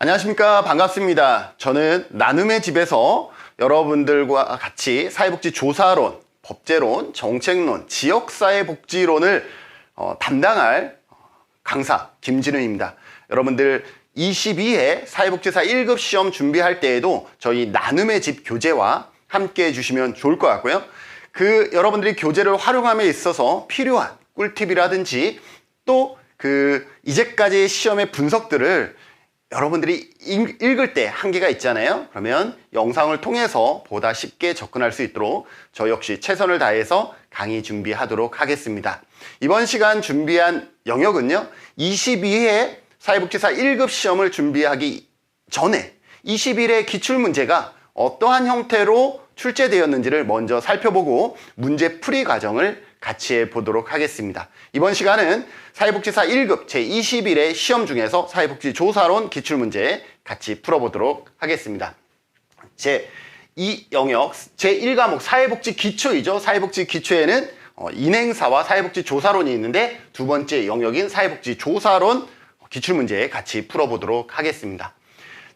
안녕하십니까. 반갑습니다. 저는 나눔의 집에서 여러분들과 같이 사회복지 조사론, 법제론, 정책론, 지역사회복지론을 담당할 강사 김진우입니다. 여러분들 22회 사회복지사 1급 시험 준비할 때에도 저희 나눔의 집 교재와 함께 해주시면 좋을 것 같고요. 여러분들이 교재를 활용함에 있어서 필요한 꿀팁이라든지 또 이제까지의 시험의 분석들을 여러분들이 읽을 때 한계가 있잖아요. 그러면 영상을 통해서 보다 쉽게 접근할 수 있도록 저 역시 최선을 다해서 강의 준비하도록 하겠습니다. 이번 시간 준비한 영역은요, 22회 사회복지사 1급 시험을 준비하기 전에 21회 기출문제가 어떠한 형태로 출제되었는지를 먼저 살펴보고 문제 풀이 과정을 같이 해보도록 하겠습니다. 이번 시간은 사회복지사 1급 제21회 시험 중에서 사회복지 조사론 기출문제 같이 풀어보도록 하겠습니다. 제2 영역 제1과목 사회복지 기초이죠. 사회복지 기초에는 인행사와 사회복지 조사론이 있는데 두 번째 영역인 사회복지 조사론 기출문제 같이 풀어보도록 하겠습니다.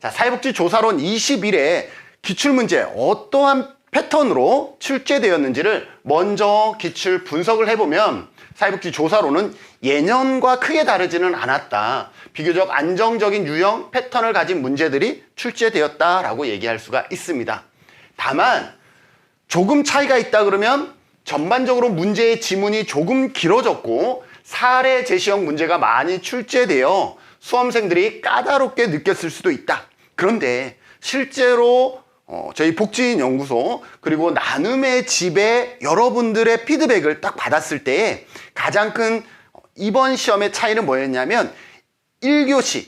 자, 사회복지 조사론 21회 기출문제 어떠한 패턴으로 출제되었는지를 먼저 기출 분석을 해보면 사회복지 조사로는 예년과 크게 다르지는 않았다. 비교적 안정적인 유형 패턴을 가진 문제들이 출제되었다라고 얘기할 수가 있습니다. 다만 조금 차이가 있다 그러면 전반적으로 문제의 지문이 조금 길어졌고 사례 제시형 문제가 많이 출제되어 수험생들이 까다롭게 느꼈을 수도 있다. 그런데 실제로 저희 복지인연구소 그리고 나눔의 집에 여러분들의 피드백을 딱 받았을 때 가장 큰 이번 시험의 차이는 뭐였냐면 1교시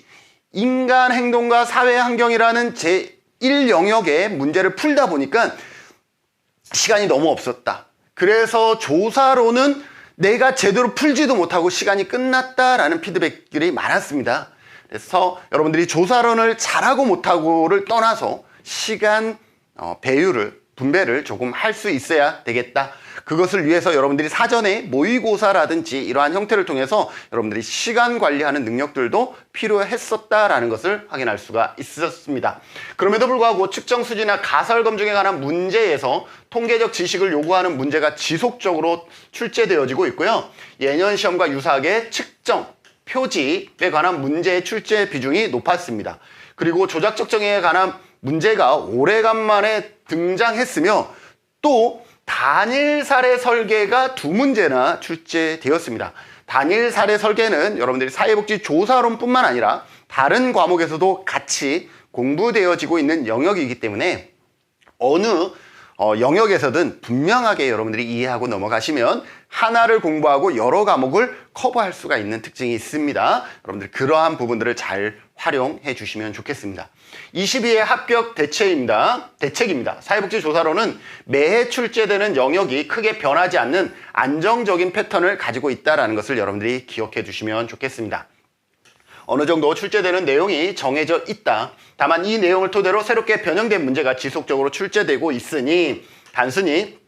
인간 행동과 사회 환경이라는 제1 영역의 문제를 풀다 보니까 시간이 너무 없었다. 그래서 조사로는 내가 제대로 풀지도 못하고 시간이 끝났다라는 피드백들이 많았습니다. 그래서 여러분들이 조사론을 잘하고 못하고를 떠나서 시간 분배를 조금 할 수 있어야 되겠다. 그것을 위해서 여러분들이 사전에 모의고사라든지 이러한 형태를 통해서 여러분들이 시간 관리하는 능력들도 필요했었다라는 것을 확인할 수가 있었습니다. 그럼에도 불구하고 측정 수지나 가설 검증에 관한 문제에서 통계적 지식을 요구하는 문제가 지속적으로 출제되어지고 있고요. 예년 시험과 유사하게 측정, 표집에 관한 문제의 출제 비중이 높았습니다. 그리고 조작 적정에 관한 문제가 오래간만에 등장했으며 또 단일 사례 설계가 두 문제나 출제되었습니다. 단일 사례 설계는 여러분들이 사회복지 조사론뿐만 아니라 다른 과목에서도 같이 공부되어지고 있는 영역이기 때문에 어느 영역에서든 분명하게 여러분들이 이해하고 넘어가시면 하나를 공부하고 여러 과목을 커버할 수가 있는 특징이 있습니다. 여러분들 그러한 부분들을 잘 활용해 주시면 좋겠습니다. 22회 합격 대책입니다. 사회복지 조사로는 매해 출제되는 영역이 크게 변하지 않는 안정적인 패턴을 가지고 있다는 것을 여러분들이 기억해 주시면 좋겠습니다. 어느 정도 출제되는 내용이 정해져 있다. 다만 이 내용을 토대로 새롭게 변형된 문제가 지속적으로 출제되고 있으니 단순히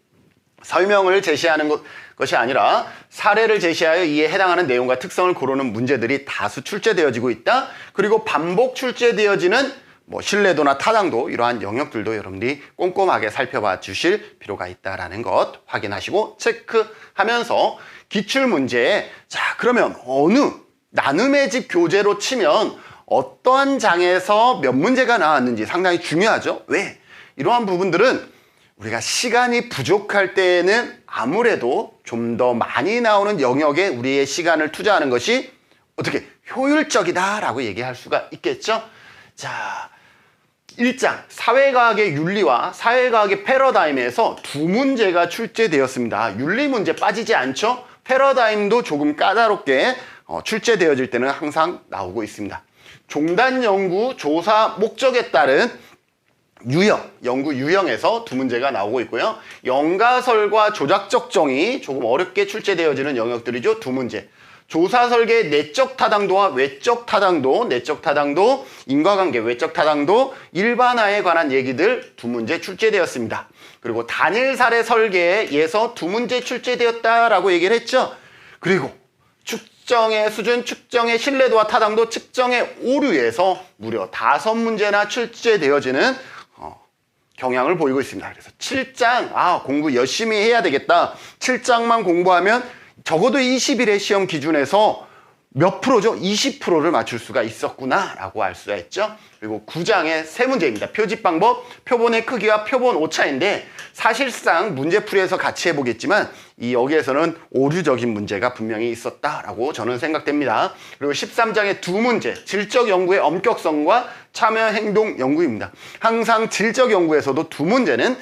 설명을 제시하는 것이 아니라 사례를 제시하여 이에 해당하는 내용과 특성을 고르는 문제들이 다수 출제되어지고 있다. 그리고 반복 출제되어지는 신뢰도나 타당도 이러한 영역들도 여러분들이 꼼꼼하게 살펴봐 주실 필요가 있다는 것 확인하시고 체크하면서 기출문제에 그러면 어느 나눔의 집 교재로 치면 어떠한 장에서 몇 문제가 나왔는지 상당히 중요하죠. 왜? 이러한 부분들은 우리가 시간이 부족할 때에는 아무래도 좀 더 많이 나오는 영역에 우리의 시간을 투자하는 것이 어떻게 효율적이다라고 얘기할 수가 있겠죠. 자, 1장 사회과학의 윤리와 사회과학의 패러다임에서 두 문제가 출제되었습니다. 윤리 문제 빠지지 않죠. 패러다임도 조금 까다롭게 출제되어질 때는 항상 나오고 있습니다. 종단 연구 조사 목적에 따른 연구 유형에서 두 문제가 나오고 있고요. 연가설과 조작 적정이 조금 어렵게 출제되어지는 영역들이죠. 두 문제. 조사 설계의 내적 타당도와 외적 타당도, 내적 타당도, 인과관계, 외적 타당도, 일반화에 관한 얘기들 두 문제 출제되었습니다. 그리고 단일 사례 설계에서 두 문제 출제되었다라고 얘기를 했죠. 그리고 측정의 수준, 측정의 신뢰도와 타당도, 측정의 오류에서 무려 5문제나 출제되어지는 경향을 보이고 있습니다. 그래서 7장, 공부 열심히 해야 되겠다. 7장만 공부하면 적어도 21회 시험 기준에서 몇 프로죠? 20%를 맞출 수가 있었구나 라고 알 수가 있죠. 그리고 9장의 세 문제입니다. 표집 방법, 표본의 크기와 표본 오차인데 사실상 문제풀이에서 같이 해보겠지만 여기에서는 오류적인 문제가 분명히 있었다라고 저는 생각됩니다. 그리고 13장의 두 문제, 질적 연구의 엄격성과 참여 행동 연구입니다. 항상 질적 연구에서도 두 문제는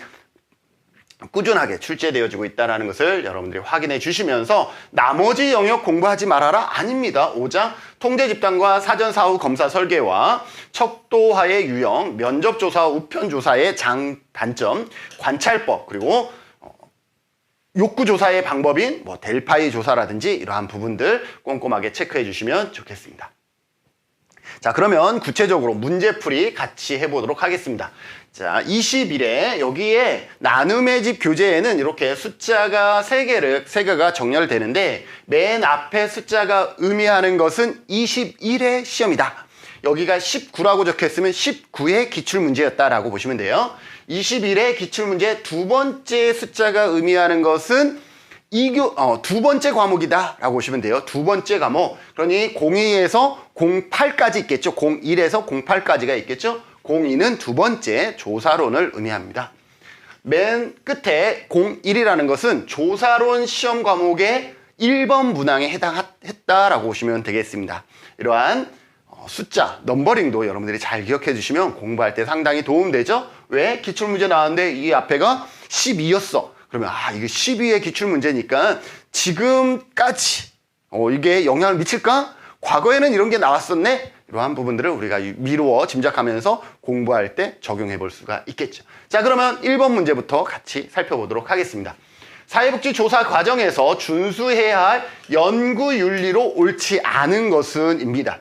꾸준하게 출제되어지고 있다는 것을 여러분들이 확인해 주시면서 나머지 영역 공부하지 말아라? 아닙니다. 5장 통제 집단과 사전 사후 검사 설계와 척도화의 유형, 면접조사 우편조사의 단점, 관찰법, 그리고 욕구조사의 방법인 델파이 조사라든지 이러한 부분들 꼼꼼하게 체크해 주시면 좋겠습니다. 자, 그러면 구체적으로 문제풀이 같이 해보도록 하겠습니다. 자, 21회 여기에 나눔의 집 교재에는 이렇게 숫자가 3개가 정렬되는데 맨 앞에 숫자가 의미하는 것은 21회 시험이다. 여기가 19라고 적혀있으면 19회 기출문제였다라고 보시면 돼요. 21회 기출문제 두 번째 숫자가 의미하는 것은 두 번째 과목이다 라고 보시면 돼요. 두 번째 과목. 그러니 02에서 08까지 있겠죠. 01에서 08까지가 있겠죠. 02는 두 번째 조사론을 의미합니다. 맨 끝에 01이라는 것은 조사론 시험 과목의 1번 문항에 해당했다라고 보시면 되겠습니다. 이러한 숫자, 넘버링도 여러분들이 잘 기억해 주시면 공부할 때 상당히 도움되죠. 왜? 기출문제 나왔는데 이 앞에가 12였어. 그러면 이게 12의 기출문제니까 지금까지 이게 영향을 미칠까? 과거에는 이런 게 나왔었네? 이러한 부분들을 우리가 미루어 짐작하면서 공부할 때 적용해 볼 수가 있겠죠. 자, 그러면 1번 문제부터 같이 살펴보도록 하겠습니다. 사회복지 조사 과정에서 준수해야 할 연구윤리로 옳지 않은 것은 입니다.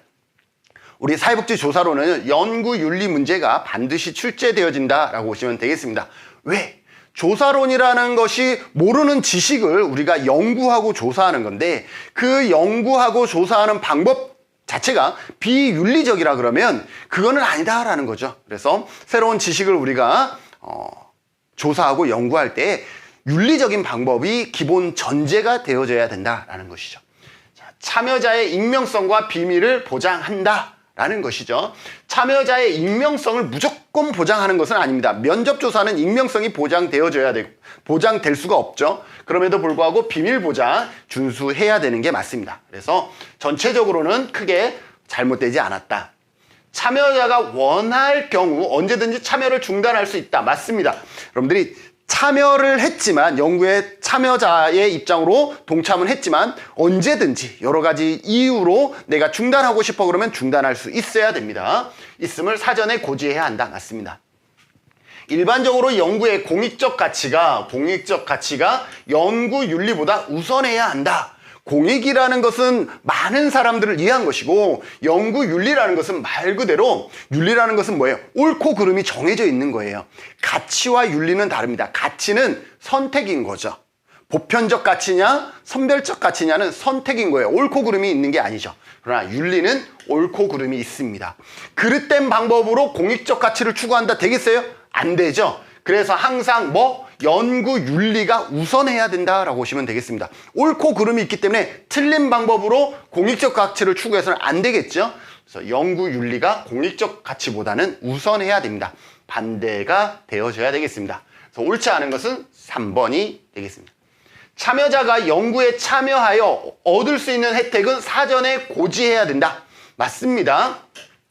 우리 사회복지 조사로는 연구윤리 문제가 반드시 출제되어진다라고 보시면 되겠습니다. 왜? 조사론이라는 것이 모르는 지식을 우리가 연구하고 조사하는 건데 그 연구하고 조사하는 방법 자체가 비윤리적이라 그러면 그거는 아니다라는 거죠. 그래서 새로운 지식을 우리가 조사하고 연구할 때 윤리적인 방법이 기본 전제가 되어져야 된다라는 것이죠. 자, 참여자의 익명성과 비밀을 보장한다. 라는 것이죠. 참여자의 익명성을 무조건 보장하는 것은 아닙니다. 면접조사는 익명성이 보장되어져야 되고 보장될 수가 없죠. 그럼에도 불구하고 비밀 보장 준수해야 되는 게 맞습니다. 그래서 전체적으로는 크게 잘못되지 않았다. 참여자가 원할 경우 언제든지 참여를 중단할 수 있다. 맞습니다. 여러분들이 참여를 했지만 연구에 참여자의 입장으로 동참은 했지만 언제든지 여러 가지 이유로 내가 중단하고 싶어 그러면 중단할 수 있어야 됩니다. 있음을 사전에 고지해야 한다. 맞습니다. 일반적으로 연구의 공익적 가치가 연구윤리보다 우선해야 한다. 공익이라는 것은 많은 사람들을 위한 것이고 연구윤리라는 것은 말 그대로 윤리라는 것은 뭐예요? 옳고 그름이 정해져 있는 거예요. 가치와 윤리는 다릅니다. 가치는 선택인 거죠. 보편적 가치냐 선별적 가치냐는 선택인 거예요. 옳고 그름이 있는 게 아니죠. 그러나 윤리는 옳고 그름이 있습니다. 그릇된 방법으로 공익적 가치를 추구한다 되겠어요? 안 되죠. 그래서 항상 연구 윤리가 우선해야 된다라고 보시면 되겠습니다. 옳고 그름이 있기 때문에 틀린 방법으로 공익적 가치를 추구해서는 안 되겠죠. 그래서 연구 윤리가 공익적 가치보다는 우선해야 됩니다. 반대가 되어져야 되겠습니다. 그래서 옳지 않은 것은 3번이 되겠습니다. 참여자가 연구에 참여하여 얻을 수 있는 혜택은 사전에 고지해야 된다. 맞습니다.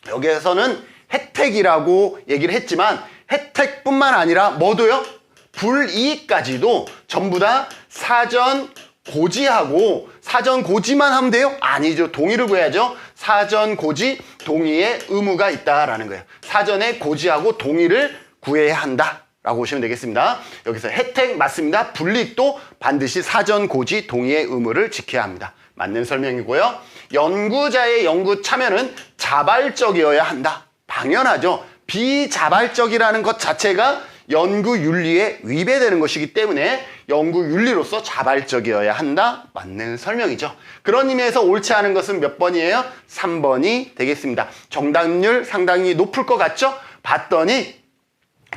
여기에서는 혜택이라고 얘기를 했지만 혜택뿐만 아니라 뭐도요? 불이익까지도 전부 다 사전 고지하고 사전 고지만 하면 돼요? 아니죠. 동의를 구해야죠. 사전 고지, 동의의 의무가 있다라는 거예요. 사전에 고지하고 동의를 구해야 한다라고 보시면 되겠습니다. 여기서 혜택 맞습니다. 불이익도 반드시 사전 고지, 동의의 의무를 지켜야 합니다. 맞는 설명이고요. 연구자의 연구 참여는 자발적이어야 한다. 당연하죠. 비자발적이라는 것 자체가 연구윤리에 위배되는 것이기 때문에 연구윤리로서 자발적이어야 한다. 맞는 설명이죠. 그런 의미에서 옳지 않은 것은 몇 번이에요? 3번이 되겠습니다. 정답률 상당히 높을 것 같죠? 봤더니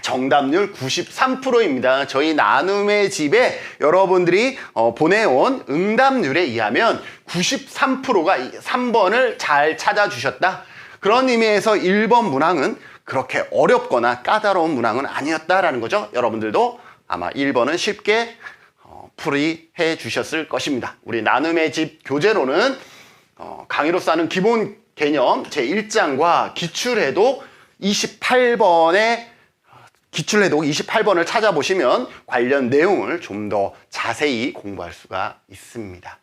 정답률 93%입니다. 저희 나눔의 집에 여러분들이 보내온 응답률에 의하면 93%가 3번을 잘 찾아주셨다. 그런 의미에서 1번 문항은 그렇게 어렵거나 까다로운 문항은 아니었다라는 거죠. 여러분들도 아마 1번은 쉽게 풀이해 주셨을 것입니다. 우리 나눔의 집 교재로는 강의로서 하는 기본 개념 제1장과 기출해독 28번을 찾아보시면 관련 내용을 좀 더 자세히 공부할 수가 있습니다.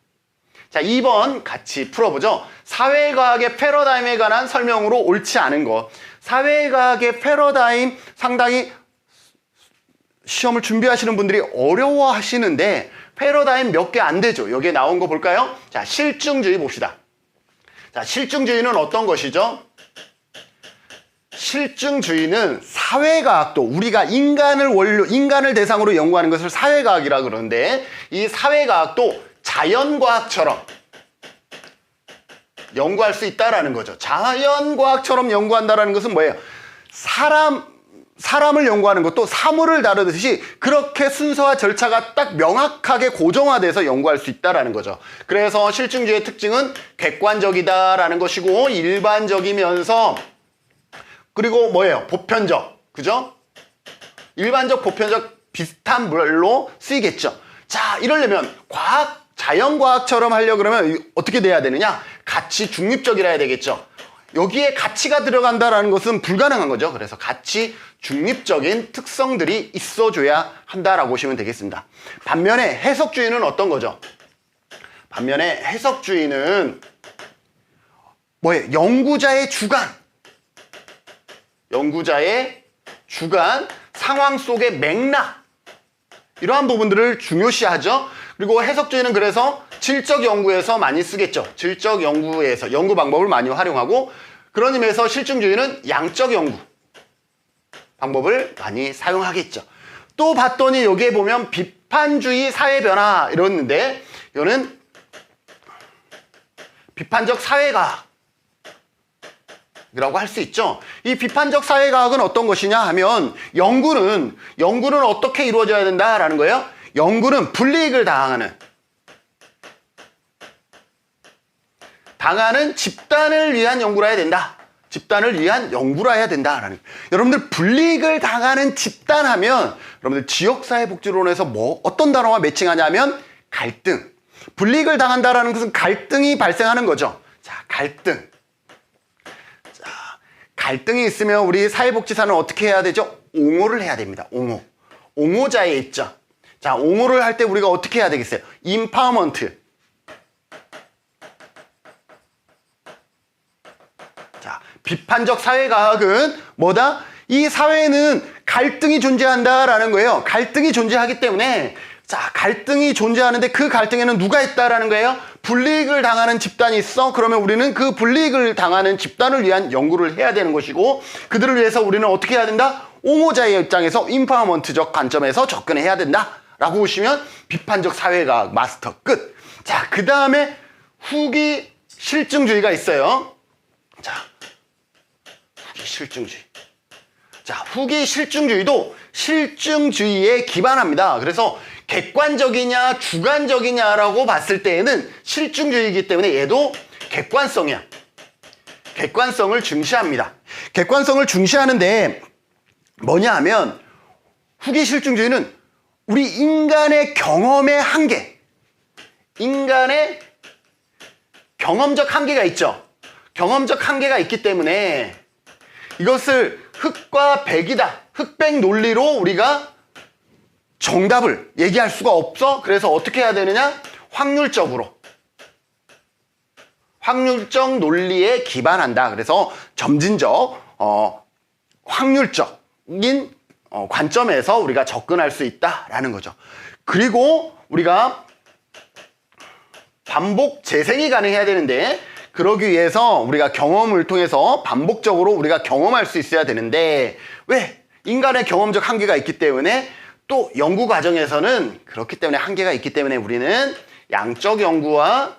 자, 2번 같이 풀어보죠. 사회과학의 패러다임에 관한 설명으로 옳지 않은 것. 사회과학의 패러다임 상당히 시험을 준비하시는 분들이 어려워하시는데 패러다임 몇 개 안 되죠. 여기에 나온 거 볼까요? 자, 실증주의 봅시다. 자, 실증주의는 어떤 것이죠? 실증주의는 사회과학도 우리가 인간을 대상으로 연구하는 것을 사회과학이라 그러는데 이 사회과학도 자연과학처럼 연구할 수 있다라는 거죠. 자연과학처럼 연구한다라는 것은 뭐예요? 사람을 연구하는 것도 사물을 다루듯이 그렇게 순서와 절차가 딱 명확하게 고정화돼서 연구할 수 있다라는 거죠. 그래서 실증주의의 특징은 객관적이다라는 것이고 일반적이면서 그리고 뭐예요? 보편적. 그죠? 일반적, 보편적 비슷한 말로 쓰이겠죠. 자, 이러려면 자연과학처럼 하려고 그러면 어떻게 돼야 되느냐? 가치 중립적이라 해야 되겠죠. 여기에 가치가 들어간다라는 것은 불가능한 거죠. 그래서 가치 중립적인 특성들이 있어줘야 한다라고 보시면 되겠습니다. 반면에 해석주의는 어떤 거죠? 반면에 해석주의는 뭐예요? 연구자의 주관, 상황 속의 맥락 이러한 부분들을 중요시하죠. 그리고 해석주의는 그래서 질적 연구에서 많이 쓰겠죠. 질적 연구에서 연구 방법을 많이 활용하고 그런 의미에서 실증주의는 양적 연구 방법을 많이 사용하겠죠. 또 봤더니 여기에 보면 비판주의 사회변화 이러는데 이거는 비판적 사회과학 이라고 할 수 있죠. 이 비판적 사회과학은 어떤 것이냐 하면 연구는 어떻게 이루어져야 된다라는 거예요. 연구는 불이익을 당하는 집단을 위한 연구라 해야 된다. 집단을 위한 연구라 해야 된다라는 거예요. 여러분들 불이익을 당하는 집단 하면 여러분들 지역사회복지론에서 어떤 단어와 매칭하냐면 갈등. 불이익을 당한다라는 것은 갈등이 발생하는 거죠. 자, 갈등이 있으면 우리 사회복지사는 어떻게 해야 되죠? 옹호를 해야 됩니다. 옹호자의 입장. 자, 옹호를 할 때 우리가 어떻게 해야 되겠어요? 임파워먼트. 자, 비판적 사회과학은 뭐다? 이 사회에는 갈등이 존재한다라는 거예요. 갈등이 존재하기 때문에 자, 갈등이 존재하는데 그 갈등에는 누가 있다라는 거예요? 불이익을 당하는 집단이 있어. 그러면 우리는 그 불이익을 당하는 집단을 위한 연구를 해야 되는 것이고 그들을 위해서 우리는 어떻게 해야 된다? 옹호자의 입장에서 임파워먼트적 관점에서 접근해야 된다 라고 보시면 비판적 사회과학 마스터 끝. 자, 그 다음에 후기 실증주의가 있어요. 자, 후기 실증주의. 자, 후기 실증주의도 실증주의에 기반합니다. 그래서 객관적이냐 주관적이냐라고 봤을 때에는 실증주의이기 때문에 얘도 객관성이야. 객관성을 중시합니다. 객관성을 중시하는데 뭐냐 하면 후기 실증주의는 우리 인간의 경험의 한계, 인간의 경험적 한계가 있죠. 경험적 한계가 있기 때문에 이것을 흑과 백이다. 흑백 논리로 우리가 정답을 얘기할 수가 없어. 그래서 어떻게 해야 되느냐? 확률적 논리에 기반한다. 그래서 점진적, 확률적인 관점에서 우리가 접근할 수 있다라는 거죠. 그리고 우리가 반복 재생이 가능해야 되는데 그러기 위해서 우리가 경험을 통해서 반복적으로 우리가 경험할 수 있어야 되는데 왜? 인간의 경험적 한계가 있기 때문에 또 연구 과정에서는 그렇기 때문에 한계가 있기 때문에 우리는 양적 연구와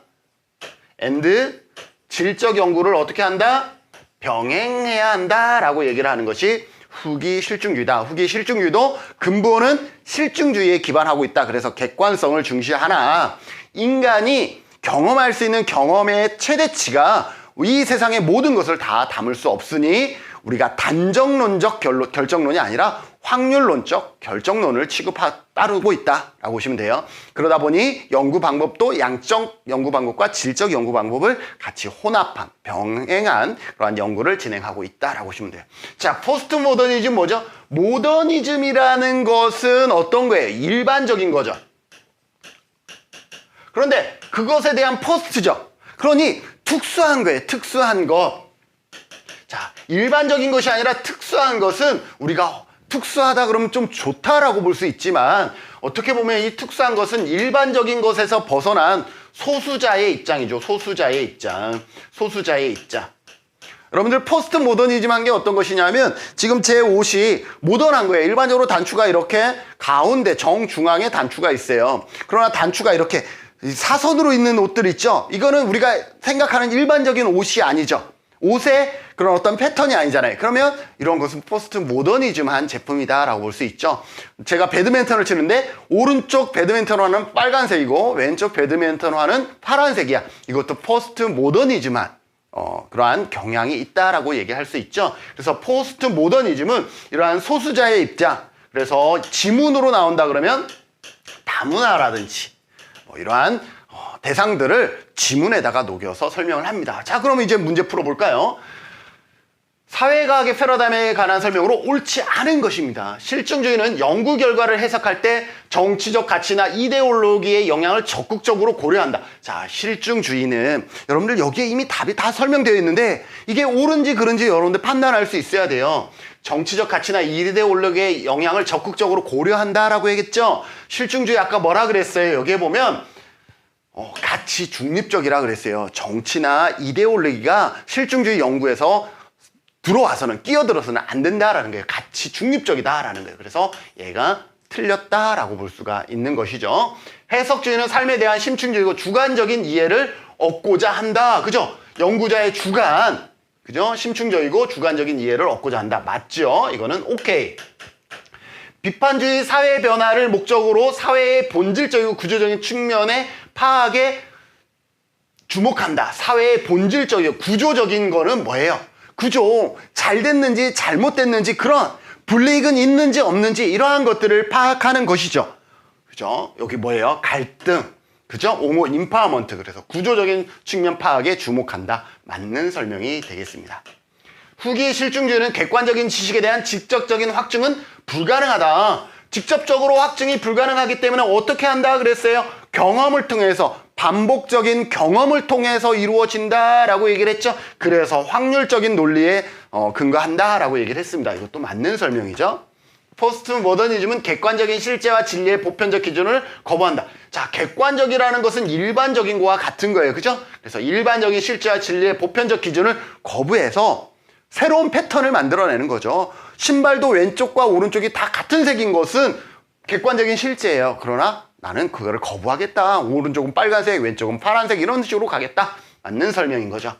질적 연구를 어떻게 한다? 병행해야 한다라고 얘기를 하는 것이 후기 실증주의다. 후기 실증주의도 근본은 실증주의에 기반하고 있다. 그래서 객관성을 중시하나 인간이 경험할 수 있는 경험의 최대치가 이 세상의 모든 것을 다 담을 수 없으니 우리가 단정론적 결정론이 아니라 확률론적 결정론을 따르고 있다라고 보시면 돼요. 그러다 보니 연구 방법도 양적 연구 방법과 질적 연구 방법을 같이 혼합한, 병행한 그러한 연구를 진행하고 있다라고 보시면 돼요. 자, 포스트 모더니즘 뭐죠? 모더니즘이라는 것은 어떤 거예요? 일반적인 거죠. 그런데 그것에 대한 포스트죠. 그러니 특수한 거예요. 특수한 것. 자, 일반적인 것이 아니라 특수한 것은 우리가 특수하다 그러면 좀 좋다라고 볼 수 있지만 어떻게 보면 이 특수한 것은 일반적인 것에서 벗어난 소수자의 입장이죠. 소수자의 입장. 소수자의 입장. 여러분들 포스트 모더니즘 한 게 어떤 것이냐면 지금 제 옷이 모던한 거예요. 일반적으로 단추가 이렇게 가운데 정중앙에 단추가 있어요. 그러나 단추가 이렇게 사선으로 있는 옷들 있죠. 이거는 우리가 생각하는 일반적인 옷이 아니죠. 옷에 그런 어떤 패턴이 아니잖아요. 그러면 이런 것은 포스트 모더니즘한 제품이다라고 볼 수 있죠. 제가 배드민턴을 치는데 오른쪽 배드민턴 화는 빨간색이고 왼쪽 배드민턴 화는 파란색이야. 이것도 포스트 모더니즘한 그러한 경향이 있다라고 얘기할 수 있죠. 그래서 포스트 모더니즘은 이러한 소수자의 입장. 그래서 지문으로 나온다 그러면 다문화라든지 이러한 대상들을 지문에다가 녹여서 설명을 합니다. 자, 그럼 이제 문제 풀어볼까요? 사회과학의 패러다임에 관한 설명으로 옳지 않은 것입니다. 실증주의는 연구 결과를 해석할 때 정치적 가치나 이데올로기의 영향을 적극적으로 고려한다. 자, 실증주의는 여러분들 여기에 이미 답이 다 설명되어 있는데 이게 옳은지 그른지 여러분들 판단할 수 있어야 돼요. 정치적 가치나 이데올로기의 영향을 적극적으로 고려한다라고 얘기했죠. 실증주의 아까 뭐라 그랬어요? 여기에 보면 가치 중립적이라 그랬어요. 정치나 이데올로기가 실증주의 연구에서 들어와서는 끼어들어서는 안 된다라는 거예요. 가치 중립적이다라는 거예요. 그래서 얘가 틀렸다라고 볼 수가 있는 것이죠. 해석주의는 삶에 대한 심층적이고 주관적인 이해를 얻고자 한다. 그죠? 연구자의 주관, 그죠? 심층적이고 주관적인 이해를 얻고자 한다. 맞죠? 이거는 오케이. 비판주의 사회 변화를 목적으로 사회의 본질적이고 구조적인 측면의 파악에 주목한다. 사회의 본질적이고 구조적인 거는 뭐예요? 구조, 잘 됐는지 잘못됐는지 그런 불이익은 있는지 없는지 이러한 것들을 파악하는 것이죠. 그죠? 여기 뭐예요? 갈등. 그죠? 오모 임파워먼트. 그래서 구조적인 측면 파악에 주목한다. 맞는 설명이 되겠습니다. 후기 실증주의는 객관적인 지식에 대한 직접적인 확증은 불가능하다. 직접적으로 확증이 불가능하기 때문에 어떻게 한다 그랬어요? 경험을 통해서, 반복적인 경험을 통해서 이루어진다라고 얘기를 했죠. 그래서 확률적인 논리에 근거한다라고 얘기를 했습니다. 이것도 맞는 설명이죠. 포스트 모더니즘은 객관적인 실제와 진리의 보편적 기준을 거부한다. 자, 객관적이라는 것은 일반적인 거와 같은 거예요. 그죠? 그래서 일반적인 실제와 진리의 보편적 기준을 거부해서 새로운 패턴을 만들어내는 거죠. 신발도 왼쪽과 오른쪽이 다 같은 색인 것은 객관적인 실제예요. 그러나 나는 그거를 거부하겠다. 오른쪽은 빨간색, 왼쪽은 파란색 이런 식으로 가겠다. 맞는 설명인 거죠.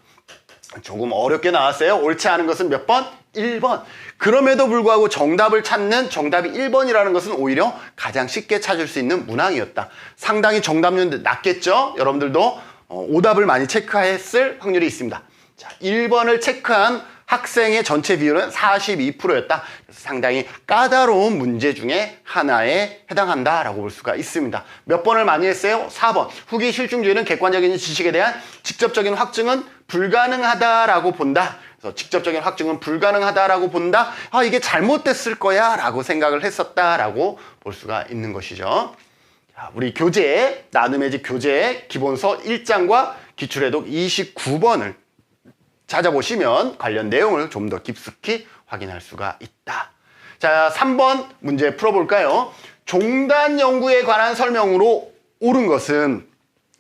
조금 어렵게 나왔어요. 옳지 않은 것은 몇 번? 1번. 그럼에도 불구하고 정답을 찾는 정답이 1번이라는 것은 오히려 가장 쉽게 찾을 수 있는 문항이었다. 상당히 정답률 낮겠죠? 여러분들도 오답을 많이 체크했을 확률이 있습니다. 자, 1번을 체크한 학생의 전체 비율은 42%였다. 그래서 상당히 까다로운 문제 중에 하나에 해당한다라고 볼 수가 있습니다. 몇 번을 많이 했어요? 4번. 후기 실증주의는 객관적인 지식에 대한 직접적인 확증은 불가능하다라고 본다. 그래서 직접적인 확증은 불가능하다라고 본다. 아, 이게 잘못됐을 거야 라고 생각을 했었다라고 볼 수가 있는 것이죠. 자, 우리 교재, 나눔의 집 교재 기본서 1장과 기출해독 29번을 찾아보시면 관련 내용을 좀 더 깊숙이 확인할 수가 있다. 자, 3번 문제 풀어볼까요? 종단 연구에 관한 설명으로 옳은 것은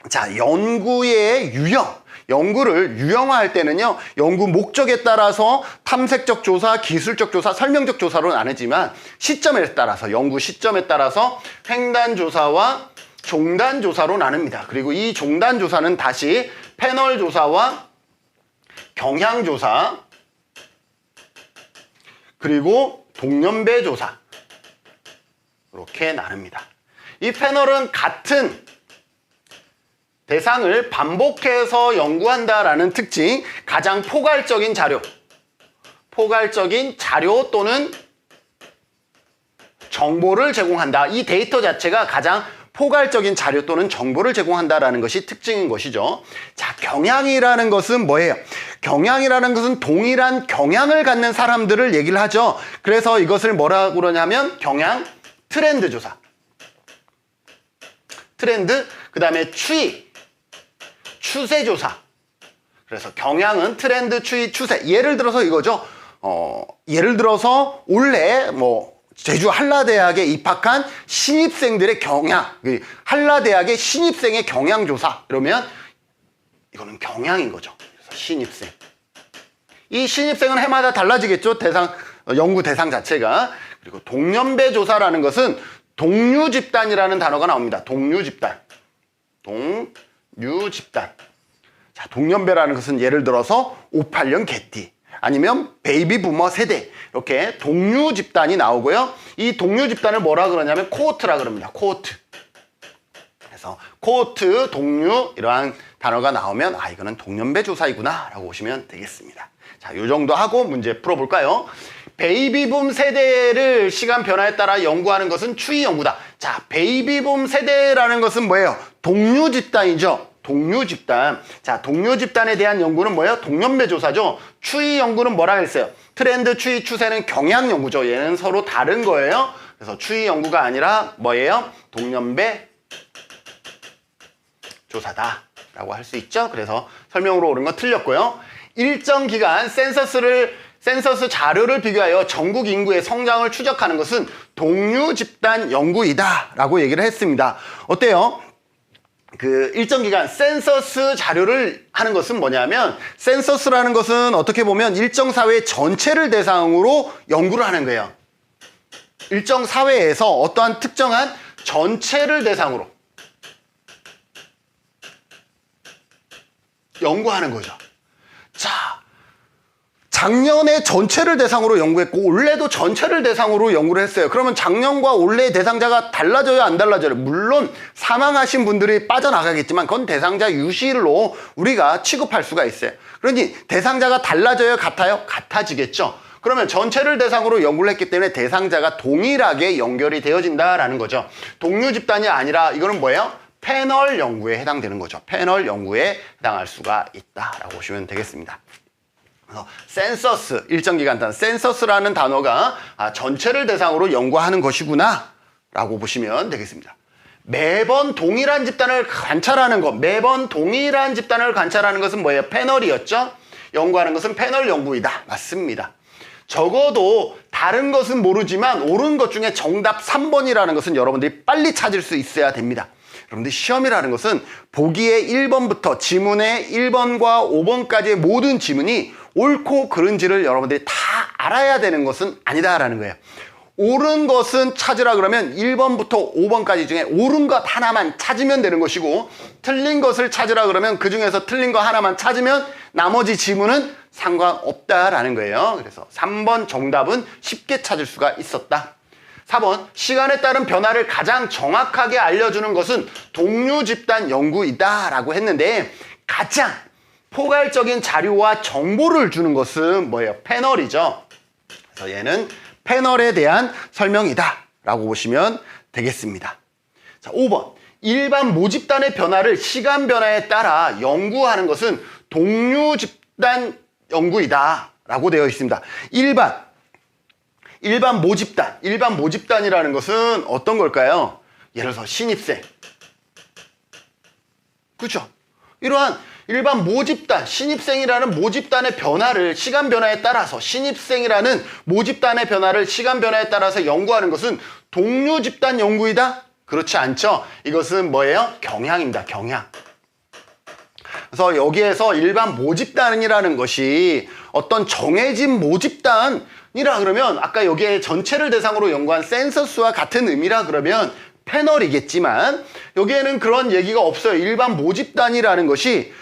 자, 연구의 유형, 연구를 유형화할 때는요, 연구 목적에 따라서 탐색적 조사, 기술적 조사, 설명적 조사로 나누지만 시점에 따라서, 연구 시점에 따라서 횡단 조사와 종단 조사로 나눕니다. 그리고 이 종단 조사는 다시 패널 조사와 경향 조사, 그리고 동년배 조사, 이렇게 나눕니다. 이 패널은 같은 대상을 반복해서 연구한다라는 특징, 가장 포괄적인 자료 또는 정보를 제공한다. 이 데이터 자체가 가장 포괄적인 자료 또는 정보를 제공한다라는 것이 특징인 것이죠. 자, 경향이라는 것은 뭐예요? 경향이라는 것은 동일한 경향을 갖는 사람들을 얘기를 하죠. 그래서 이것을 뭐라고 그러냐면 경향 트렌드 조사. 트렌드, 그 다음에 추세 조사. 그래서 경향은 트렌드, 추이, 추세. 예를 들어서 이거죠. 예를 들어서 올해 제주 한라대학에 입학한 신입생들의 경향, 한라대학의 신입생의 경향 조사. 이러면 이거는 경향인 거죠. 그래서 신입생. 이 신입생은 해마다 달라지겠죠. 연구 대상 자체가. 그리고 동년배 조사라는 것은 동류 집단이라는 단어가 나옵니다. 동류 집단. 자, 동년배라는 것은 예를 들어서 58년 개띠, 아니면 베이비 부머 세대, 이렇게 동류 집단이 나오고요. 이 동류 집단을 뭐라 그러냐면 코호트라 그럽니다. 코호트. 그래서 코호트, 동류, 이러한 단어가 나오면 이거는 동년배 조사이구나 라고 보시면 되겠습니다. 자, 요 정도 하고 문제 풀어볼까요? 베이비붐 세대를 시간 변화에 따라 연구하는 것은 추이 연구다. 자, 베이비붐 세대라는 것은 뭐예요? 동류 집단이죠. 동류 집단. 자, 동류 집단에 대한 연구는 뭐예요? 동년배 조사죠. 추이 연구는 뭐라 했어요? 트렌드, 추이, 추세는 경향 연구죠. 얘는 서로 다른 거예요. 그래서 추이 연구가 아니라 뭐예요? 동년배 조사다 라고 할 수 있죠. 그래서 설명으로 옳은 거 틀렸고요. 일정 기간 센서스 자료를 비교하여 전국 인구의 성장을 추적하는 것은 동류 집단 연구이다 라고 얘기를 했습니다. 어때요? 일정 기간 센서스 자료를 하는 것은 뭐냐면, 센서스라는 것은 어떻게 보면 일정 사회 전체를 대상으로 연구를 하는 거예요. 일정 사회에서 어떠한 특정한 전체를 대상으로 연구하는 거죠. 자, 작년에 전체를 대상으로 연구했고 올해도 전체를 대상으로 연구를 했어요. 그러면 작년과 올해의 대상자가 달라져요, 안 달라져요? 물론 사망하신 분들이 빠져나가겠지만 그건 대상자 유실로 우리가 취급할 수가 있어요. 그러니 대상자가 달라져요, 같아요? 같아지겠죠. 그러면 전체를 대상으로 연구를 했기 때문에 대상자가 동일하게 연결이 되어진다라는 거죠. 동류 집단이 아니라 이거는 뭐예요? 패널 연구에 해당되는 거죠. 패널 연구에 해당할 수가 있다라고 보시면 되겠습니다. 그래서 센서스, 일정 기간 단위, 센서스라는 단어가 전체를 대상으로 연구하는 것이구나 라고 보시면 되겠습니다. 매번 동일한 집단을 관찰하는 것, 매번 동일한 집단을 관찰하는 것은 뭐예요? 패널이었죠? 연구하는 것은 패널 연구이다. 맞습니다. 적어도 다른 것은 모르지만 옳은 것 중에 정답 3번이라는 것은 여러분들이 빨리 찾을 수 있어야 됩니다. 여러분들 시험이라는 것은 보기의 1번부터 지문의 1번과 5번까지의 모든 지문이 옳고 그른지를 여러분들이 다 알아야 되는 것은 아니다라는 거예요. 옳은 것은 찾으라 그러면 1번부터 5번까지 중에 옳은 것 하나만 찾으면 되는 것이고, 틀린 것을 찾으라 그러면 그 중에서 틀린 거 하나만 찾으면 나머지 지문은 상관없다라는 거예요. 그래서 3번 정답은 쉽게 찾을 수가 있었다. 4번, 시간에 따른 변화를 가장 정확하게 알려주는 것은 동류 집단 연구이다 라고 했는데, 가장 포괄적인 자료와 정보를 주는 것은 뭐예요? 패널이죠. 그래서 얘는 패널에 대한 설명이다 라고 보시면 되겠습니다. 자, 5번, 일반 모집단의 변화를 시간 변화에 따라 연구하는 것은 동류 집단 연구이다 라고 되어 있습니다. 일반 모집단이라는 것은 어떤 걸까요? 예를 들어서 신입생, 그렇죠? 이러한 일반 모집단, 신입생이라는 모집단의 변화를 시간 변화에 따라서, 신입생이라는 모집단의 변화를 시간 변화에 따라서 연구하는 것은 동류 집단 연구이다? 그렇지 않죠? 이것은 뭐예요? 경향입니다. 경향. 그래서 여기에서 일반 모집단이라는 것이 어떤 정해진 모집단이라 그러면 아까 여기에 전체를 대상으로 연구한 센서스와 같은 의미라 그러면 패널이겠지만 여기에는 그런 얘기가 없어요. 일반 모집단이라는 것이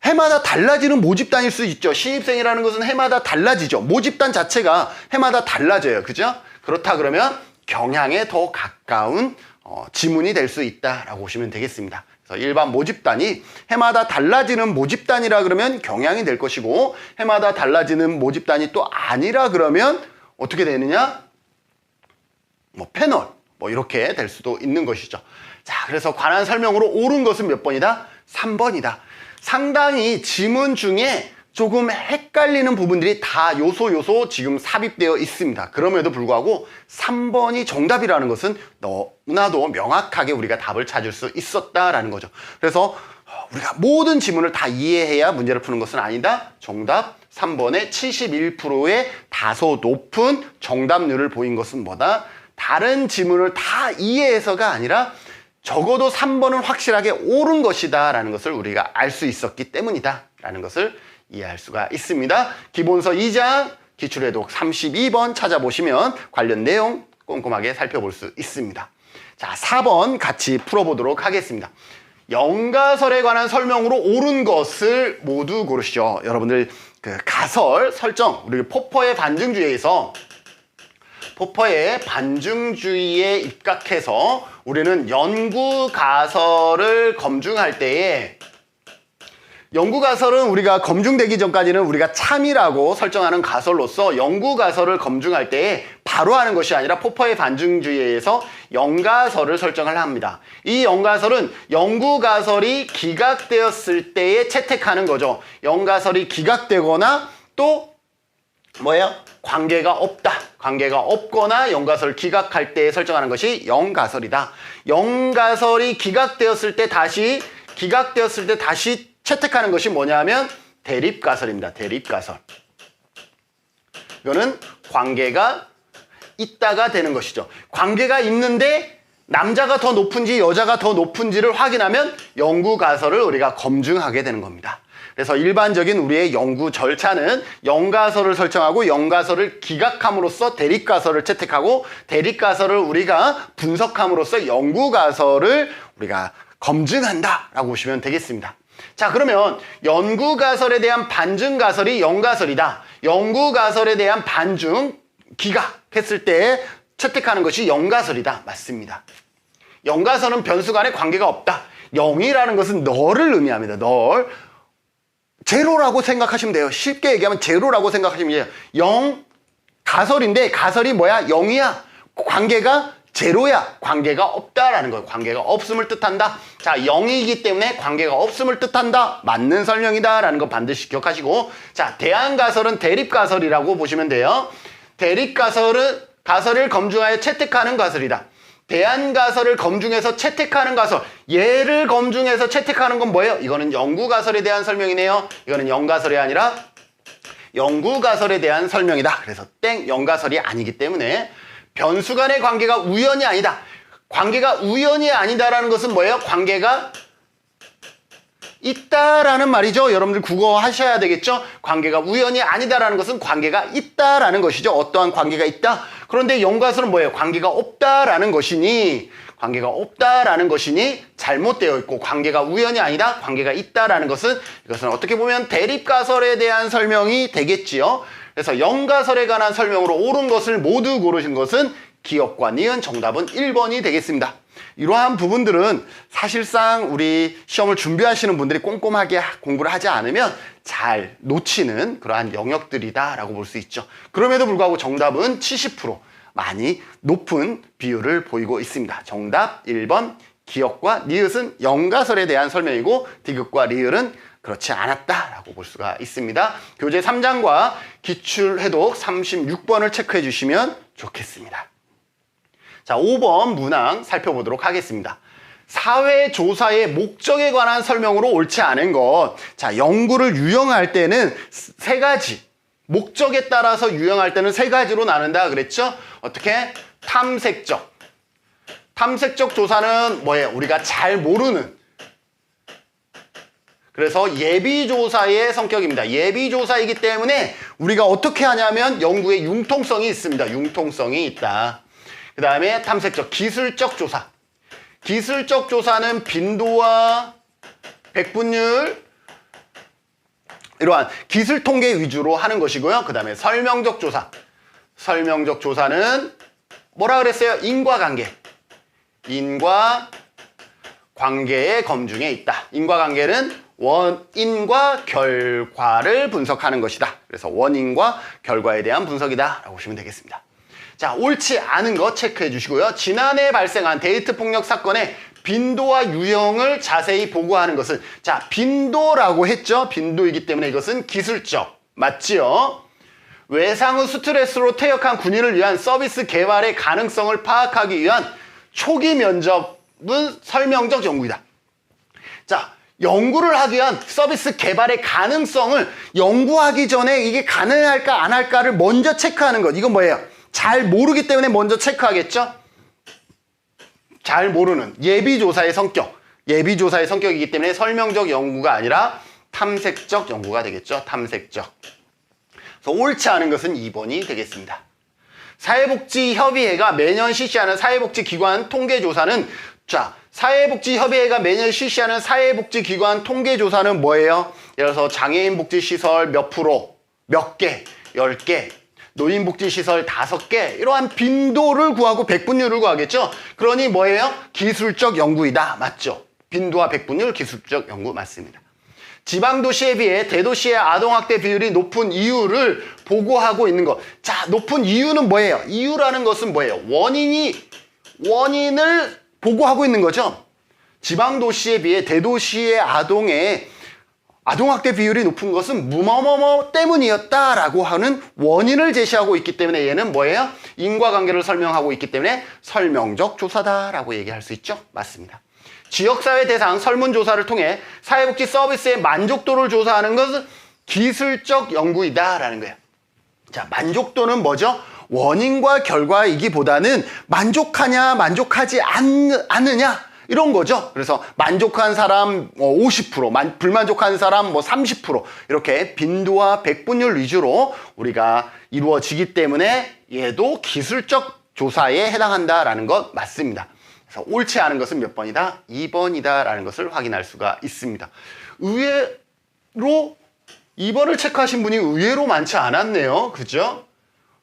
해마다 달라지는 모집단일 수 있죠. 신입생이라는 것은 해마다 달라지죠. 모집단 자체가 해마다 달라져요. 그죠? 그렇다 그러면 경향에 더 가까운 지문이 될 수 있다라고 보시면 되겠습니다. 그래서 일반 모집단이 해마다 달라지는 모집단이라 그러면 경향이 될 것이고 해마다 달라지는 모집단이 또 아니라 그러면 어떻게 되느냐? 패널 이렇게 될 수도 있는 것이죠. 자, 그래서 관한 설명으로 옳은 것은 몇 번이다? 3번이다. 상당히 지문 중에 조금 헷갈리는 부분들이 다 요소 지금 삽입되어 있습니다. 그럼에도 불구하고 3번이 정답이라는 것은 너무나도 명확하게 우리가 답을 찾을 수 있었다라는 거죠. 그래서 우리가 모든 지문을 다 이해해야 문제를 푸는 것은 아니다. 정답 3번의 71%의 다소 높은 정답률을 보인 것은 뭐다? 다른 지문을 다 이해해서가 아니라 적어도 3번은 확실하게 옳은 것이다 라는 것을 우리가 알 수 있었기 때문이다 라는 것을 이해할 수가 있습니다. 기본서 2장 기출해독 32번 찾아보시면 관련 내용 꼼꼼하게 살펴볼 수 있습니다. 자, 4번 같이 풀어보도록 하겠습니다. 연가설에 관한 설명으로 옳은 것을 모두 고르시죠. 여러분들 그 가설 설정, 우리 포퍼의 반증주의에서 포퍼의 반증주의에 입각해서 우리는 연구가설을 검증할 때에 연구가설은 우리가 검증되기 전까지는 우리가 참이라고 설정하는 가설로서 연구가설을 검증할 때에 바로 하는 것이 아니라 포퍼의 반증주의에서 연가설을 설정을 합니다. 이 연가설은 연구가설이 기각되었을 때에 채택하는 거죠. 연가설이 기각되거나 또 관계가 없다. 관계가 없거나 연가설을 기각할 때 설정하는 것이 연가설이다. 연가설이 기각되었을 때 다시 채택하는 것이 뭐냐면 대립가설입니다. 대립가설. 이거는 관계가 있다가 되는 것이죠. 관계가 있는데 남자가 더 높은지 여자가 더 높은지를 확인하면 연구가설을 우리가 검증하게 되는 겁니다. 그래서 일반적인 우리의 연구 절차는 연가설을 설정하고 연가설을 기각함으로써 대립가설을 채택하고 대립가설을 우리가 분석함으로써 연구가설을 우리가 검증한다라고 보시면 되겠습니다. 자, 그러면 연구가설에 대한 반증가설이 연가설이다. 연구가설에 대한 반증 기각했을 때 채택하는 것이 연가설이다. 맞습니다. 연가설은 변수 간에 관계가 없다. 0이라는 것은 너를 의미합니다. 널. 제로라고 생각하시면 돼요. 쉽게 얘기하면 제로라고 생각하시면 돼요. 0 가설인데 가설이 뭐야? 0이야. 관계가 제로야. 관계가 없다라는 거예요. 관계가 없음을 뜻한다. 자, 0이기 때문에 관계가 없음을 뜻한다. 맞는 설명이다 라는 거 반드시 기억하시고, 자, 대안가설은 대립가설이라고 보시면 돼요. 대립가설은 가설을 검증하여 채택하는 가설이다. 대안가설을 검증해서 채택하는 가설, 얘를 검증해서 채택하는 건 뭐예요? 이거는 연구가설에 대한 설명이네요. 이거는 연가설이 아니라 연구가설에 대한 설명이다. 그래서 땡, 연가설이 아니기 때문에 변수 간의 관계가 우연이 아니다. 관계가 우연이 아니다라는 것은 뭐예요? 관계가 있다라는 말이죠. 여러분들 국어 하셔야 되겠죠? 관계가 우연이 아니다라는 것은 관계가 있다라는 것이죠. 어떠한 관계가 있다? 그런데 연가설은 뭐예요? 관계가 없다라는 것이니 잘못되어 있고 관계가 우연이 아니다. 관계가 있다라는 것은 이것은 어떻게 보면 대립가설에 대한 설명이 되겠지요. 그래서 연가설에 관한 설명으로 옳은 것을 모두 고르신 것은 기억과 니은 정답은 1번이 되겠습니다. 이러한 부분들은 사실상 우리 시험을 준비하시는 분들이 꼼꼼하게 공부를 하지 않으면 잘 놓치는 그러한 영역들이다라고 볼 수 있죠. 그럼에도 불구하고 정답은 70% 많이 높은 비율을 보이고 있습니다. 정답 1번 기억과 니은은 연가설에 대한 설명이고 디귿과 리을은 그렇지 않았다라고 볼 수가 있습니다. 교재 3장과 기출해독 36번을 체크해 주시면 좋겠습니다. 자, 5번 문항 살펴보도록 하겠습니다. 사회조사의 목적에 관한 설명으로 옳지 않은 것. 자, 연구를 유형할 때는 세 가지. 목적에 따라서 유형할 때는 세 가지로 나눈다 그랬죠? 어떻게? 탐색적. 탐색적 조사는 뭐예요? 우리가 잘 모르는 그래서 예비조사의 성격입니다. 예비조사이기 때문에 우리가 어떻게 하냐면 연구에 융통성이 있습니다. 융통성이 있다. 그 다음에 탐색적, 기술적 조사. 기술적 조사는 빈도와 백분율, 이러한 기술 통계 위주로 하는 것이고요. 그 다음에 설명적 조사. 설명적 조사는 뭐라 그랬어요? 인과관계. 인과관계의 검증에 있다. 인과관계는 원인과 결과를 분석하는 것이다. 그래서 원인과 결과에 대한 분석이다 라고 보시면 되겠습니다. 자, 옳지 않은 거 체크해 주시고요. 지난해 발생한 데이트 폭력 사건의 빈도와 유형을 자세히 보고하는 것은, 자, 빈도라고 했죠. 빈도이기 때문에 이것은 기술적, 맞지요? 외상후 스트레스로 퇴역한 군인을 위한 서비스 개발의 가능성을 파악하기 위한 초기 면접은 설명적 연구이다. 자, 연구를 하기 위한 서비스 개발의 가능성을 연구하기 전에 이게 가능할까 안 할까를 먼저 체크하는 것. 이건 뭐예요? 잘 모르기 때문에 먼저 체크하겠죠? 잘 모르는 예비조사의 성격. 예비조사의 성격이기 때문에 설명적 연구가 아니라 탐색적 연구가 되겠죠? 탐색적. 그래서 옳지 않은 것은 2번이 되겠습니다. 사회복지협의회가 매년 실시하는 사회복지기관 통계조사는, 자, 사회복지협의회가 매년 실시하는 사회복지기관 통계조사는 뭐예요? 예를 들어서 장애인복지시설 몇 프로, 몇 개, 10개, 노인복지시설 5개, 이러한 빈도를 구하고 백분율을 구하겠죠? 그러니 뭐예요? 기술적 연구이다. 맞죠? 빈도와 백분율 기술적 연구 맞습니다. 지방도시에 비해 대도시의 아동학대 비율이 높은 이유를 보고하고 있는 것. 자, 높은 이유는 뭐예요? 이유라는 것은 뭐예요? 원인을 보고하고 있는 거죠. 지방도시에 비해 대도시의 아동학대 비율이 높은 것은 뭐뭐뭐 때문이었다라고 하는 원인을 제시하고 있기 때문에 얘는 뭐예요? 인과관계를 설명하고 있기 때문에 설명적 조사다라고 얘기할 수 있죠. 맞습니다. 지역사회 대상 설문조사를 통해 사회복지 서비스의 만족도를 조사하는 것은 기술적 연구이다라는 거예요. 자, 만족도는 뭐죠? 원인과 결과이기보다는 만족하냐 만족하지 않느냐 이런 거죠. 그래서 만족한 사람 50%, 불만족한 사람 30% 이렇게 빈도와 백분율 위주로 우리가 이루어지기 때문에 얘도 기술적 조사에 해당한다라는 것 맞습니다. 그래서 옳지 않은 것은 몇 번이다? 2번이다 라는 것을 확인할 수가 있습니다. 의외로 2번을 체크하신 분이 의외로 많지 않았네요. 그죠?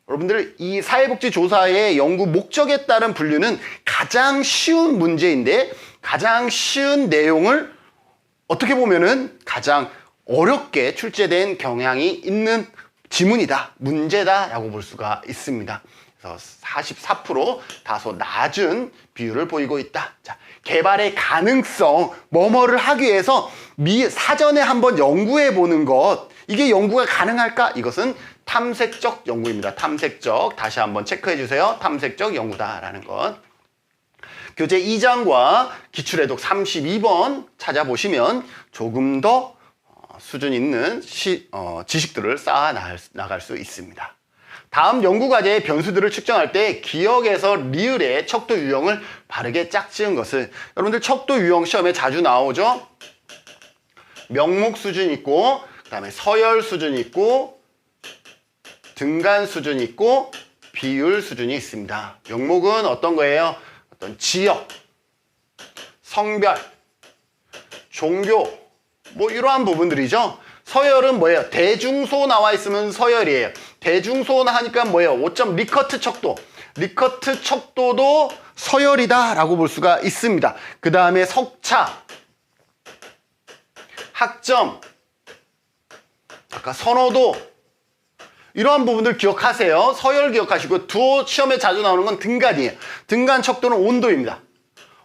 여러분들 이 사회복지조사의 연구 목적에 따른 분류는 가장 쉬운 문제인데 가장 쉬운 내용을 어떻게 보면은 가장 어렵게 출제된 경향이 있는 지문이다, 문제다라고 볼 수가 있습니다. 그래서 44% 다소 낮은 비율을 보이고 있다. 자, 개발의 가능성, 뭐뭐를 하기 위해서 사전에 한번 연구해 보는 것, 이게 연구가 가능할까? 이것은 탐색적 연구입니다. 탐색적, 다시 한번 체크해 주세요. 탐색적 연구다라는 것. 교재 2장과 기출해독 32번 찾아보시면 조금 더 수준 있는 지식들을 쌓아 나갈 수 있습니다. 다음 연구과제의 변수들을 측정할 때 기억에서 리을의 척도 유형을 바르게 짝지은 것을, 여러분들 척도 유형 시험에 자주 나오죠? 명목 수준 있고, 그 다음에 서열 수준이 있고, 등간 수준이 있고, 비율 수준이 있습니다. 명목은 어떤 거예요? 어떤 지역, 성별, 종교, 이러한 부분들이죠. 서열은 뭐예요? 대중소 나와 있으면 서열이에요. 대중소 하니까 뭐예요? 5점 리커트 척도. 리커트 척도도 서열이다 라고 볼 수가 있습니다. 그 다음에 석차, 학점, 아까 선호도, 이러한 부분들 기억하세요. 서열 기억하시고, 두어 시험에 자주 나오는 건 등간이에요. 등간 척도는 온도입니다.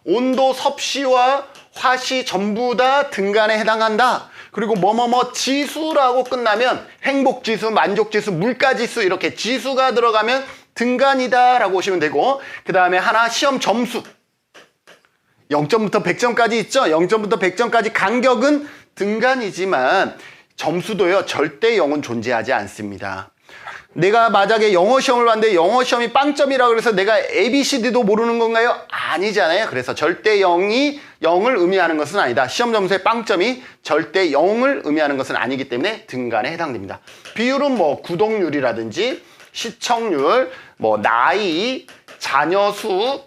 온도, 섭씨와 화씨 전부 다 등간에 해당한다. 그리고 뭐뭐뭐 지수라고 끝나면 행복지수, 만족지수, 물가지수 이렇게 지수가 들어가면 등간이다 라고 보시면 되고, 그 다음에 하나 시험 점수 0점부터 100점까지 있죠. 0점부터 100점까지 간격은 등간이지만 점수도요 절대 0은 존재하지 않습니다. 내가 만약에 영어 시험을 봤는데 영어 시험이 빵점이라고 그래서 내가 ABCD도 모르는 건가요? 아니잖아요. 그래서 절대 0이 0을 의미하는 것은 아니다. 시험 점수의 빵점이 절대 0을 의미하는 것은 아니기 때문에 등간에 해당됩니다. 비율은 뭐 구독률이라든지 시청률, 뭐 나이, 자녀 수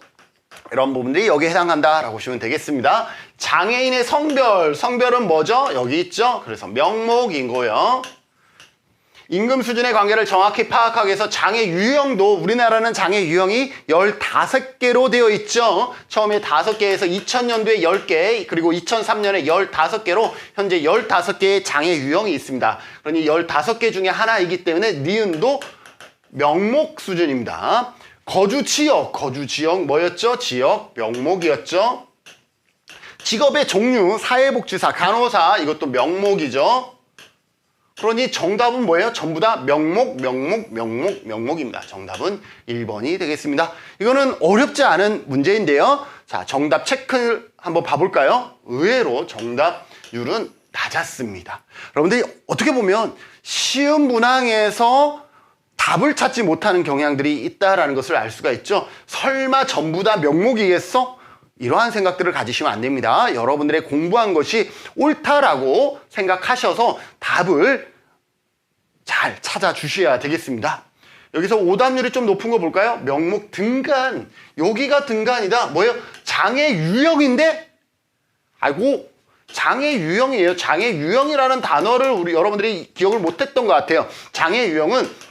이런 부분들이 여기에 해당한다라고 보시면 되겠습니다. 장애인의 성별, 성별은 뭐죠? 여기 있죠? 그래서 명목인 거예요. 임금 수준의 관계를 정확히 파악하기 위해서 장애 유형도 우리나라는 장애 유형이 15개로 되어 있죠. 처음에 5개에서 2000년도에 10개, 그리고 2003년에 15개로 현재 15개의 장애 유형이 있습니다. 그러니 15개 중에 하나이기 때문에 니은도 명목 수준입니다. 거주 지역 뭐였죠? 지역, 명목이었죠. 직업의 종류, 사회복지사, 간호사 이것도 명목이죠. 그러니 정답은 뭐예요? 전부 다 명목입니다. 정답은 1번이 되겠습니다. 이거는 어렵지 않은 문제인데요. 자, 정답 체크 한번 봐볼까요? 의외로 정답률은 낮았습니다. 여러분들이 어떻게 보면 쉬운 문항에서 답을 찾지 못하는 경향들이 있다는 것을 알 수가 있죠. 설마 전부 다 명목이겠어? 이러한 생각들을 가지시면 안 됩니다. 여러분들의 공부한 것이 옳다라고 생각하셔서 답을 잘 찾아주셔야 되겠습니다. 여기서 오답률이 좀 높은 거 볼까요? 명목 등간. 여기가 등간이다. 뭐예요? 장애 유형인데? 아이고, 장애 유형이에요. 장애 유형이라는 단어를 여러분들이 기억을 못했던 것 같아요. 장애 유형은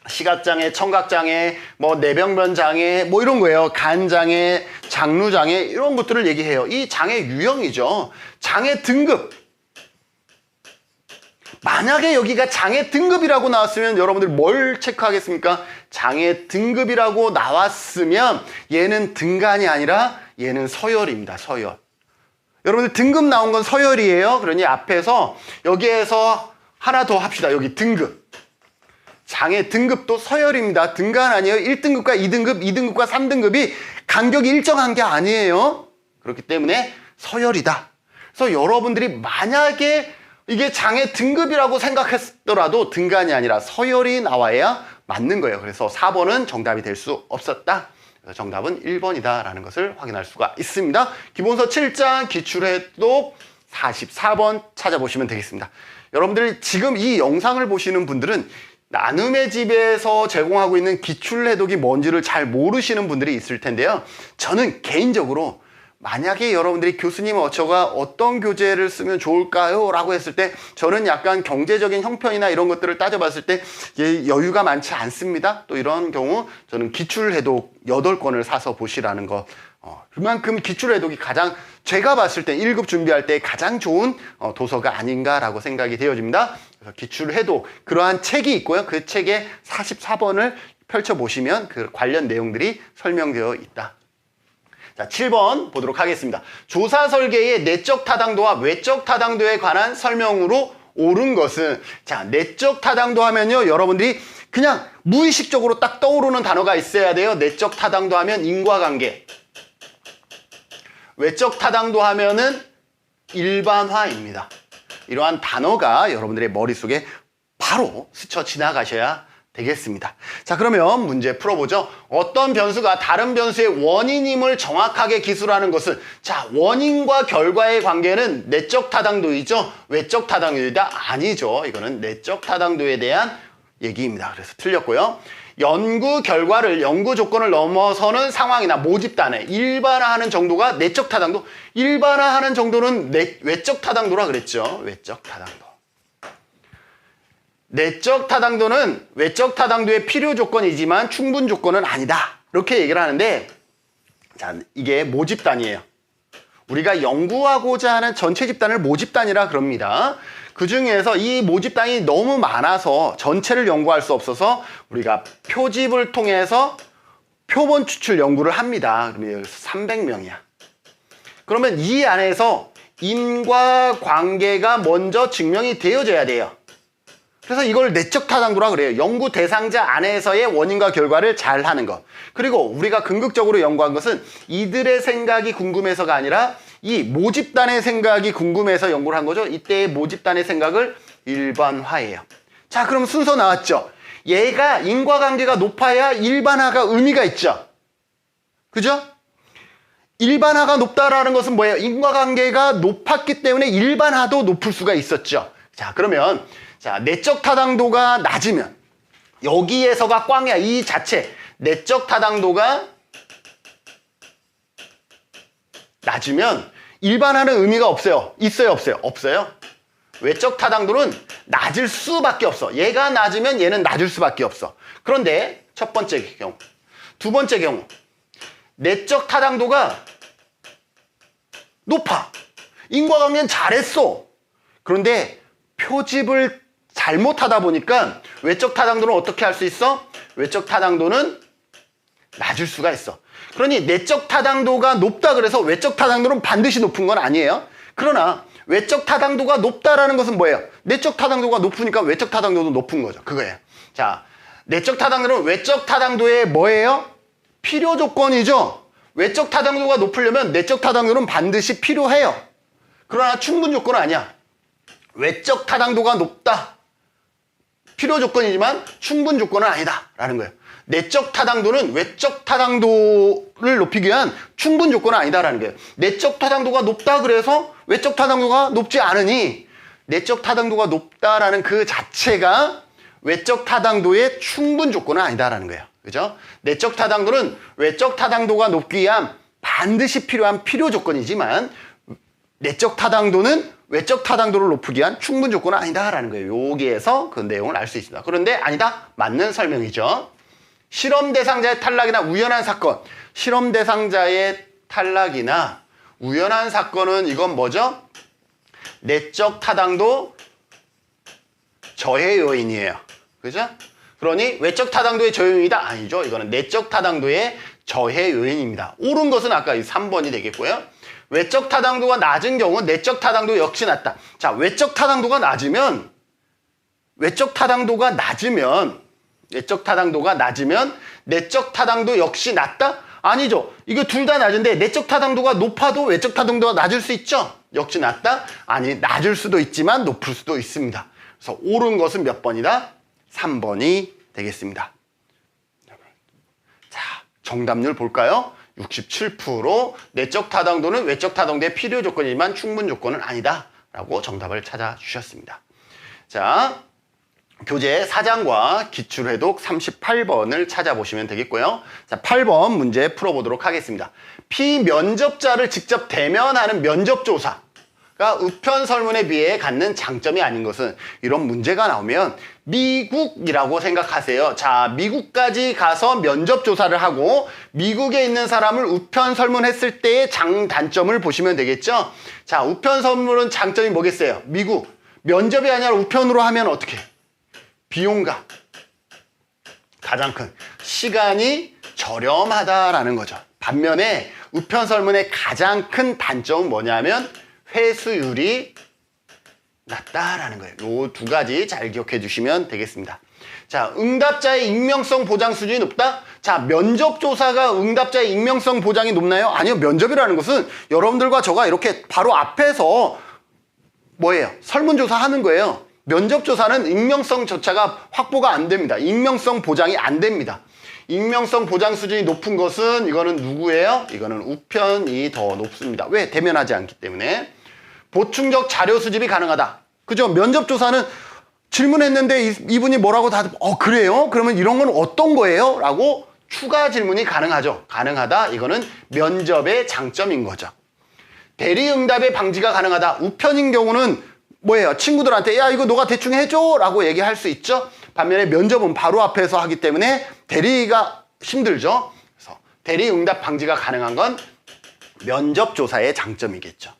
시각장애, 청각장애, 뭐 뇌병변장애 뭐 이런 거예요. 간장애, 장루장애 이런 것들을 얘기해요. 이 장애 유형이죠. 장애 등급. 만약에 여기가 장애 등급이라고 나왔으면 여러분들 뭘 체크하겠습니까? 장애 등급이라고 나왔으면 얘는 등간이 아니라 얘는 서열입니다. 서열. 여러분들 등급 나온 건 서열이에요. 그러니 앞에서 여기에서 하나 더 합시다. 여기 등급. 장애 등급도 서열입니다. 등간 아니에요. 1등급과 2등급, 2등급과 3등급이 간격이 일정한 게 아니에요. 그렇기 때문에 서열이다. 그래서 여러분들이 만약에 이게 장애 등급이라고 생각했더라도 등간이 아니라 서열이 나와야 맞는 거예요. 그래서 4번은 정답이 될 수 없었다. 그래서 정답은 1번이다 라는 것을 확인할 수가 있습니다. 기본서 7장 기출해독 44번 찾아보시면 되겠습니다. 여러분들 지금 이 영상을 보시는 분들은 나눔의 집에서 제공하고 있는 기출해독이 뭔지를 잘 모르시는 분들이 있을 텐데요. 저는 개인적으로 만약에 여러분들이 교수님 저가 어떤 교재를 쓰면 좋을까요? 라고 했을 때 저는 약간 경제적인 형편이나 이런 것들을 따져봤을 때 여유가 많지 않습니다. 또 이런 경우 저는 기출해독 8권을 사서 보시라는 거. 그만큼 기출해독이 가장 제가 봤을 때 1급 준비할 때 가장 좋은 도서가 아닌가라고 생각이 되어집니다. 그래서 기출해독 그러한 책이 있고요. 그 책에 44번을 펼쳐보시면 그 관련 내용들이 설명되어 있다. 자, 7번 보도록 하겠습니다. 조사 설계의 내적 타당도와 외적 타당도에 관한 설명으로 옳은 것은, 자, 내적 타당도 하면요, 여러분들이 그냥 무의식적으로 딱 떠오르는 단어가 있어야 돼요. 내적 타당도 하면 인과관계. 외적 타당도 하면은 일반화입니다. 이러한 단어가 여러분들의 머릿속에 바로 스쳐 지나가셔야 되겠습니다. 자, 그러면 문제 풀어보죠. 어떤 변수가 다른 변수의 원인임을 정확하게 기술하는 것은, 자, 원인과 결과의 관계는 내적 타당도이죠. 외적 타당도이다? 아니죠. 이거는 내적 타당도에 대한 얘기입니다. 그래서 틀렸고요. 연구 결과를 연구 조건을 넘어서는 상황이나 모집단에 일반화하는 정도가 내적 타당도, 일반화하는 정도는 외적 타당도라 그랬죠. 외적 타당도. 내적 타당도는 외적 타당도의 필요 조건이지만 충분 조건은 아니다. 이렇게 얘기를 하는데, 자, 이게 모집단이에요. 우리가 연구하고자 하는 전체 집단을 모집단이라 그럽니다. 그 중에서 이 모집단이 너무 많아서 전체를 연구할 수 없어서 우리가 표집을 통해서 표본 추출 연구를 합니다. 그러면 여기서 300명이야. 그러면 이 안에서 인과관계가 먼저 증명이 되어져야 돼요. 그래서 이걸 내적 타당도라 그래요. 연구 대상자 안에서의 원인과 결과를 잘 하는 것. 그리고 우리가 궁극적으로 연구한 것은 이들의 생각이 궁금해서가 아니라 이 모집단의 생각이 궁금해서 연구를 한 거죠. 이때의 모집단의 생각을 일반화해요. 자, 그럼 순서 나왔죠. 얘가 인과관계가 높아야 일반화가 의미가 있죠. 그죠? 일반화가 높다라는 것은 뭐예요? 인과관계가 높았기 때문에 일반화도 높을 수가 있었죠. 자, 그러면 자, 내적 타당도가 낮으면 여기에서가 꽝이야. 이 자체 내적 타당도가 낮으면 일반화는 의미가 없어요. 있어요, 없어요? 없어요. 외적 타당도는 낮을 수밖에 없어. 얘가 낮으면 얘는 낮을 수밖에 없어. 그런데 첫 번째 경우, 두 번째 경우 내적 타당도가 높아. 인과관계는 잘했어. 그런데 표집을 잘못하다 보니까 외적 타당도는 어떻게 할 수 있어? 외적 타당도는 낮을 수가 있어. 그러니 내적 타당도가 높다 그래서 외적 타당도는 반드시 높은 건 아니에요. 그러나 외적 타당도가 높다라는 것은 뭐예요? 내적 타당도가 높으니까 외적 타당도도 높은 거죠. 그거예요. 자, 내적 타당도는 외적 타당도의 뭐예요? 필요 조건이죠. 외적 타당도가 높으려면 내적 타당도는 반드시 필요해요. 그러나 충분 조건은 아니야. 외적 타당도가 높다. 필요 조건이지만 충분 조건은 아니다. 라는 거예요. 내적 타당도는 외적 타당도를 높이기 위한 충분 조건은 아니다라는 거예요. 내적 타당도가 높다 그래서 외적 타당도가 높지 않으니 내적 타당도가 높다라는 그 자체가 외적 타당도의 충분 조건은 아니다라는 거예요. 그죠? 내적 타당도는 외적 타당도가 높기 위한 반드시 필요한 필요 조건이지만 내적 타당도는 외적 타당도를 높이기 위한 충분 조건은 아니다라는 거예요. 여기에서 그 내용을 알 수 있습니다. 그런데 아니다. 맞는 설명이죠. 실험 대상자의 탈락이나 우연한 사건. 실험 대상자의 탈락이나 우연한 사건은 이건 뭐죠? 내적 타당도 저해 요인이에요. 그죠? 그러니 외적 타당도의 저해 요인이다? 아니죠. 이거는 내적 타당도의 저해 요인입니다. 옳은 것은 아까 이 3번이 되겠고요. 외적 타당도가 낮은 경우 내적 타당도 역시 낮다. 자, 외적 타당도가 낮으면 내적 타당도가 낮으면 내적 타당도 역시 낮다? 아니죠. 이거 둘 다 낮은데 내적 타당도가 높아도 외적 타당도가 낮을 수 있죠? 역시 낮다? 아니, 낮을 수도 있지만 높을 수도 있습니다. 그래서 옳은 것은 몇 번이다? 3번이 되겠습니다. 자, 정답률 볼까요? 67% 내적 타당도는 외적 타당도의 필요 조건이지만 충분 조건은 아니다 라고 정답을 찾아주셨습니다. 자, 교재 4장과 기출해독 38번을 찾아보시면 되겠고요. 자, 8번 문제 풀어보도록 하겠습니다. 피면접자를 직접 대면하는 면접조사가 우편 설문에 비해 갖는 장점이 아닌 것은, 이런 문제가 나오면 미국이라고 생각하세요. 자, 미국까지 가서 면접조사를 하고 미국에 있는 사람을 우편 설문했을 때의 장단점을 보시면 되겠죠. 자, 우편 설문은 장점이 뭐겠어요? 미국 면접이 아니라 우편으로 하면 어떻게? 비용과 가장 큰 시간이 저렴하다라는 거죠. 반면에 우편 설문의 가장 큰 단점은 뭐냐면 회수율이 낮다라는 거예요. 요 두 가지 잘 기억해 주시면 되겠습니다. 자, 응답자의 익명성 보장 수준이 높다? 자, 면접조사가 응답자의 익명성 보장이 높나요? 아니요. 면접이라는 것은 여러분들과 저가 이렇게 바로 앞에서 뭐예요? 설문조사 하는 거예요. 면접조사는 익명성조차가 확보가 안 됩니다. 익명성 보장이 안 됩니다. 익명성 보장 수준이 높은 것은 이거는 누구예요? 이거는 우편이 더 높습니다. 왜? 대면하지 않기 때문에. 보충적 자료 수집이 가능하다. 그죠? 면접조사는 질문했는데 이분이 뭐라고 다 그래요? 그러면 이런 건 어떤 거예요? 라고 추가 질문이 가능하죠. 가능하다. 이거는 면접의 장점인 거죠. 대리응답의 방지가 가능하다. 우편인 경우는 뭐예요? 친구들한테 야 이거 너가 대충 해줘 라고 얘기할 수 있죠. 반면에 면접은 바로 앞에서 하기 때문에 대리가 힘들죠. 그래서 대리응답 방지가 가능한 건 면접조사의 장점이겠죠.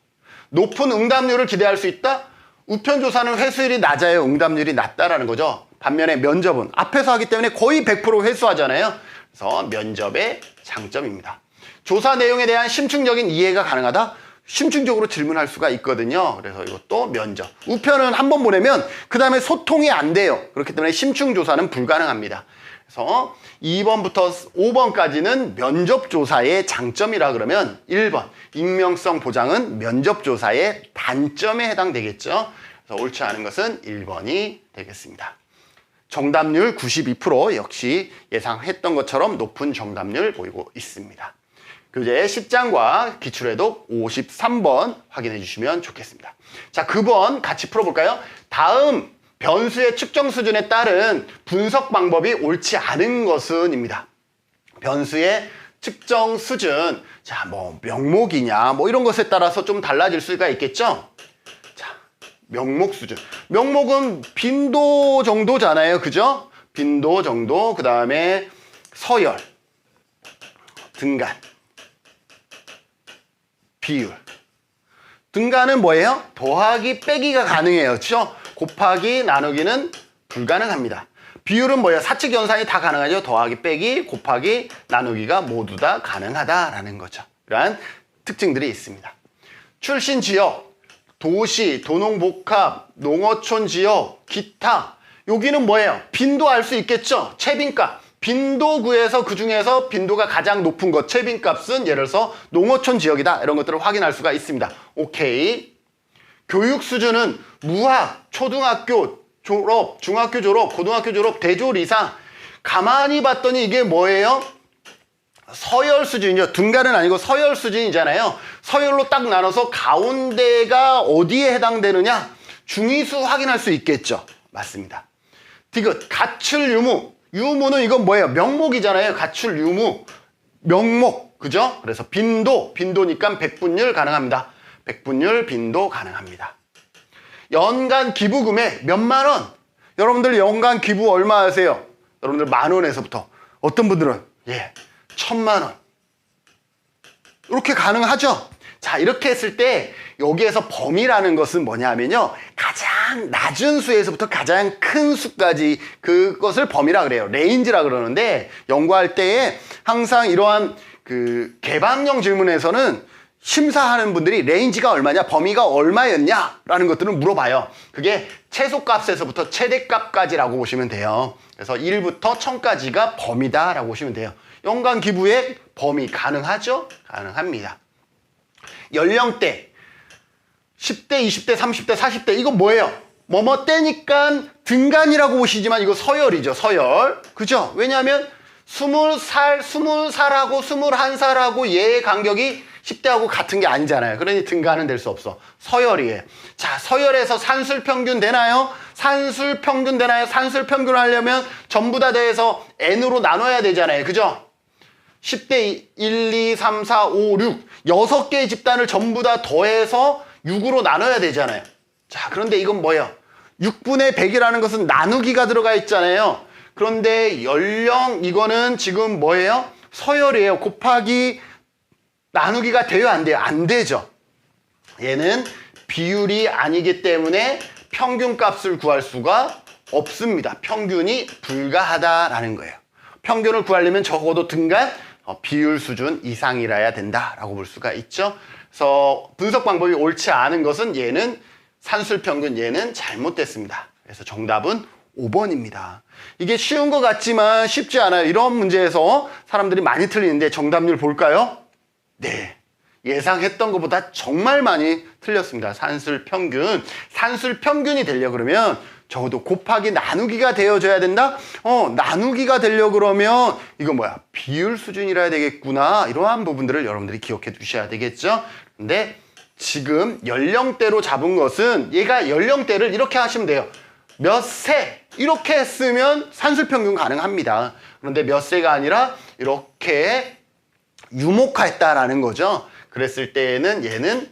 높은 응답률을 기대할 수 있다? 우편조사는 회수율이 낮아요. 응답률이 낮다라는 거죠. 반면에 면접은 앞에서 하기 때문에 거의 100% 회수하잖아요. 그래서 면접의 장점입니다. 조사 내용에 대한 심층적인 이해가 가능하다? 심층적으로 질문할 수가 있거든요. 그래서 이것도 면접. 우편은 한 번 보내면 그 다음에 소통이 안 돼요. 그렇기 때문에 심층조사는 불가능합니다. 그래서 2번부터 5번까지는 면접조사의 장점이라 그러면 1번 익명성 보장은 면접조사의 단점에 해당되겠죠. 그래서 옳지 않은 것은 1번이 되겠습니다. 정답률 92% 역시 예상했던 것처럼 높은 정답률 보이고 있습니다. 교재 10장과 기출해독 53번 확인해 주시면 좋겠습니다. 자, 9번 같이 풀어볼까요? 다음 변수의 측정 수준에 따른 분석 방법이 옳지 않은 것은입니다. 변수의 측정 수준, 자, 뭐 명목이냐, 뭐 이런 것에 따라서 좀 달라질 수가 있겠죠? 자, 명목 수준. 명목은 빈도 정도잖아요, 그죠? 빈도 정도, 그 다음에 서열, 등간, 비율. 등간은 뭐예요? 더하기 빼기가 가능해요. 그렇죠? 곱하기 나누기는 불가능합니다. 비율은 뭐예요? 사칙 연산이 다 가능하죠. 더하기 빼기 곱하기 나누기가 모두 다 가능하다라는 거죠. 이러한 특징들이 있습니다. 출신 지역, 도시, 도농복합, 농어촌 지역, 기타. 여기는 뭐예요? 빈도 알 수 있겠죠? 채빈값. 빈도 구해서 그 중에서 빈도가 가장 높은 것, 채빈값은 예를 들어서 농어촌 지역이다. 이런 것들을 확인할 수가 있습니다. 오케이. 교육 수준은 무학, 초등학교 졸업, 중학교 졸업, 고등학교 졸업, 대졸 이상. 가만히 봤더니 이게 뭐예요? 서열 수준이죠. 등간은 아니고 서열 수준이잖아요. 서열로 딱 나눠서 가운데가 어디에 해당되느냐? 중위수 확인할 수 있겠죠. 맞습니다. 디귿, 가출 유무. 유무는 이건 뭐예요? 명목이잖아요. 가출 유무. 명목. 그죠? 그래서 빈도니까 백분율 가능합니다. 백분율 빈도 가능합니다. 연간 기부 금액 몇만 원. 여러분들 연간 기부 얼마 하세요? 여러분들 10,000원에서부터. 어떤 분들은 1,000만 원. 이렇게 가능하죠? 자, 이렇게 했을 때 여기에서 범위라는 것은 뭐냐면요. 가장 낮은 수에서부터 가장 큰 수까지 그것을 범위라 그래요. 레인지라 그러는데 연구할 때에 항상 이러한 그 개방형 질문에서는 심사하는 분들이 레인지가 얼마냐, 범위가 얼마였냐 라는 것들을 물어봐요. 그게 최소값에서부터 최대값까지라고 보시면 돼요. 그래서 1부터 1000까지가 범위다 라고 보시면 돼요. 연간 기부액 범위 가능하죠? 가능합니다. 연령대 10대, 20대, 30대, 40대 이거 뭐예요? 뭐뭐 때니까 등간이라고 보시지만 이거 서열이죠. 서열. 그죠? 왜냐하면 20살하고 21살하고 얘의 간격이 10대하고 같은 게 아니잖아요. 그러니 등간은 될 수 없어. 서열이에요. 자, 서열에서 산술평균 되나요? 산술평균 되나요? 산술평균 하려면 전부 다 더해서 n으로 나눠야 되잖아요. 그죠? 10대 1, 2, 3, 4, 5, 6 6개의 집단을 전부 다 더해서 6으로 나눠야 되잖아요. 자, 그런데 이건 뭐예요? 6분의 100이라는 것은 나누기가 들어가 있잖아요. 그런데 연령 이거는 지금 뭐예요? 서열이에요. 곱하기 나누기가 돼요? 안 돼요? 안 되죠. 얘는 비율이 아니기 때문에 평균값을 구할 수가 없습니다. 평균이 불가하다라는 거예요. 평균을 구하려면 적어도 등간 비율 수준 이상이라야 된다라고 볼 수가 있죠. 그래서 분석 방법이 옳지 않은 것은 얘는 산술평균, 얘는 잘못됐습니다. 그래서 정답은 5번입니다. 이게 쉬운 것 같지만 쉽지 않아요. 이런 문제에서 사람들이 많이 틀리는데 정답률 볼까요? 네. 예상했던 것보다 정말 많이 틀렸습니다. 산술평균. 산술평균이 되려고 그러면 적어도 곱하기 나누기가 되어줘야 된다? 나누기가 되려고 그러면 이거 뭐야? 비율 수준이라 되겠구나. 이러한 부분들을 여러분들이 기억해 두셔야 되겠죠? 근데 지금 연령대로 잡은 것은 얘가 연령대를 이렇게 하시면 돼요. 몇 세? 이렇게 했으면 산술평균 가능합니다. 그런데 몇 세가 아니라 이렇게 유목화했다라는 거죠. 그랬을 때에는 얘는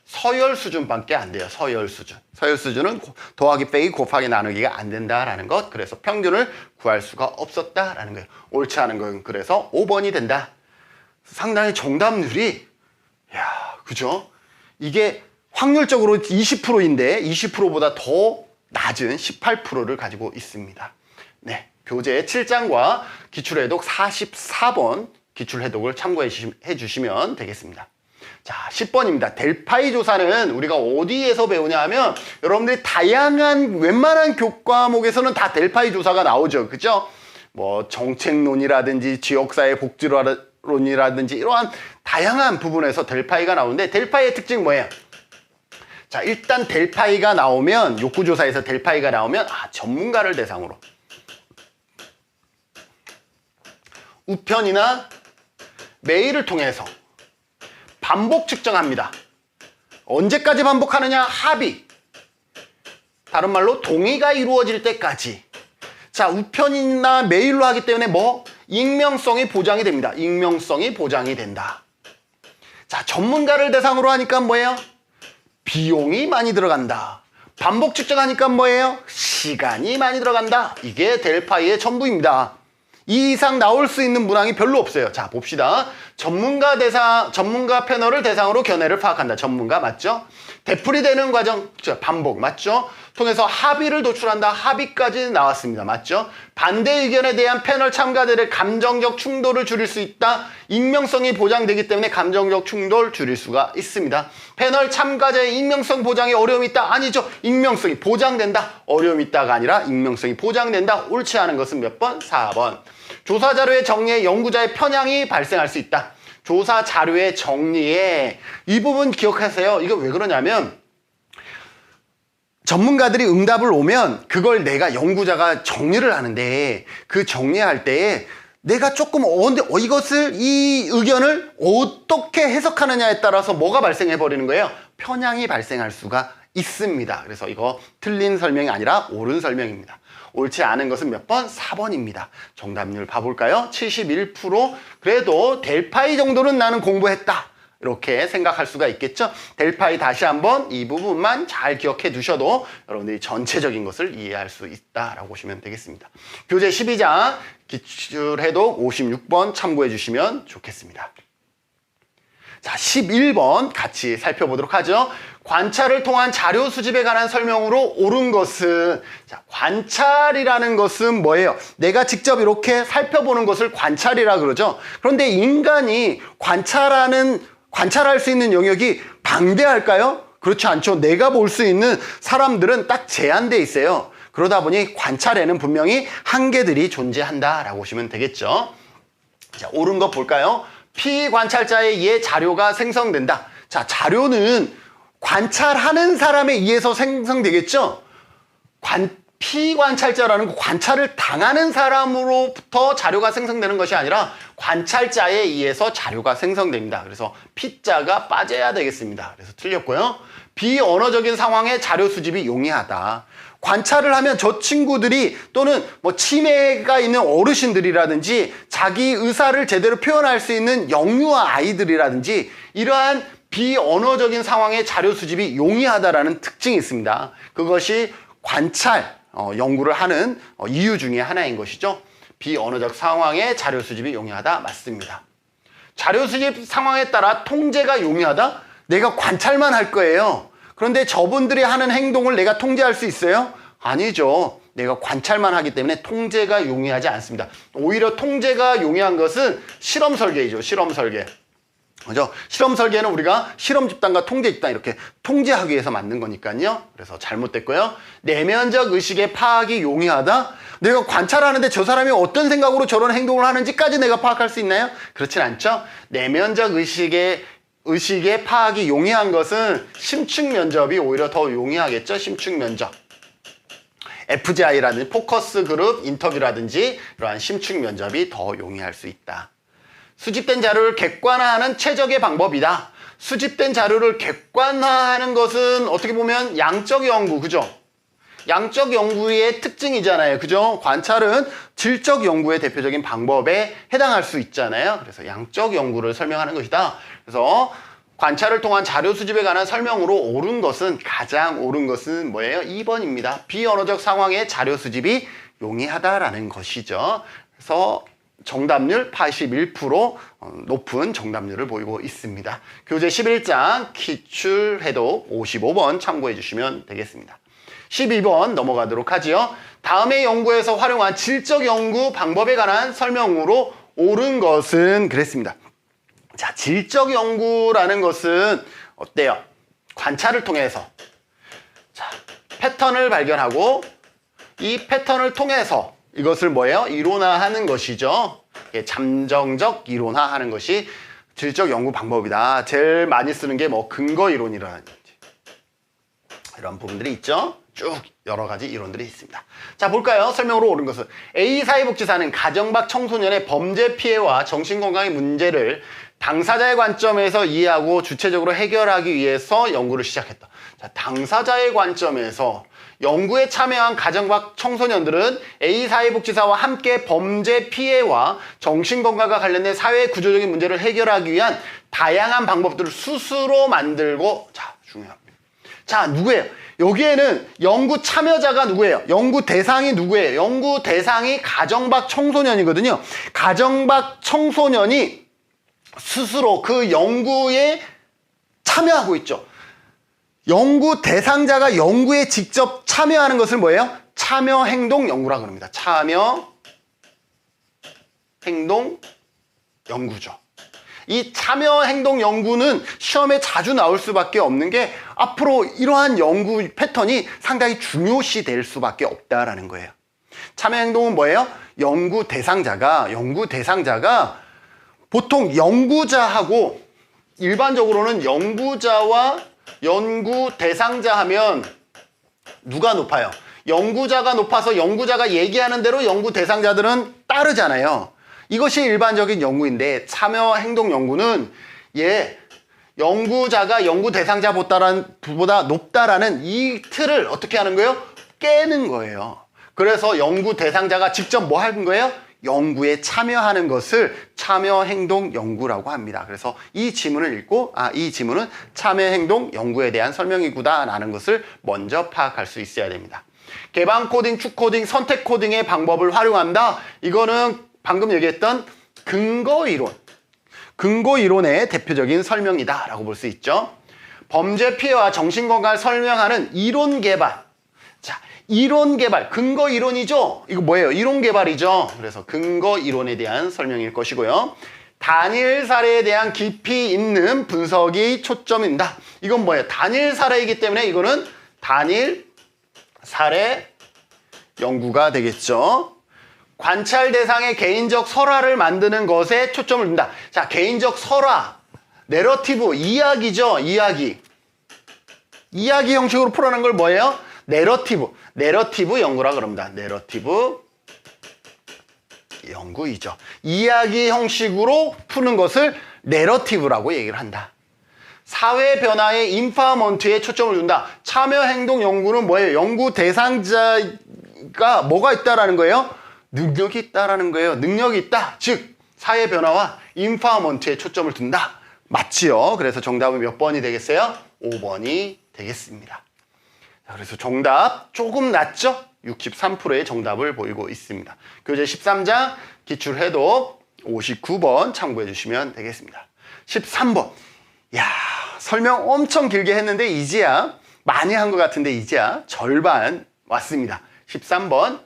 서열 수준밖에 안 돼요. 서열 수준. 서열 수준은 더하기 빼기 곱하기 나누기가 안 된다라는 것. 그래서 평균을 구할 수가 없었다라는 거예요. 옳지 않은 건 그래서 5번이 된다. 상당히 정답률이 그죠? 이게 확률적으로 20%인데 20%보다 더 낮은 18%를 가지고 있습니다. 네, 교재 7장과 기출해독 44번 기출해독을 참고해 주시면 되겠습니다. 자, 10번입니다. 델파이 조사는 우리가 어디에서 배우냐 하면 여러분들이 다양한 웬만한 교과목에서는 다 델파이 조사가 나오죠. 그죠? 뭐 정책론이라든지 지역사회 복지론이라든지 이러한 다양한 부분에서 델파이가 나오는데 델파이의 특징이 뭐예요? 자, 일단 델파이가 나오면 욕구조사에서 델파이가 나오면 전문가를 대상으로 우편이나 매일을 통해서 반복 측정합니다. 언제까지 반복하느냐? 합의. 다른 말로 동의가 이루어질 때까지. 자, 우편이나 메일로 하기 때문에 뭐? 익명성이 보장이 됩니다. 익명성이 보장이 된다. 자, 전문가를 대상으로 하니까 뭐예요? 비용이 많이 들어간다. 반복 측정하니까 뭐예요? 시간이 많이 들어간다. 이게 델파이의 전부입니다. 이 이상 나올 수 있는 문항이 별로 없어요. 자, 봅시다. 전문가 패널을 대상으로 견해를 파악한다. 전문가 맞죠? 되풀이되는 과정, 반복 맞죠? 통해서 합의를 도출한다. 합의까지 나왔습니다. 맞죠? 반대 의견에 대한 패널 참가자들의 감정적 충돌을 줄일 수 있다. 익명성이 보장되기 때문에 감정적 충돌 줄일 수가 있습니다. 패널 참가자의 익명성 보장에 어려움이 있다. 아니죠. 익명성이 보장된다. 어려움이 있다가 아니라 익명성이 보장된다. 옳지 않은 것은 몇 번? 4번. 조사 자료의 정리에 연구자의 편향이 발생할 수 있다. 조사 자료의 정리에 이 부분 기억하세요. 이거 왜 그러냐면 전문가들이 응답을 오면 그걸 내가 연구자가 정리를 하는데 그 정리할 때에 내가 조금 이 의견을 어떻게 해석하느냐에 따라서 뭐가 발생해 버리는 거예요? 편향이 발생할 수가 있습니다. 그래서 이거 틀린 설명이 아니라 옳은 설명입니다. 옳지 않은 것은 몇 번? 4번입니다. 정답률 봐볼까요? 71%. 그래도 델파이 정도는 나는 공부했다. 이렇게 생각할 수가 있겠죠. 델파이 다시 한번 이 부분만 잘 기억해 두셔도 여러분들이 전체적인 것을 이해할 수 있다라고 보시면 되겠습니다. 교재 12장 기출해독 56번 참고해 주시면 좋겠습니다. 자, 11번 같이 살펴보도록 하죠. 관찰을 통한 자료 수집에 관한 설명으로 옳은 것은, 자, 관찰이라는 것은 뭐예요? 내가 직접 이렇게 살펴보는 것을 관찰이라 그러죠. 그런데 인간이 관찰할 수 있는 영역이 방대할까요? 그렇지 않죠. 내가 볼 수 있는 사람들은 딱 제한되어 있어요. 그러다 보니 관찰에는 분명히 한계들이 존재한다라고 보시면 되겠죠. 자, 옳은 것 볼까요? 피관찰자에 의해 자료가 생성된다. 자, 자료는 관찰하는 사람에 의해서 생성되겠죠? 피관찰자라는 거 관찰을 당하는 사람으로부터 자료가 생성되는 것이 아니라 관찰자에 의해서 자료가 생성됩니다. 그래서 피자가 빠져야 되겠습니다. 그래서 틀렸고요. 비언어적인 상황에 자료 수집이 용이하다. 관찰을 하면 저 친구들이 또는 뭐 치매가 있는 어르신들이라든지 자기 의사를 제대로 표현할 수 있는 영유아 아이들이라든지 이러한 비언어적인 상황에 자료 수집이 용이하다라는 특징이 있습니다. 그것이 관찰, 연구를 하는 이유 중에 하나인 것이죠. 비언어적 상황에 자료 수집이 용이하다. 맞습니다. 자료 수집 상황에 따라 통제가 용이하다? 내가 관찰만 할 거예요. 그런데 저분들이 하는 행동을 내가 통제할 수 있어요? 아니죠. 내가 관찰만 하기 때문에 통제가 용이하지 않습니다. 오히려 통제가 용이한 것은 실험 설계이죠. 실험 설계. 그죠? 실험 설계는 우리가 실험 집단과 통제 집단 이렇게 통제하기 위해서 만든 거니까요. 그래서 잘못됐고요. 내면적 의식의 파악이 용이하다? 내가 관찰하는데 저 사람이 어떤 생각으로 저런 행동을 하는지까지 내가 파악할 수 있나요? 그렇진 않죠. 내면적 의식의 파악이 용이한 것은 심층 면접이 오히려 더 용이하겠죠. 심층 면접. FGI라든지 포커스 그룹 인터뷰라든지 이러한 심층 면접이 더 용이할 수 있다. 수집된 자료를 객관화하는 최적의 방법이다. 수집된 자료를 객관화하는 것은 어떻게 보면 양적 연구, 그죠? 양적 연구의 특징이잖아요. 그죠? 관찰은 질적 연구의 대표적인 방법에 해당할 수 있잖아요. 그래서 양적 연구를 설명하는 것이다. 그래서 관찰을 통한 자료 수집에 관한 설명으로 옳은 것은, 가장 옳은 것은 뭐예요? 2번입니다. 비언어적 상황의 자료 수집이 용이하다라는 것이죠. 그래서 정답률 81% 높은 정답률을 보이고 있습니다. 교재 11장 기출해독 55번 참고해 주시면 되겠습니다. 12번 넘어가도록 하지요. 다음의 연구에서 활용한 질적 연구 방법에 관한 설명으로 옳은 것은 그랬습니다. 자, 질적 연구라는 것은 어때요? 관찰을 통해서 자, 패턴을 발견하고 이 패턴을 통해서 이것을 뭐예요? 이론화하는 것이죠. 잠정적 이론화하는 것이 질적 연구 방법이다. 제일 많이 쓰는 게 뭐 근거 이론이라든지 이런 부분들이 있죠. 쭉 여러 가지 이론들이 있습니다. 자, 볼까요? 설명으로 옳은 것은 A 사회복지사는 가정 밖 청소년의 범죄 피해와 정신건강의 문제를 당사자의 관점에서 이해하고 주체적으로 해결하기 위해서 연구를 시작했다. 자, 당사자의 관점에서 연구에 참여한 가정 밖 청소년들은 A 사회복지사와 함께 범죄 피해와 정신건강과 관련된 사회 구조적인 문제를 해결하기 위한 다양한 방법들을 스스로 만들고, 자, 중요합니다. 자, 누구예요? 여기에는 연구 참여자가 누구예요? 연구 대상이 누구예요? 연구 대상이 가정 밖 청소년이거든요. 가정 밖 청소년이 스스로 그 연구에 참여하고 있죠. 연구 대상자가 연구에 직접 참여하는 것을 뭐예요? 참여 행동 연구라고 합니다. 참여 행동 연구죠. 이 참여 행동 연구는 시험에 자주 나올 수밖에 없는 게 앞으로 이러한 연구 패턴이 상당히 중요시 될 수밖에 없다라는 거예요. 참여 행동은 뭐예요? 연구 대상자가 보통 연구자하고 일반적으로는 연구자와 연구 대상자 하면 누가 높아요? 연구자가 높아서 연구자가 얘기하는 대로 연구 대상자들은 따르잖아요. 이것이 일반적인 연구인데 참여 행동 연구는 연구자가 연구 대상자보다 높다라는 이 틀을 어떻게 하는 거예요? 깨는 거예요. 그래서 연구 대상자가 직접 뭐 하는 거예요? 연구에 참여하는 것을 참여 행동 연구라고 합니다. 그래서 이 지문을 읽고 이 지문은 참여 행동 연구에 대한 설명이구나 라는 것을 먼저 파악할 수 있어야 됩니다. 개방 코딩, 축 코딩, 선택 코딩의 방법을 활용한다. 이거는 방금 얘기했던 근거 이론의 대표적인 설명이다 라고 볼 수 있죠. 범죄 피해와 정신건강을 설명하는 이론 개발. 자, 이론 개발, 근거 이론이죠? 이거 뭐예요? 이론 개발이죠. 그래서 근거 이론에 대한 설명일 것이고요. 단일 사례에 대한 깊이 있는 분석이 초점입니다. 이건 뭐예요? 단일 사례이기 때문에 이거는 단일 사례 연구가 되겠죠. 관찰 대상의 개인적 설화를 만드는 것에 초점을 둔다. 자, 개인적 설화, 내러티브, 이야기죠. 이야기 형식으로 풀어낸 걸 뭐예요? 내러티브 연구라 그럽니다. 내러티브 연구이죠. 이야기 형식으로 푸는 것을 내러티브라고 얘기를 한다. 사회 변화의 인파먼트에 초점을 둔다. 참여 행동 연구는 뭐예요? 연구 대상자가 뭐가 있다라는 거예요? 능력이 있다라는 거예요. 능력이 있다. 즉 사회 변화와 인파먼트에 초점을 둔다. 맞지요? 그래서 정답은 몇 번이 되겠어요? 5번이 되겠습니다. 그래서 정답 조금 낮죠? 63%의 정답을 보이고 있습니다. 교재 13장 기출해독 59번 참고해 주시면 되겠습니다. 13번. 야, 설명 엄청 길게 했는데 이제야 많이 한 것 같은데 이제야 절반 왔습니다. 13번.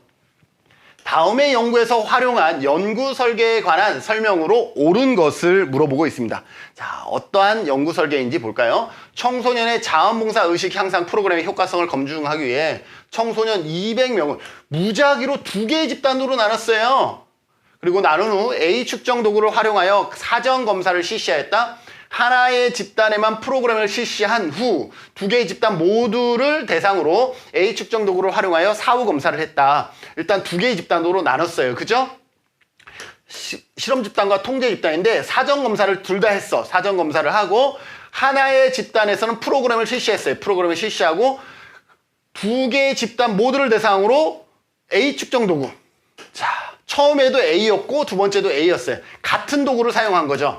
다음의 연구에서 활용한 연구 설계에 관한 설명으로 옳은 것을 물어보고 있습니다. 자, 어떠한 연구 설계인지 볼까요? 청소년의 자원봉사 의식 향상 프로그램의 효과성을 검증하기 위해 청소년 200명을 무작위로 2개의 집단으로 나눴어요. 그리고 나눈 후 A 측정 도구를 활용하여 사전 검사를 실시하였다. 하나의 집단에만 프로그램을 실시한 후 2개의 집단 모두를 대상으로 A 측정 도구를 활용하여 사후 검사를 했다. 일단 2개의 집단으로 나눴어요. 그죠? 실험 집단과 통제 집단인데 사전 검사를 둘 다 했어. 사전 검사를 하고 하나의 집단에서는 프로그램을 실시했어요. 프로그램을 실시하고 2개의 집단 모두를 대상으로 A 측정 도구. 자, 처음에도 A였고 두 번째도 A였어요. 같은 도구를 사용한 거죠.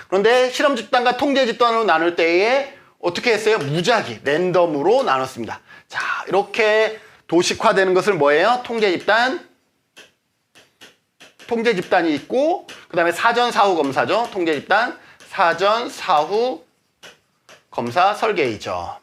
그런데 실험 집단과 통제 집단으로 나눌 때에 어떻게 했어요? 무작위, 랜덤으로 나눴습니다. 자, 이렇게 도식화되는 것을 뭐예요? 통제 집단이 있고 그 다음에 사전 사후 검사죠. 통제 집단, 사전 사후 검사 설계이죠.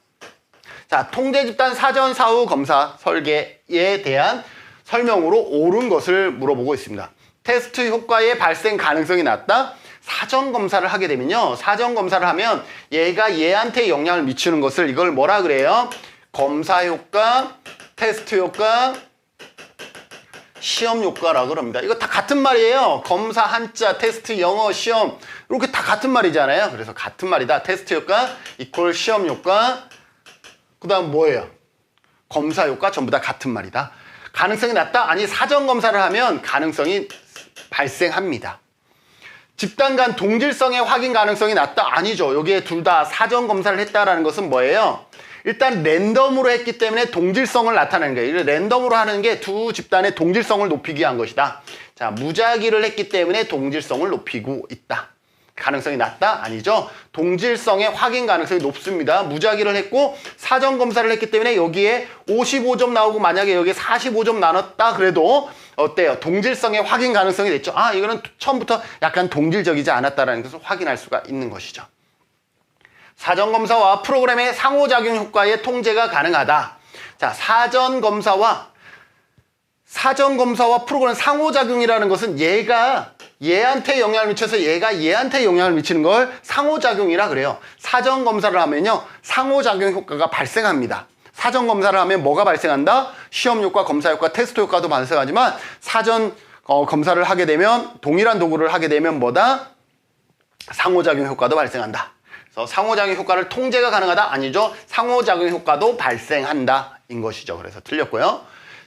자, 통제 집단 사전 사후 검사 설계에 대한 설명으로 옳은 것을 물어보고 있습니다. 테스트 효과의 발생 가능성이 낮다. 사전 검사를 하게 되면요. 사전 검사를 하면 얘가 얘한테 영향을 미치는 것을 이걸 뭐라 그래요? 검사 효과, 테스트 효과, 시험 효과라고 그럽니다. 이거 다 같은 말이에요. 검사 한자, 테스트 영어, 시험 이렇게 다 같은 말이잖아요. 그래서 같은 말이다. 테스트 효과 이퀄 시험 효과. 그 다음 뭐예요? 검사 효과 전부 다 같은 말이다. 가능성이 낮다? 아니, 사전 검사를 하면 가능성이 발생합니다. 집단 간 동질성의 확인 가능성이 낮다? 아니죠. 여기에 둘 다 사전 검사를 했다라는 것은 뭐예요? 일단 랜덤으로 했기 때문에 동질성을 나타내는 거예요. 랜덤으로 하는 게 두 집단의 동질성을 높이기 위한 것이다. 자, 무작위를 했기 때문에 동질성을 높이고 있다. 가능성이 낮다? 아니죠. 동질성의 확인 가능성이 높습니다. 무작위를 했고 사전 검사를 했기 때문에 여기에 55점 나오고 만약에 여기에 45점 나눴다 그래도 어때요? 동질성의 확인 가능성이 됐죠. 아, 이거는 처음부터 약간 동질적이지 않았다라는 것을 확인할 수가 있는 것이죠. 사전 검사와 프로그램의 상호작용 효과의 통제가 가능하다. 자, 사전 검사와 프로그램 상호작용이라는 것은 얘가 얘한테 영향을 미쳐서 얘가 얘한테 영향을 미치는 걸 상호작용이라 그래요. 사전 검사를 하면요, 상호작용 효과가 발생합니다. 사전 검사를 하면 뭐가 발생한다? 시험 효과, 검사 효과, 테스트 효과도 발생하지만 사전 검사를 하게 되면 동일한 도구를 하게 되면 뭐다? 상호작용 효과도 발생한다. 그래서 상호작용 효과를 통제가 가능하다? 아니죠. 상호작용 효과도 발생한다 인 것이죠. 그래서 틀렸고요.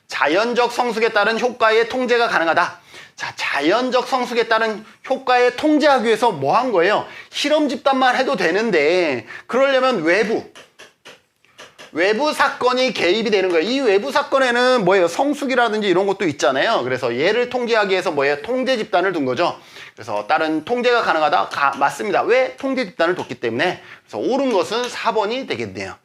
자연적 성숙에 따른 효과의 통제가 가능하다. 자, 자연적 성숙에 따른 효과에 통제하기 위해서 뭐 한 거예요? 실험 집단만 해도 되는데 그러려면 외부 사건이 개입이 되는 거예요. 이 외부 사건에는 뭐예요? 성숙이라든지 이런 것도 있잖아요. 그래서 얘를 통제하기 위해서 뭐예요? 통제 집단을 둔 거죠. 그래서 다른 통제가 가능하다? 맞습니다. 왜? 통제 집단을 뒀기 때문에. 그래서 옳은 것은 4번이 되겠네요.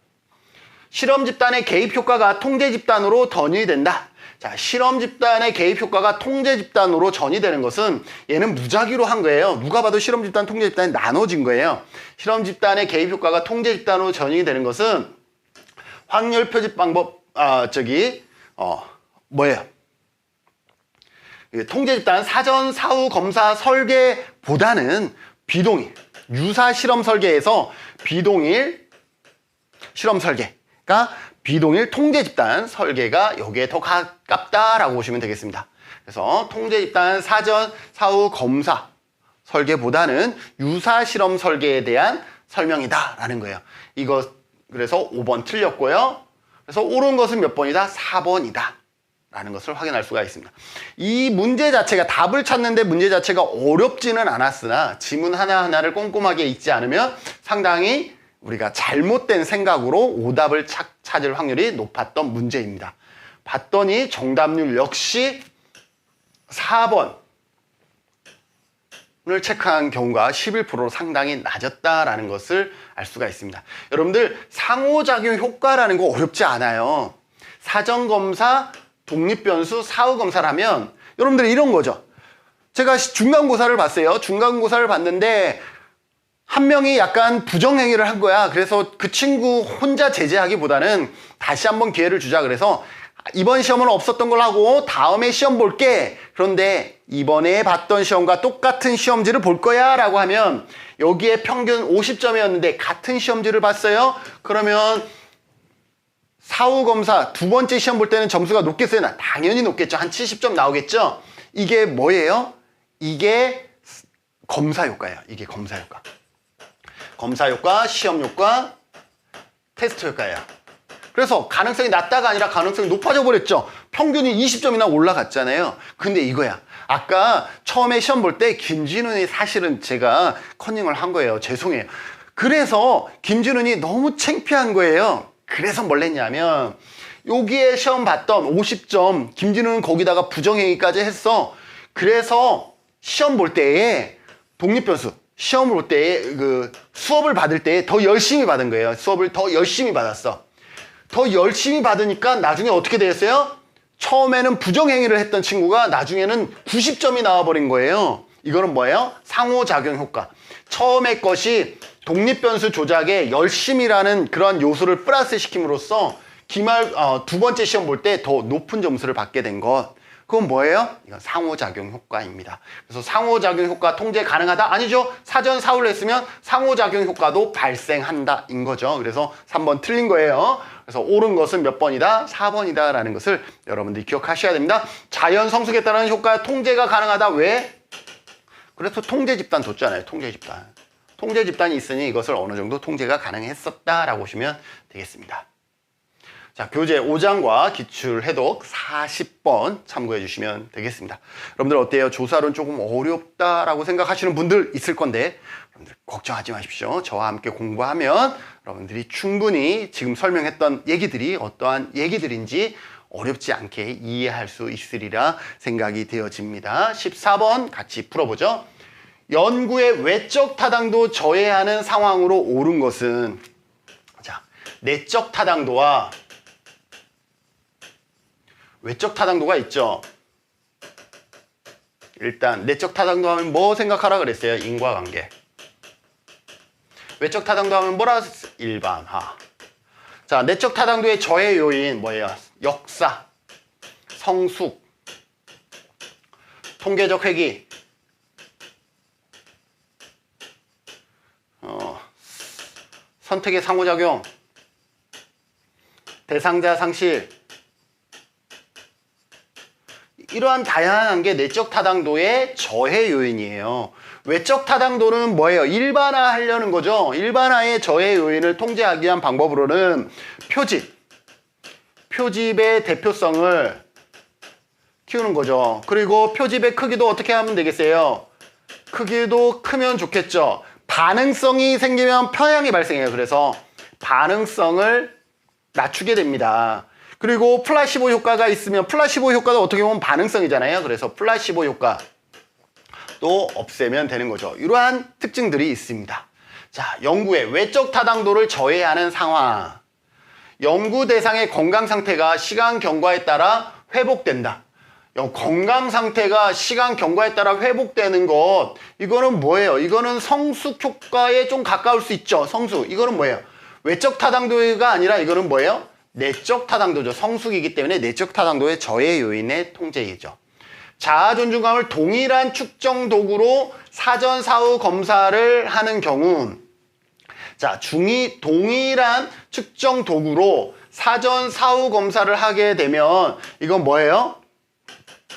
실험 집단의 개입 효과가 통제 집단으로 전이된다. 자, 실험 집단의 개입 효과가 통제 집단으로 전이되는 것은 얘는 무작위로 한 거예요. 누가 봐도 실험 집단, 통제 집단이 나눠진 거예요. 실험 집단의 개입 효과가 통제 집단으로 전이되는 것은 확률 표집 방법, 뭐예요? 통제 집단 사전, 사후 검사 설계보다는 비동일, 유사 실험 설계에서 비동일 실험 설계가 비동일 통제 집단 설계가 여기에 더 가깝다라고 보시면 되겠습니다. 그래서 통제 집단 사전, 사후 검사 설계보다는 유사 실험 설계에 대한 설명이다라는 거예요. 이거 그래서 5번 틀렸고요. 그래서 옳은 것은 몇 번이다? 4번이다. 라는 것을 확인할 수가 있습니다. 이 문제 자체가 답을 찾는데 문제 자체가 어렵지는 않았으나 지문 하나하나를 꼼꼼하게 읽지 않으면 상당히 우리가 잘못된 생각으로 오답을 찾을 확률이 높았던 문제입니다. 봤더니 정답률 역시 4번을 체크한 경우가 11%로 상당히 낮았다라는 것을 알 수가 있습니다. 여러분들 상호작용 효과라는 거 어렵지 않아요. 사전검사, 독립변수, 사후검사를 하면 여러분들 이런 거죠. 제가 중간고사를 봤어요. 중간고사를 봤는데 한 명이 약간 부정행위를 한 거야. 그래서 그 친구 혼자 제재하기보다는 다시 한번 기회를 주자. 그래서 이번 시험은 없었던 걸 하고 다음에 시험 볼게. 그런데 이번에 봤던 시험과 똑같은 시험지를 볼 거야 라고 하면 여기에 평균 50점이었는데 같은 시험지를 봤어요. 그러면 사후검사 두 번째 시험 볼 때는 점수가 높겠어요? 당연히 높겠죠. 한 70점 나오겠죠. 이게 뭐예요? 이게 검사 효과예요. 이게 검사 효과. 검사 효과, 시험 효과, 테스트 효과예요. 그래서 가능성이 낮다가 아니라 가능성이 높아져 버렸죠. 평균이 20점이나 올라갔잖아요. 근데 이거야. 아까 처음에 시험 볼 때 김진훈이 사실은 제가 컨닝을 한 거예요. 죄송해요. 그래서 김진훈이 너무 창피한 거예요. 그래서 뭘 했냐면 여기에 시험 봤던 50점 김진훈은 거기다가 부정행위까지 했어. 그래서 시험 볼 때에 독립변수 시험을 볼 때에 그 수업을 받을 때 더 열심히 받은 거예요. 수업을 더 열심히 받았어. 더 열심히 받으니까 나중에 어떻게 되었어요? 처음에는 부정행위를 했던 친구가 나중에는 90점이 나와버린 거예요. 이거는 뭐예요? 상호작용 효과. 처음에 것이 독립변수 조작에 열심히라는 그런 요소를 플러스 시킴으로써 두 번째 시험 볼 때 더 높은 점수를 받게 된 것. 그건 뭐예요? 이건 상호작용 효과입니다. 그래서 상호작용 효과 통제 가능하다? 아니죠. 사전 사후를 했으면 상호작용 효과도 발생한다 인 거죠. 그래서 3번 틀린 거예요. 그래서 옳은 것은 몇 번이다? 4번이다 라는 것을 여러분들이 기억하셔야 됩니다. 자연 성숙에 따른 효과 통제가 가능하다. 왜? 그래서 통제 집단 뒀잖아요. 통제 집단. 통제 집단이 있으니 이것을 어느 정도 통제가 가능했었다라고 보시면 되겠습니다. 자, 교재 5장과 기출 해독 40번 참고해 주시면 되겠습니다. 여러분들 어때요? 조사론 조금 어렵다라고 생각하시는 분들 있을 건데 여러분들 걱정하지 마십시오. 저와 함께 공부하면 여러분들이 충분히 지금 설명했던 얘기들이 어떠한 얘기들인지 어렵지 않게 이해할 수 있으리라 생각이 되어집니다. 14번 같이 풀어보죠. 연구의 외적 타당도 저해하는 상황으로 옳은 것은, 자, 내적 타당도와 외적 타당도가 있죠. 일단 내적 타당도 하면 뭐 생각하라 그랬어요? 인과관계. 외적 타당도 하면 뭐라 했어요? 일반화. 자, 내적 타당도의 저해 요인 뭐예요? 역사, 성숙, 통계적 회귀, 선택의 상호작용, 대상자 상실, 이러한 다양한 게 내적 타당도의 저해 요인이에요. 외적 타당도는 뭐예요? 일반화 하려는 거죠. 일반화의 저해 요인을 통제하기 위한 방법으로는 표집의 대표성을 키우는 거죠. 그리고 표집의 크기도 어떻게 하면 되겠어요? 크기도 크면 좋겠죠. 반응성이 생기면 편향이 발생해요. 그래서 반응성을 낮추게 됩니다. 그리고 플라시보 효과가 있으면 플라시보 효과도 어떻게 보면 반응성이잖아요. 그래서 플라시보 효과도 없애면 되는 거죠. 이러한 특징들이 있습니다. 자, 연구의 외적 타당도를 저해하는 상황. 연구 대상의 건강 상태가 시간 경과에 따라 회복된다. 건강 상태가 시간 경과에 따라 회복되는 것, 이거는 뭐예요? 이거는 성숙 효과에 좀 가까울 수 있죠. 성숙. 이거는 뭐예요? 외적 타당도가 아니라 이거는 뭐예요? 내적 타당도죠. 성숙이기 때문에 내적 타당도의 저해 요인의 통제이죠. 자아 존중감을 동일한 측정 도구로 사전 사후 검사를 하는 경우, 자, 동일한 측정 도구로 사전 사후 검사를 하게 되면 이건 뭐예요?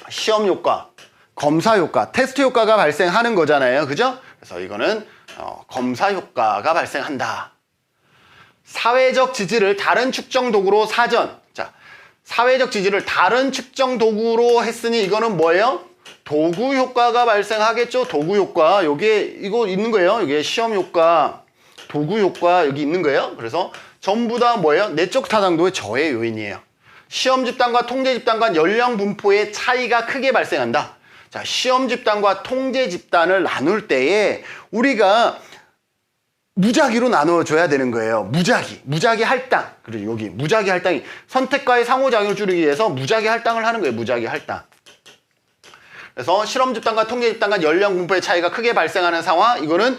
시험 효과, 검사 효과, 테스트 효과가 발생하는 거잖아요. 그죠? 그래서 이거는 검사 효과가 발생한다. 사회적 지지를 다른 측정 도구로 사회적 지지를 다른 측정 도구로 했으니 이거는 뭐예요? 도구 효과가 발생하겠죠. 도구 효과. 이거 있는 거예요. 이게 시험 효과, 도구 효과 여기 있는 거예요. 그래서 전부 다 뭐예요? 내적 타당도의 저해 요인이에요. 시험 집단과 통제 집단 간 연령 분포의 차이가 크게 발생한다. 자, 시험 집단과 통제 집단을 나눌 때에 우리가 무작위로 나눠줘야 되는 거예요. 무작위 할당. 그리고 여기 무작위 할당이 선택과의 상호작용을 줄이기 위해서 무작위 할당을 하는 거예요. 무작위 할당. 그래서 실험 집단과 통계 집단 간 연령 분포의 차이가 크게 발생하는 상황, 이거는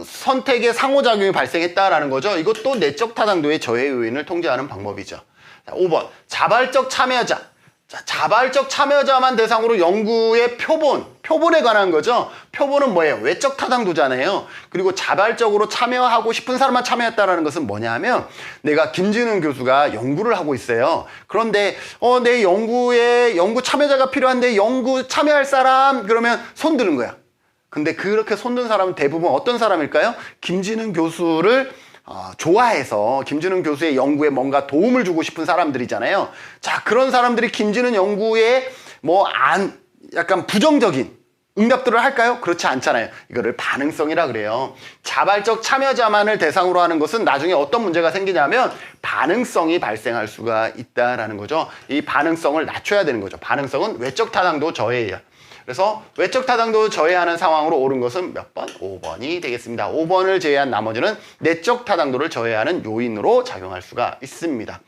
선택의 상호작용이 발생했다라는 거죠. 이것도 내적 타당도의 저해 요인을 통제하는 방법이죠. 자, 5번 자발적 참여자. 자, 자발적 참여자만 대상으로 연구의 표본에 관한 거죠. 표본은 뭐예요? 외적 타당도잖아요. 그리고 자발적으로 참여하고 싶은 사람만 참여했다라는 것은 뭐냐 하면, 내가 김진훈 교수가 연구를 하고 있어요. 그런데 내 연구 참여자가 필요한데 연구 참여할 사람, 그러면 손 드는 거야. 근데 그렇게 손 든 사람은 대부분 어떤 사람일까요? 김진훈 교수를 좋아해서 김진훈 교수의 연구에 뭔가 도움을 주고 싶은 사람들이잖아요. 자, 그런 사람들이 김진훈 연구에 약간 부정적인 응답들을 할까요? 그렇지 않잖아요. 이거를 반응성이라 그래요. 자발적 참여자만을 대상으로 하는 것은 나중에 어떤 문제가 생기냐면 반응성이 발생할 수가 있다라는 거죠. 이 반응성을 낮춰야 되는 거죠. 반응성은 외적 타당도 저해예요. 그래서 외적 타당도 저해하는 상황으로 옳은 것은 몇 번? 5번이 되겠습니다. 5번을 제외한 나머지는 내적 타당도를 저해하는 요인으로 작용할 수가 있습니다.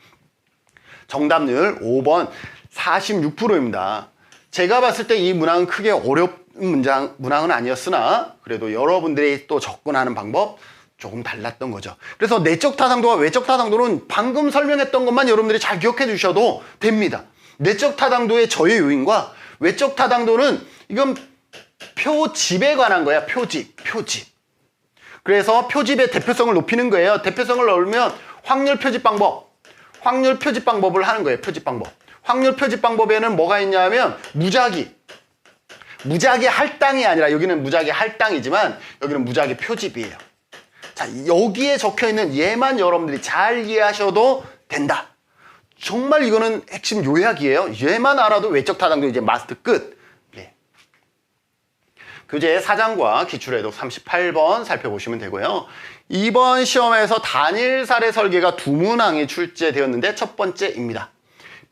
정답률 5번 46%입니다. 제가 봤을 때 이 문항은 크게 어려운 문항은 아니었으나 그래도 여러분들이 또 접근하는 방법 조금 달랐던 거죠. 그래서 내적 타당도와 외적 타당도는 방금 설명했던 것만 여러분들이 잘 기억해 주셔도 됩니다. 내적 타당도의 저해 요인과 외적 타당도는 이건 표집에 관한 거야. 표집. 그래서 표집의 대표성을 높이는 거예요. 대표성을 넣으면 확률 표집 방법을 하는 거예요. 표집 방법. 확률 표집 방법에는 뭐가 있냐면 무작위 할당이 아니라, 여기는 무작위 할당이지만 여기는 무작위 표집이에요. 자, 여기에 적혀 있는 얘만 여러분들이 잘 이해하셔도 된다. 정말 이거는 핵심 요약이에요. 얘만 알아도 외적 타당도 이제 마스터 끝. 네. 교재 4장과 기출해독 38번 살펴보시면 되고요. 이번 시험에서 단일 사례 설계가 두 문항이 출제되었는데 첫 번째입니다.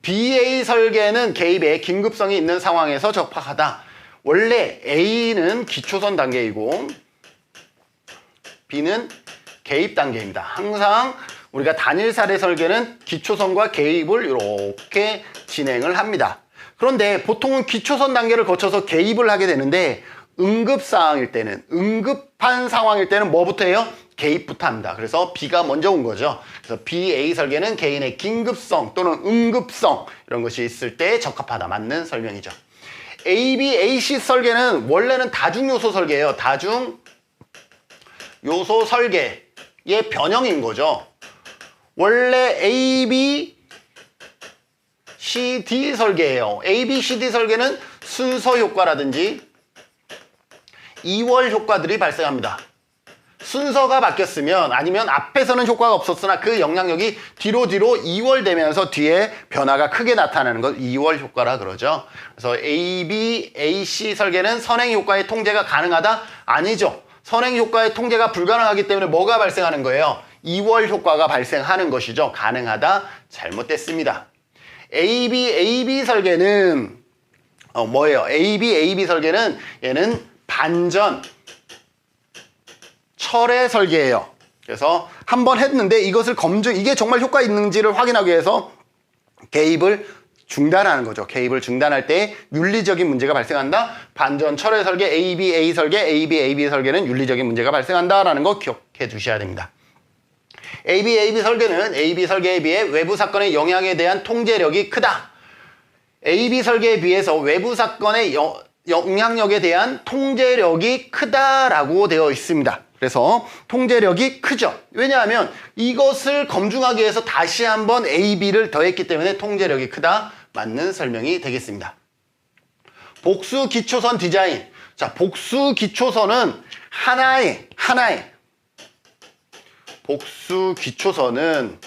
BA 설계는 개입에 긴급성이 있는 상황에서 적합하다. 원래 A는 기초선 단계이고 B는 개입 단계입니다. 항상 우리가 단일 사례 설계는 기초선과 개입을 이렇게 진행을 합니다. 그런데 보통은 기초선 단계를 거쳐서 개입을 하게 되는데 응급사항일 때는, 응급한 상황일 때는 뭐부터 해요? 개입부터 합니다. 그래서 B가 먼저 온 거죠. 그래서 BA 설계는 개인의 긴급성 또는 응급성 이런 것이 있을 때 적합하다. 맞는 설명이죠. AB, AC 설계는 원래는 다중요소 설계예요. 다중요소 설계의 변형인 거죠. 원래 AB, CD 설계예요. AB, CD 설계는 순서 효과라든지 2월 효과들이 발생합니다. 순서가 바뀌었으면 아니면 앞에서는 효과가 없었으나 그 영향력이 뒤로 2월 되면서 뒤에 변화가 크게 나타나는 걸 2월 효과라 그러죠. 그래서 AB, AC 설계는 선행 효과의 통제가 가능하다? 아니죠. 선행 효과의 통제가 불가능하기 때문에 뭐가 발생하는 거예요? 2월 효과가 발생하는 것이죠. 가능하다? 잘못됐습니다. AB 설계는 뭐예요? AB 설계는 얘는 반전 철의 설계예요. 그래서 한번 했는데 이것을 이게 정말 효과 있는지를 확인하기 위해서 개입을 중단하는 거죠. 개입을 중단할 때 윤리적인 문제가 발생한다. 반전 철의 설계 AB 설계, AB 설계는 윤리적인 문제가 발생한다라는 거 기억해 두셔야 됩니다. AB 설계는 AB 설계에 비해 외부 사건의 영향에 대한 통제력이 크다. AB 설계에 비해서 외부 사건의 영향력에 대한 통제력이 크다라고 되어 있습니다. 그래서 통제력이 크죠. 왜냐하면 이것을 검증하기 위해서 다시 한번 A, B를 더했기 때문에 통제력이 크다. 맞는 설명이 되겠습니다. 복수 기초선 디자인. 자, 복수 기초선은 하나의 복수 기초선은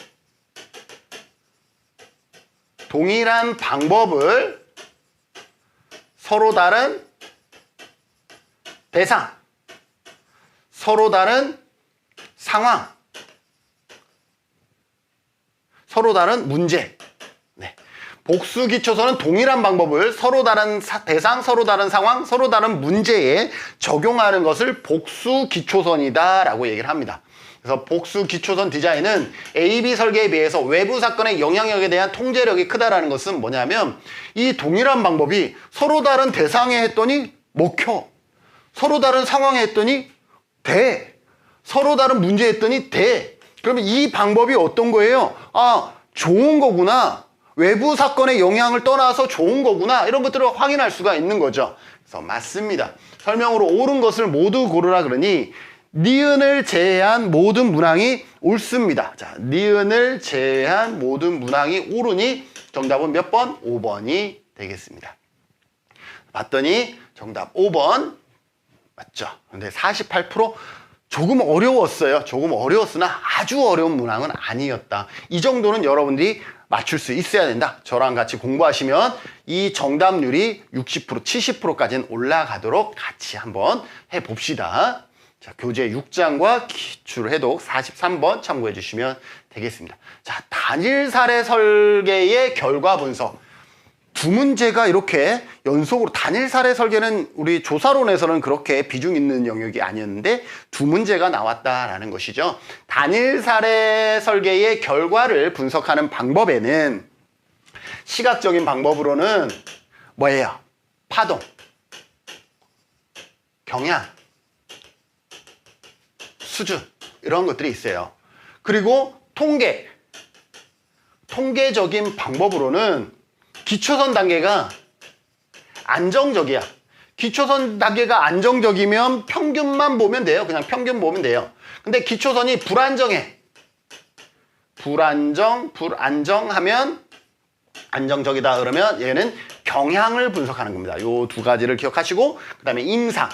동일한 방법을 서로 다른 대상, 서로 다른 상황, 서로 다른 문제. 네. 복수 기초선은 동일한 방법을 서로 다른 대상, 서로 다른 상황, 서로 다른 문제에 적용하는 것을 복수 기초선이다라고 얘기를 합니다. 그래서 복수 기초선 디자인은 AB 설계에 비해서 외부 사건의 영향력에 대한 통제력이 크다라는 것은 뭐냐면 이 동일한 방법이 서로 다른 대상에 했더니 먹혀. 서로 다른 상황에 했더니 돼. 서로 다른 문제 했더니 돼. 그러면 이 방법이 어떤 거예요? 아, 좋은 거구나. 외부 사건의 영향을 떠나서 좋은 거구나. 이런 것들을 확인할 수가 있는 거죠. 그래서 맞습니다. 설명으로 옳은 것을 모두 고르라 그러니 니은을 제외한 모든 문항이 옳습니다. 자, 니은을 제외한 모든 문항이 옳으니 정답은 몇 번? 5번이 되겠습니다. 봤더니 정답 5번 맞죠? 근데 48% 조금 어려웠어요. 조금 어려웠으나 아주 어려운 문항은 아니었다. 이 정도는 여러분들이 맞출 수 있어야 된다. 저랑 같이 공부하시면 이 정답률이 60%, 70%까지는 올라가도록 같이 한번 해봅시다. 자, 교재 6장과 기출해독 43번 참고해 주시면 되겠습니다. 자, 단일 사례 설계의 결과 분석. 두 문제가 이렇게 연속으로 단일 사례 설계는 우리 조사론에서는 그렇게 비중 있는 영역이 아니었는데 두 문제가 나왔다라는 것이죠. 단일 사례 설계의 결과를 분석하는 방법에는 시각적인 방법으로는 뭐예요? 파동, 경향, 수준 이런 것들이 있어요. 그리고 통계적인 방법으로는 기초선 단계가 안정적이야. 기초선 단계가 안정적이면 평균만 보면 돼요. 그냥 평균 보면 돼요. 근데 기초선이 불안정해. 불안정하면 안정적이다 그러면 얘는 경향을 분석하는 겁니다. 요 두 가지를 기억하시고 그 다음에 임상.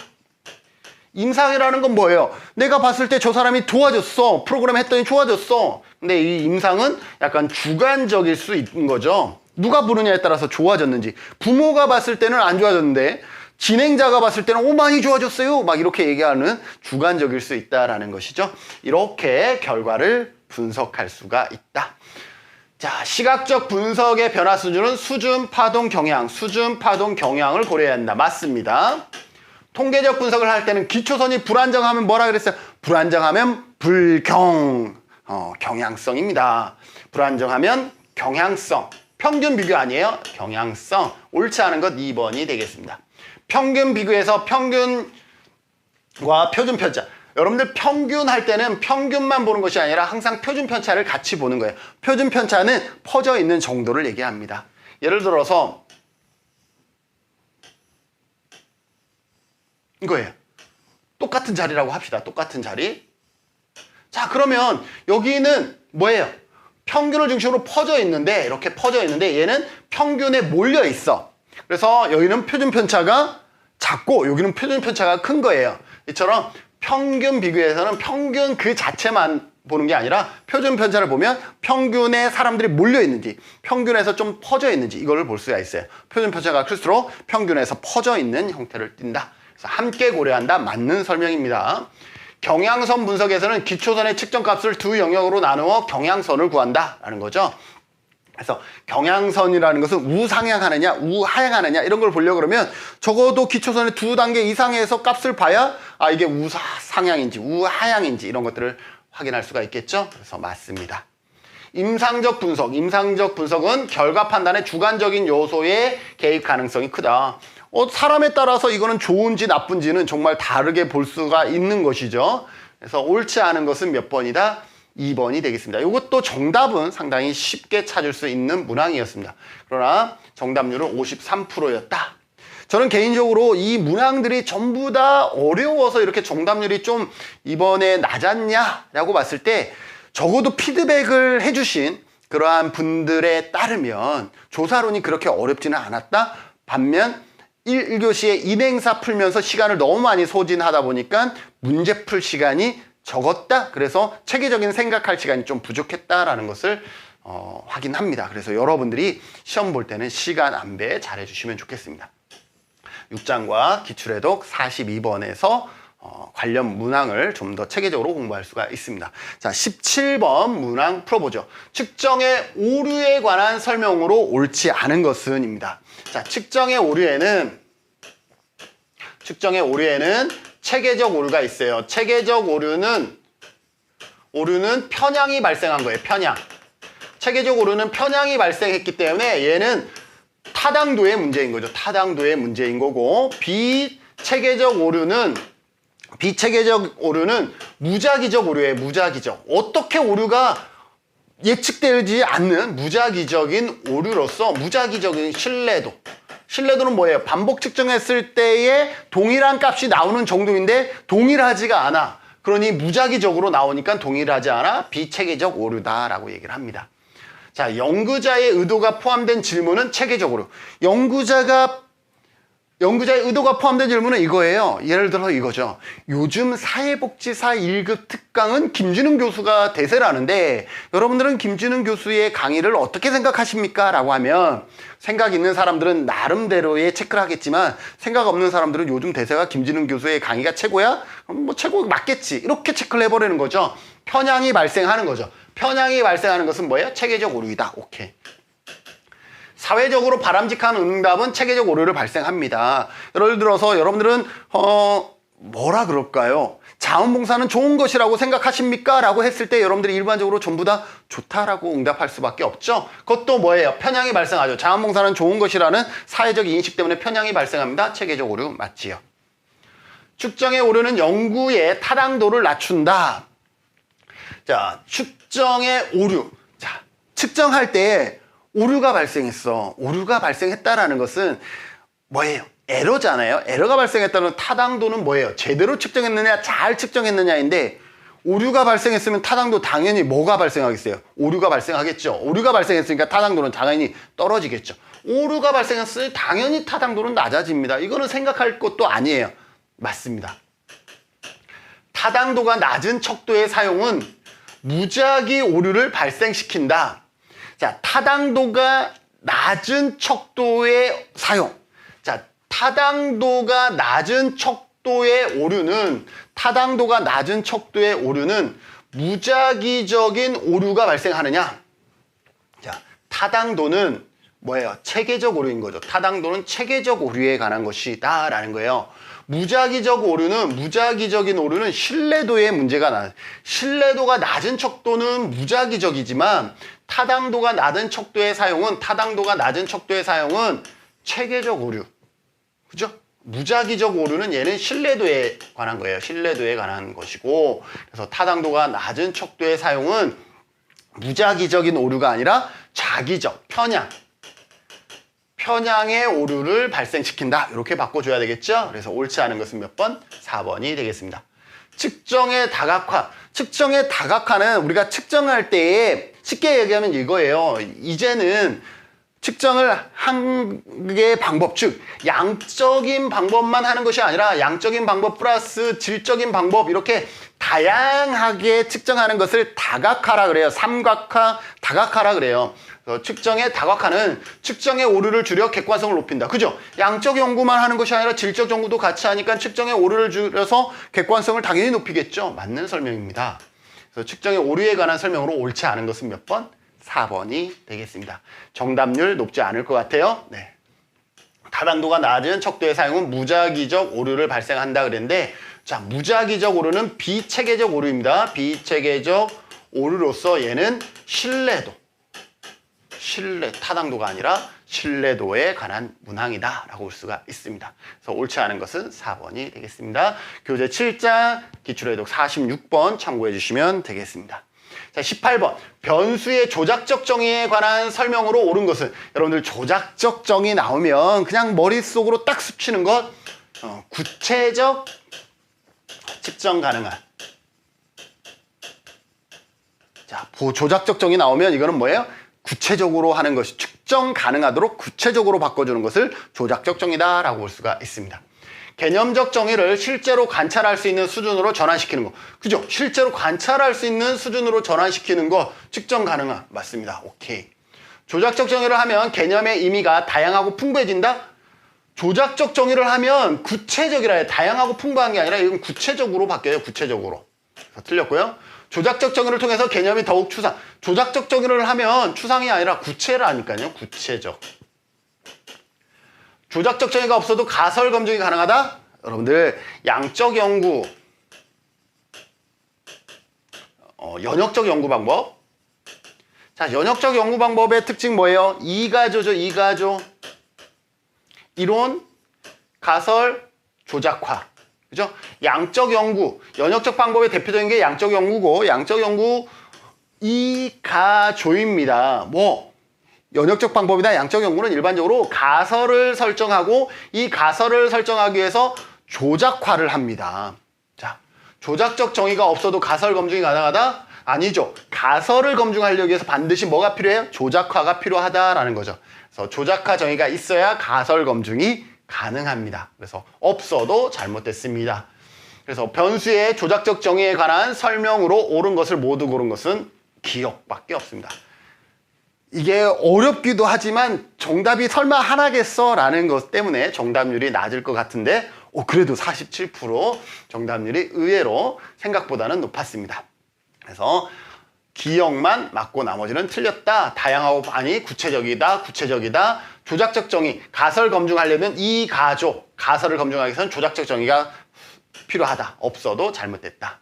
임상이라는 건 뭐예요? 내가 봤을 때 저 사람이 도와줬어. 프로그램 했더니 좋아졌어. 근데 이 임상은 약간 주관적일 수 있는 거죠. 누가 부르냐에 따라서 좋아졌는지. 부모가 봤을 때는 안 좋아졌는데 진행자가 봤을 때는 오 많이 좋아졌어요. 막 이렇게 얘기하는 주관적일 수 있다라는 것이죠. 이렇게 결과를 분석할 수가 있다. 자, 시각적 분석의 변화 수준은 수준, 파동, 경향, 수준, 파동, 경향을 고려해야 한다. 맞습니다. 통계적 분석을 할 때는 기초선이 불안정하면 뭐라 그랬어요? 불안정하면 불경, 경향성입니다. 불안정하면 경향성. 평균 비교 아니에요? 경향성. 옳지 않은 것 2번이 되겠습니다. 평균 비교에서 평균과 표준 편차. 여러분들 평균 할 때는 평균만 보는 것이 아니라 항상 표준 편차를 같이 보는 거예요. 표준 편차는 퍼져 있는 정도를 얘기합니다. 예를 들어서 이거예요. 똑같은 자리라고 합시다. 똑같은 자리. 자, 그러면 여기는 뭐예요? 평균을 중심으로 퍼져 있는데, 이렇게 퍼져 있는데 얘는 평균에 몰려 있어. 그래서 여기는 표준 편차가 작고 여기는 표준 편차가 큰 거예요. 이처럼 평균 비교에서는 평균 그 자체만 보는 게 아니라 표준 편차를 보면 평균에 사람들이 몰려 있는지, 평균에서 좀 퍼져 있는지 이걸 볼 수가 있어요. 표준 편차가 클수록 평균에서 퍼져 있는 형태를 띈다. 그래서 함께 고려한다. 맞는 설명입니다. 경향선 분석에서는 기초선의 측정값을 두 영역으로 나누어 경향선을 구한다라는 거죠. 그래서 경향선이라는 것은 우상향하느냐 우하향하느냐 이런 걸 보려고 그러면 적어도 기초선의 두 단계 이상에서 값을 봐야 이게 우상향인지 우하향인지 이런 것들을 확인할 수가 있겠죠. 그래서 맞습니다. 임상적 분석. 임상적 분석은 결과 판단의 주관적인 요소의 개입 가능성이 크다. 사람에 따라서 이거는 좋은지 나쁜지는 정말 다르게 볼 수가 있는 것이죠. 그래서 옳지 않은 것은 몇 번이다? 2번이 되겠습니다. 이것도 정답은 상당히 쉽게 찾을 수 있는 문항이었습니다. 그러나 정답률은 53%였다. 저는 개인적으로 이 문항들이 전부 다 어려워서 이렇게 정답률이 좀 이번에 낮았냐라고 봤을 때 적어도 피드백을 해주신 그러한 분들에 따르면 조사론이 그렇게 어렵지는 않았다. 반면 1교시에 인행사 풀면서 시간을 너무 많이 소진하다 보니까 문제 풀 시간이 적었다. 그래서 체계적인 생각할 시간이 좀 부족했다라는 것을 확인합니다. 그래서 여러분들이 시험 볼 때는 시간 안배 잘 해주시면 좋겠습니다. 6장과 기출해독 42번에서 관련 문항을 좀 더 체계적으로 공부할 수가 있습니다. 자, 17번 문항 풀어보죠. 측정의 오류에 관한 설명으로 옳지 않은 것은입니다. 자, 측정의 오류에는 체계적 오류가 있어요. 체계적 오류는 편향이 발생한 거예요. 편향. 체계적 오류는 편향이 발생했기 때문에 얘는 타당도의 문제인 거죠. 타당도의 문제인 거고 비체계적 오류는 무작위적 오류예요. 무작위적. 어떻게 오류가 예측되지 않는 무작위적인 오류로서 무작위적인 신뢰도는 뭐예요? 반복 측정했을 때에 동일한 값이 나오는 정도인데 동일하지가 않아. 그러니 무작위적으로 나오니까 동일하지 않아. 비체계적 오류다라고 얘기를 합니다. 자, 연구자의 의도가 포함된 질문은 체계적 오류. 연구자의 의도가 포함된 질문은 이거예요. 예를 들어 이거죠. 요즘 사회복지사 1급 특강은 김진웅 교수가 대세라는데 여러분들은 김진웅 교수의 강의를 어떻게 생각하십니까? 라고 하면 생각 있는 사람들은 나름대로의 체크를 하겠지만 생각 없는 사람들은 요즘 대세가 김진웅 교수의 강의가 최고야? 뭐 최고 맞겠지. 이렇게 체크를 해버리는 거죠. 편향이 발생하는 거죠. 편향이 발생하는 것은 뭐예요? 체계적 오류이다. 오케이. 사회적으로 바람직한 응답은 체계적 오류를 발생합니다. 예를 들어서 여러분들은 뭐라 그럴까요? 자원봉사는 좋은 것이라고 생각하십니까? 라고 했을 때 여러분들이 일반적으로 전부 다 좋다라고 응답할 수밖에 없죠. 그것도 뭐예요? 편향이 발생하죠. 자원봉사는 좋은 것이라는 사회적 인식 때문에 편향이 발생합니다. 체계적 오류 맞지요. 측정의 오류는 연구의 타당도를 낮춘다. 자, 측정의 오류. 자, 측정할 때 오류가 발생했어. 오류가 발생했다라는 것은 뭐예요? 에러잖아요. 에러가 발생했다는 타당도는 뭐예요? 제대로 측정했느냐, 잘 측정했느냐인데 오류가 발생했으면 타당도 당연히 뭐가 발생하겠어요? 오류가 발생하겠죠. 오류가 발생했으니까 타당도는 당연히 떨어지겠죠. 오류가 발생했으니 당연히 타당도는 낮아집니다. 이거는 생각할 것도 아니에요. 맞습니다. 타당도가 낮은 척도의 사용은 무작위 오류를 발생시킨다. 자, 타당도가 낮은 척도의 사용. 자, 타당도가 낮은 척도의 오류는 무작위적인 오류가 발생하느냐? 자, 타당도는 뭐예요? 체계적 오류인 거죠. 타당도는 체계적 오류에 관한 것이다 라는 거예요. 무작위적인 오류는 신뢰도에 문제가 나요. 신뢰도가 낮은 척도는 무작위적이지만 타당도가 낮은 척도의 사용은 체계적 오류. 그죠? 무작위적 오류는 얘는 신뢰도에 관한 거예요. 신뢰도에 관한 것이고, 그래서 타당도가 낮은 척도의 사용은 무작위적인 오류가 아니라 자기적, 편향의 오류를 발생시킨다. 이렇게 바꿔줘야 되겠죠? 그래서 옳지 않은 것은 몇 번? 4번이 되겠습니다. 측정의 다각화. 측정의 다각화는 우리가 측정할 때에 쉽게 얘기하면 이거예요. 이제는 측정을 한 개의 방법, 즉 양적인 방법만 하는 것이 아니라 양적인 방법 플러스 질적인 방법, 이렇게 다양하게 측정하는 것을 다각화라 그래요. 삼각화, 다각화라 그래요. 측정의 다각화는 측정의 오류를 줄여 객관성을 높인다. 그죠? 양적 연구만 하는 것이 아니라 질적 연구도 같이 하니까 측정의 오류를 줄여서 객관성을 당연히 높이겠죠. 맞는 설명입니다. 그래서 측정의 오류에 관한 설명으로 옳지 않은 것은 몇 번? 4번이 되겠습니다. 정답률 높지 않을 것 같아요. 네. 타당도가 낮은 척도의 사용은 무작위적 오류를 발생한다 그랬는데, 자, 무작위적 오류는 비체계적 오류입니다. 비체계적 오류로서 얘는 타당도가 아니라 신뢰도에 관한 문항이다 라고 볼 수가 있습니다. 그래서 옳지 않은 것은 4번이 되겠습니다. 교재 7장 기출해독 46번 참고해 주시면 되겠습니다. 자, 18번. 변수의 조작적 정의에 관한 설명으로 옳은 것은, 여러분들 조작적 정의 나오면 그냥 머릿속으로 딱 스치는 것, 구체적 측정 가능한. 자, 조작적 정의 나오면 이거는 뭐예요? 구체적으로 하는 것이, 측정 가능하도록 구체적으로 바꿔주는 것을 조작적 정의다 라고 볼 수가 있습니다. 개념적 정의를 실제로 관찰할 수 있는 수준으로 전환시키는 거. 그죠? 실제로 관찰할 수 있는 수준으로 전환시키는 거, 측정 가능한. 맞습니다. 오케이. 조작적 정의를 하면 개념의 의미가 다양하고 풍부해진다? 조작적 정의를 하면 구체적이라 해요. 다양하고 풍부한 게 아니라 이건 구체적으로 바뀌어요. 구체적으로. 틀렸고요. 조작적 정의를 통해서 개념이 더욱 추상. 조작적 정의를 하면 추상이 아니라 구체라니까요. 구체적. 조작적 정의가 없어도 가설 검증이 가능하다? 여러분들 양적 연구, 연역적 연구 방법. 자, 연역적 연구 방법의 특징 뭐예요? 이가조죠. 이가조. 이론, 가설, 조작화. 그죠? 양적 연구, 연역적 방법의 대표적인 게 양적 연구고, 양적 연구 이가조입니다. 연역적 방법이나 양적 연구는 일반적으로 가설을 설정하고, 이 가설을 설정하기 위해서 조작화를 합니다. 자, 조작적 정의가 없어도 가설 검증이 가능하다? 아니죠. 가설을 검증하려기 위해서 반드시 뭐가 필요해요? 조작화가 필요하다라는 거죠. 그래서 조작화 정의가 있어야 가설 검증이 가능합니다. 그래서 없어도 잘못됐습니다. 그래서 변수의 조작적 정의에 관한 설명으로 옳은 것을 모두 고른 것은 기억밖에 없습니다. 이게 어렵기도 하지만 정답이 설마 하나겠어? 라는 것 때문에 정답률이 낮을 것 같은데, 그래도 47% 정답률이 의외로 생각보다는 높았습니다. 그래서 기억만 맞고 나머지는 틀렸다. 다양하고 아니 구체적이다. 구체적이다. 조작적 정의. 가설 검증하려면 이 가조. 가설을 검증하기 위해서는 조작적 정의가 필요하다. 없어도 잘못됐다.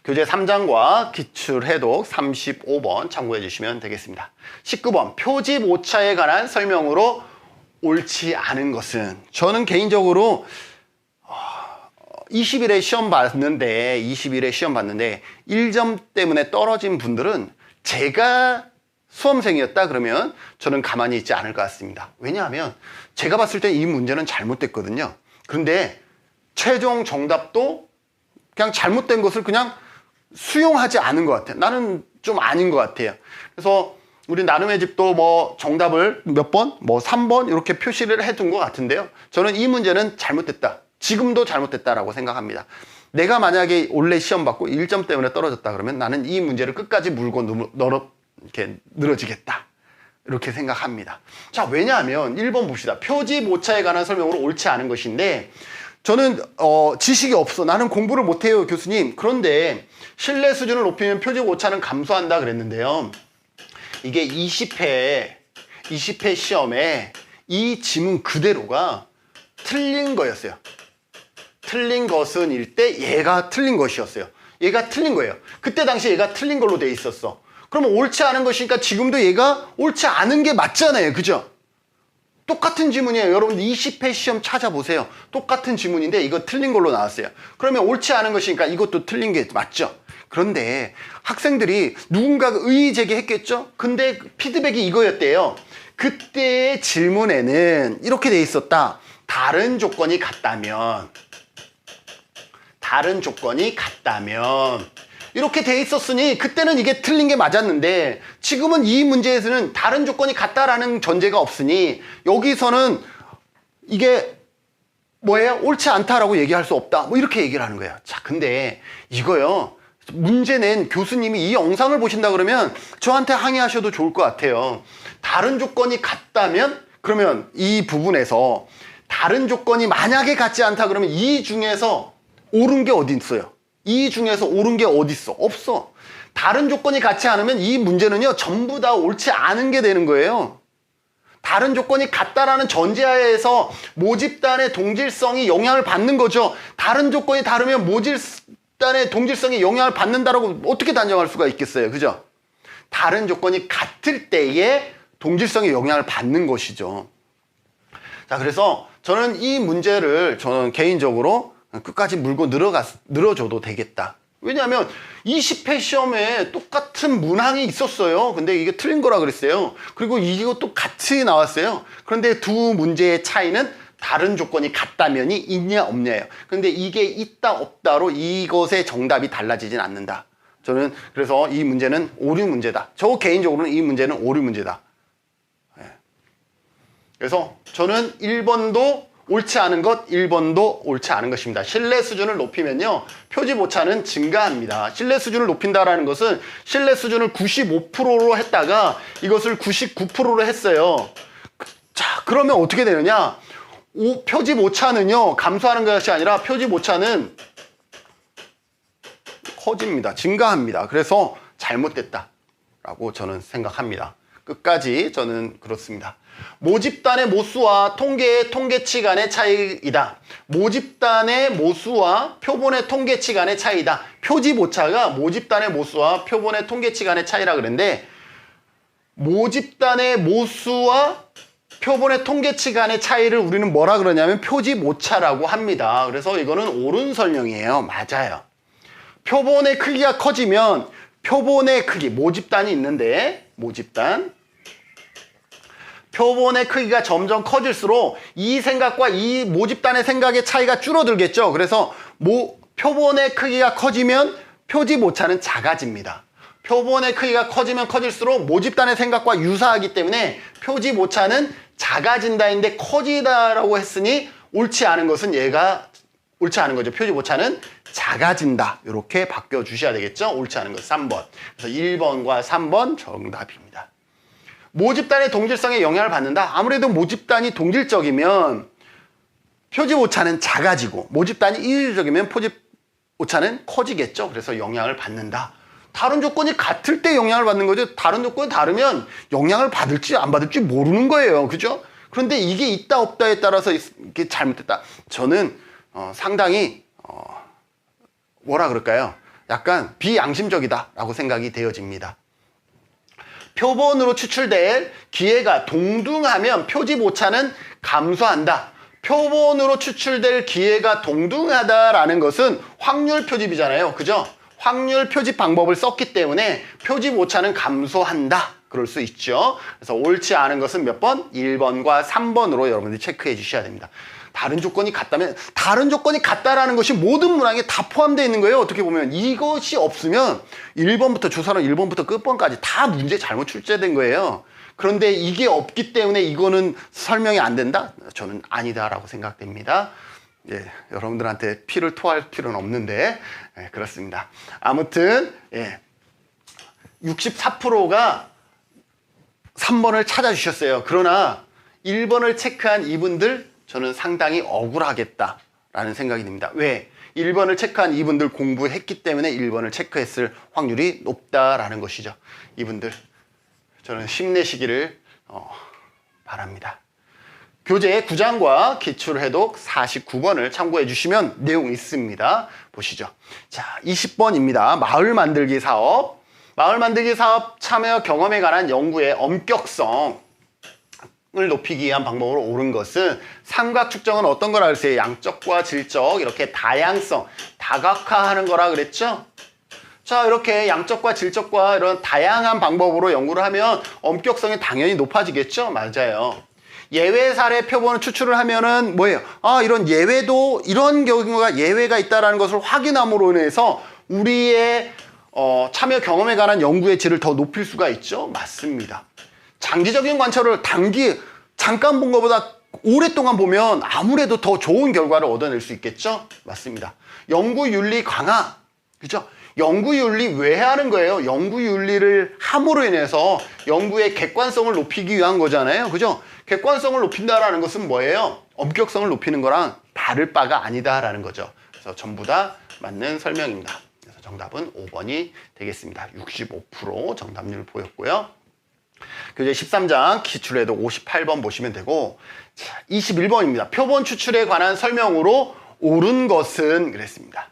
교재 3장과 기출해독 35번 참고해 주시면 되겠습니다. 19번. 표집 오차에 관한 설명으로 옳지 않은 것은, 저는 개인적으로 20일에 시험 봤는데 1점 때문에 떨어진 분들은 제가 수험생이었다 그러면 저는 가만히 있지 않을 것 같습니다. 왜냐하면 제가 봤을 때 이 문제는 잘못됐거든요. 그런데 최종 정답도 그냥 잘못된 것을 그냥 수용하지 않은 것 같아요. 나는 좀 아닌 것 같아요. 그래서 우리 나눔의 집도 정답을 몇 번? 3번 이렇게 표시를 해둔 것 같은데요. 저는 이 문제는 잘못됐다. 지금도 잘못됐다라고 생각합니다. 내가 만약에 원래 시험 받고 1점 때문에 떨어졌다 그러면 나는 이 문제를 끝까지 물고 이렇게 늘어지겠다. 이렇게 생각합니다. 자, 왜냐하면 1번 봅시다. 표집 오차에 관한 설명으로 옳지 않은 것인데, 저는 지식이 없어. 나는 공부를 못해요, 교수님. 그런데 신뢰 수준을 높이면 표집 오차는 감소한다 그랬는데요. 이게 20회 시험에 이 지문 그대로가 틀린 거였어요. 틀린 것은 일 때 얘가 틀린 것이었어요. 얘가 틀린 거예요. 그때 당시 얘가 틀린 걸로 돼 있었어. 그러면 옳지 않은 것이니까 지금도 얘가 옳지 않은 게 맞잖아요. 그죠? 똑같은 지문이에요. 여러분들 20회 시험 찾아보세요. 똑같은 지문인데 이거 틀린 걸로 나왔어요. 그러면 옳지 않은 것이니까 이것도 틀린 게 맞죠? 그런데 학생들이 누군가가 의의 제기했겠죠? 근데 피드백이 이거였대요. 그때의 질문에는 이렇게 돼 있었다. 다른 조건이 같다면 이렇게 돼 있었으니 그때는 이게 틀린 게 맞았는데, 지금은 이 문제에서는 다른 조건이 같다라는 전제가 없으니 여기서는 이게 뭐예요? 옳지 않다라고 얘기할 수 없다. 뭐 이렇게 얘기를 하는 거예요. 자, 근데 이거요. 문제 낸 교수님이 이 영상을 보신다 그러면 저한테 항의하셔도 좋을 것 같아요. 다른 조건이 같다면, 그러면 이 부분에서 다른 조건이 만약에 같지 않다 그러면 이 중에서 옳은 게 어디 있어요? 이 중에서 옳은 게 어디 있어? 없어. 다른 조건이 같지 않으면 이 문제는요, 전부 다 옳지 않은 게 되는 거예요. 다른 조건이 같다라는 전제하에서 모집단의 동질성이 영향을 받는 거죠. 다른 조건이 다르면 모집단의 동질성이 영향을 받는다라고 어떻게 단정할 수가 있겠어요? 그죠? 다른 조건이 같을 때에 동질성이 영향을 받는 것이죠. 자, 그래서 저는 이 문제를 저는 개인적으로 끝까지 물고 늘어줘도 되겠다. 왜냐하면 20회 시험에 똑같은 문항이 있었어요. 근데 이게 틀린 거라 그랬어요. 그리고 이것도 같이 나왔어요. 그런데 두 문제의 차이는 다른 조건이 같다면이 있냐 없냐예요. 그런데 이게 있다 없다로 이것의 정답이 달라지진 않는다. 저는 그래서 이 문제는 오류 문제다. 저 개인적으로는 이 문제는 오류 문제다. 그래서 저는 1번도 옳지 않은 것, 1번도 옳지 않은 것입니다. 신뢰 수준을 높이면요, 표집 오차는 증가합니다. 신뢰 수준을 높인다라는 것은 신뢰 수준을 95%로 했다가 이것을 99%로 했어요. 자, 그러면 어떻게 되느냐? 표집 오차는요, 감소하는 것이 아니라 표집 오차는 커집니다. 증가합니다. 그래서 잘못됐다라고 저는 생각합니다. 끝까지 저는 그렇습니다. 모집단의 모수와 통계의 통계치 간의 차이이다. 모집단의 모수와 표본의 통계치 간의 차이다. 표집 오차가 모집단의 모수와 표본의 통계치 간의 차이라 그랬는데, 모집단의 모수와 표본의 통계치 간의 차이를 우리는 뭐라 그러냐면 표집 오차라고 합니다. 그래서 이거는 옳은 설명이에요. 맞아요. 표본의 크기가 커지면 표본의 크기, 모집단이 있는데 표본의 크기가 점점 커질수록 이 생각과 이 모집단의 생각의 차이가 줄어들겠죠. 그래서 표본의 크기가 커지면 표집 오차는 작아집니다. 표본의 크기가 커지면 커질수록 모집단의 생각과 유사하기 때문에 표집 오차는 작아진다인데 커지다라고 했으니 옳지 않은 것은 얘가 옳지 않은 거죠. 표집 오차는 작아진다. 이렇게 바꿔주셔야 되겠죠. 옳지 않은 것 3번. 그래서 1번과 3번 정답입니다. 모집단의 동질성에 영향을 받는다. 아무래도 모집단이 동질적이면 표집 오차는 작아지고, 모집단이 이질적이면 표집 오차는 커지겠죠. 그래서 영향을 받는다. 다른 조건이 같을 때 영향을 받는 거죠. 다른 조건이 다르면 영향을 받을지 안 받을지 모르는 거예요. 그죠? 그런데 이게 있다 없다에 따라서 이게 잘못됐다. 저는 상당히 뭐라 그럴까요? 약간 비양심적이다라고 생각이 되어집니다. 표본으로 추출될 기회가 동등하면 표집 오차는 감소한다. 표본으로 추출될 기회가 동등하다라는 것은 확률 표집이잖아요. 그죠? 확률 표집 방법을 썼기 때문에 표집 오차는 감소한다. 그럴 수 있죠. 그래서 옳지 않은 것은 몇 번? 1번과 3번으로 여러분들이 체크해 주셔야 됩니다. 다른 조건이 같다면, 다른 조건이 같다라는 것이 모든 문항에 다 포함되어 있는 거예요. 어떻게 보면 이것이 없으면 1번부터 조사론 1번부터 끝번까지 다 문제 잘못 출제된 거예요. 그런데 이게 없기 때문에 이거는 설명이 안 된다? 저는 아니다라고 생각됩니다. 예, 여러분들한테 피를 토할 필요는 없는데, 예, 그렇습니다. 아무튼, 예, 64%가 3번을 찾아주셨어요. 그러나 1번을 체크한 이분들, 저는 상당히 억울하겠다라는 생각이 듭니다. 왜? 1번을 체크한 이분들 공부했기 때문에 1번을 체크했을 확률이 높다라는 것이죠. 이분들, 저는 힘내시기를 바랍니다. 교재 9장과 기출해독 49번을 참고해 주시면 내용 있습니다. 보시죠. 자, 20번입니다. 마을 만들기 사업. 마을 만들기 사업 참여 경험에 관한 연구의 엄격성을 높이기 위한 방법으로 옳은 것은 삼각 축정은 어떤 거라 그랬어요? 양적과 질적, 이렇게 다양성, 다각화하는 거라 그랬죠? 자, 이렇게 양적과 질적과 이런 다양한 방법으로 연구를 하면 엄격성이 당연히 높아지겠죠? 맞아요. 예외 사례 표본을 추출을 하면은 뭐예요? 아, 이런 예외도, 이런 경우가 예외가 있다는 것을 확인함으로 인해서 우리의 참여 경험에 관한 연구의 질을 더 높일 수가 있죠? 맞습니다. 장기적인 관찰을 잠깐 본 것보다 오랫동안 보면 아무래도 더 좋은 결과를 얻어낼 수 있겠죠? 맞습니다. 연구윤리 강화, 그죠? 연구윤리 왜 하는 거예요? 연구윤리를 함으로 인해서 연구의 객관성을 높이기 위한 거잖아요. 그죠? 객관성을 높인다라는 것은 뭐예요? 엄격성을 높이는 거랑 다를 바가 아니다라는 거죠. 그래서 전부 다 맞는 설명입니다. 그래서 정답은 5번이 되겠습니다. 65% 정답률 보였고요. 교재 13장 기출해독 58번 보시면 되고, 자, 21번입니다. 표본 추출에 관한 설명으로 옳은 것은 그랬습니다.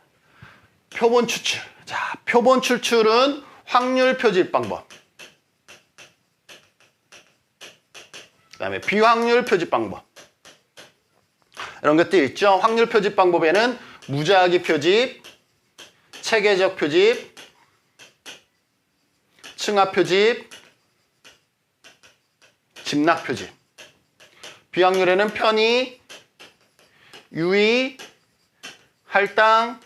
표본 추출. 자, 표본 추출은 확률 표집 방법, 그 다음에 비확률 표집 방법, 이런 것들 있죠. 확률 표집 방법에는 무작위 표집, 체계적 표집, 층합 표집, 집락 표집. 비확률에는 편의, 유의, 할당,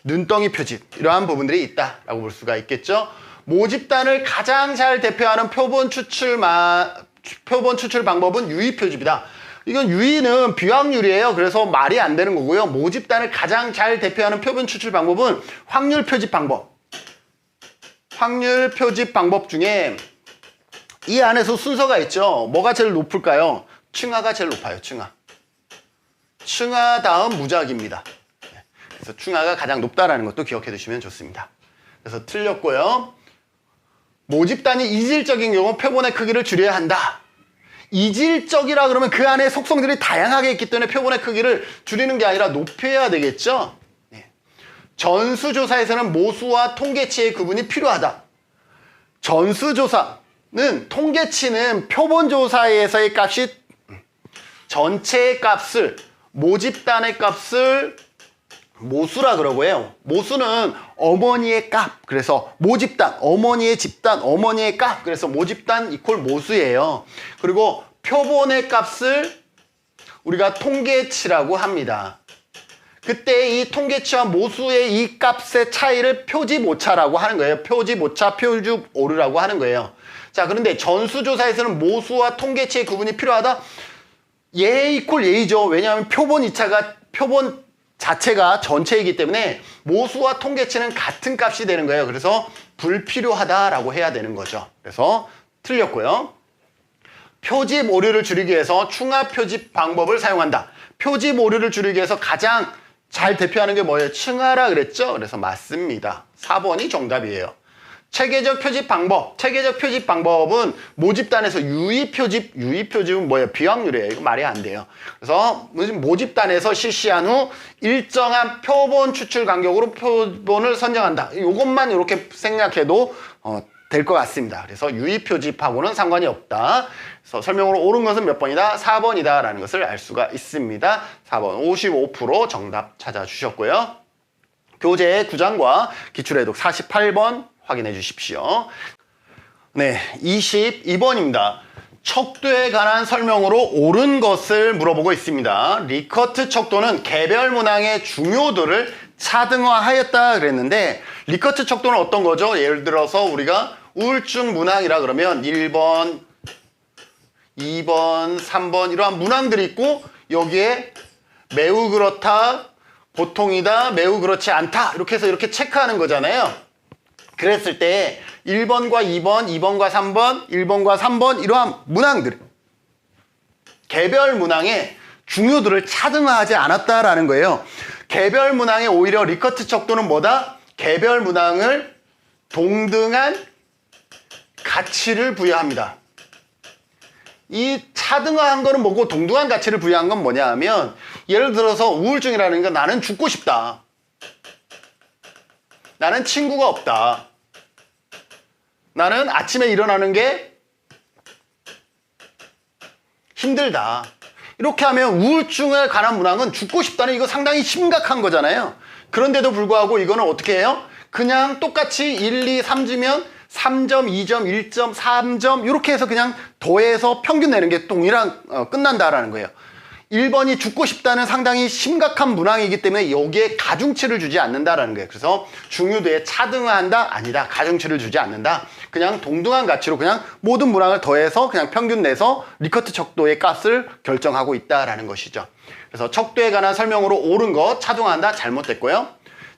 눈덩이 표집, 이러한 부분들이 있다라고 볼 수가 있겠죠. 모집단을 가장 잘 대표하는 표본 추출 방법은 유의 표집이다. 이건 유의는 비확률이에요. 그래서 말이 안 되는 거고요. 모집단을 가장 잘 대표하는 표본 추출 방법은 확률 표집 방법. 확률 표집 방법 중에 이 안에서 순서가 있죠. 뭐가 제일 높을까요? 층하가 제일 높아요. 층하. 층하 다음 무작위입니다. 그래서 층하가 가장 높다라는 것도 기억해 두시면 좋습니다. 그래서 틀렸고요. 모집단이 이질적인 경우 표본의 크기를 줄여야 한다. 이질적이라 그러면 그 안에 속성들이 다양하게 있기 때문에 표본의 크기를 줄이는 게 아니라 높여야 되겠죠. 전수조사에서는 모수와 통계치의 구분이 필요하다. 전수조사는 통계치는 표본조사에서의 값이 전체의 값을, 모집단의 값을 모수라 그러고 해요. 모수는 어머니의 값. 그래서 모집단, 어머니의 집단, 어머니의 값. 그래서 모집단 이퀄 모수예요. 그리고 표본의 값을 우리가 통계치라고 합니다. 그때 이 통계치와 모수의 이 값의 차이를 표집오차라고 하는 거예요. 표집오차, 표집오류라고 하는 거예요. 자, 그런데 전수조사에서는 모수와 통계치의 구분이 필요하다? 예 이퀄 예이죠. 왜냐하면 표본 자체가 전체이기 때문에 모수와 통계치는 같은 값이 되는 거예요. 그래서 불필요하다라고 해야 되는 거죠. 그래서 틀렸고요. 표집 오류를 줄이기 위해서 층합 표집 방법을 사용한다. 표집 오류를 줄이기 위해서 가장 잘 대표하는 게 뭐예요? 층하라 그랬죠? 그래서 맞습니다. 4번이 정답이에요. 체계적 표집 방법. 체계적 표집 방법은 모집단에서 유의 표집은 뭐예요? 비확률이에요. 이거 말이 안 돼요. 그래서 모집단에서 실시한 후 일정한 표본 추출 간격으로 표본을 선정한다. 이것만 이렇게 생략해도 될 것 같습니다. 그래서 유의 표집하고는 상관이 없다. 그래서 설명으로 옳은 것은 몇 번이다? 4번이다 라는 것을 알 수가 있습니다. 4번 55% 정답 찾아주셨고요. 교재 9장과 기출해독 48번 확인해 주십시오. 네, 22번입니다. 척도에 관한 설명으로 옳은 것을 물어보고 있습니다. 리커트 척도는 개별 문항의 중요도를 차등화하였다 그랬는데, 리커트 척도는 어떤 거죠? 예를 들어서 우리가 우울증 문항이라 그러면 1번, 2번, 3번 이러한 문항들이 있고 여기에 매우 그렇다, 보통이다, 매우 그렇지 않다 이렇게 해서 이렇게 체크하는 거잖아요. 그랬을 때 1번과 2번, 2번과 3번, 1번과 3번 이러한 문항들 개별 문항의 중요도를 차등화하지 않았다라는 거예요. 개별 문항의 오히려 리커트 척도는 뭐다? 개별 문항을 동등한 가치를 부여합니다. 이 차등화한 거는 뭐고 동등한 가치를 부여한 건 뭐냐 하면 예를 들어서 우울증이라는 건 나는 죽고 싶다. 나는 친구가 없다. 나는 아침에 일어나는 게 힘들다. 이렇게 하면 우울증에 관한 문항은 죽고 싶다는 이거 상당히 심각한 거잖아요. 그런데도 불구하고 이거는 어떻게 해요? 그냥 똑같이 1, 2, 3주면 3점, 2점, 1점, 3점 이렇게 해서 그냥 더해서 평균 내는 게 동일한 끝난다라는 거예요. 1번이 죽고 싶다는 상당히 심각한 문항이기 때문에 여기에 가중치를 주지 않는다라는 거예요. 그래서 중요도에 차등화한다? 아니다. 가중치를 주지 않는다. 그냥 동등한 가치로 그냥 모든 문항을 더해서 그냥 평균 내서 리커트 척도의 값을 결정하고 있다라는 것이죠. 그래서 척도에 관한 설명으로 옳은 것 차등화한다? 잘못됐고요.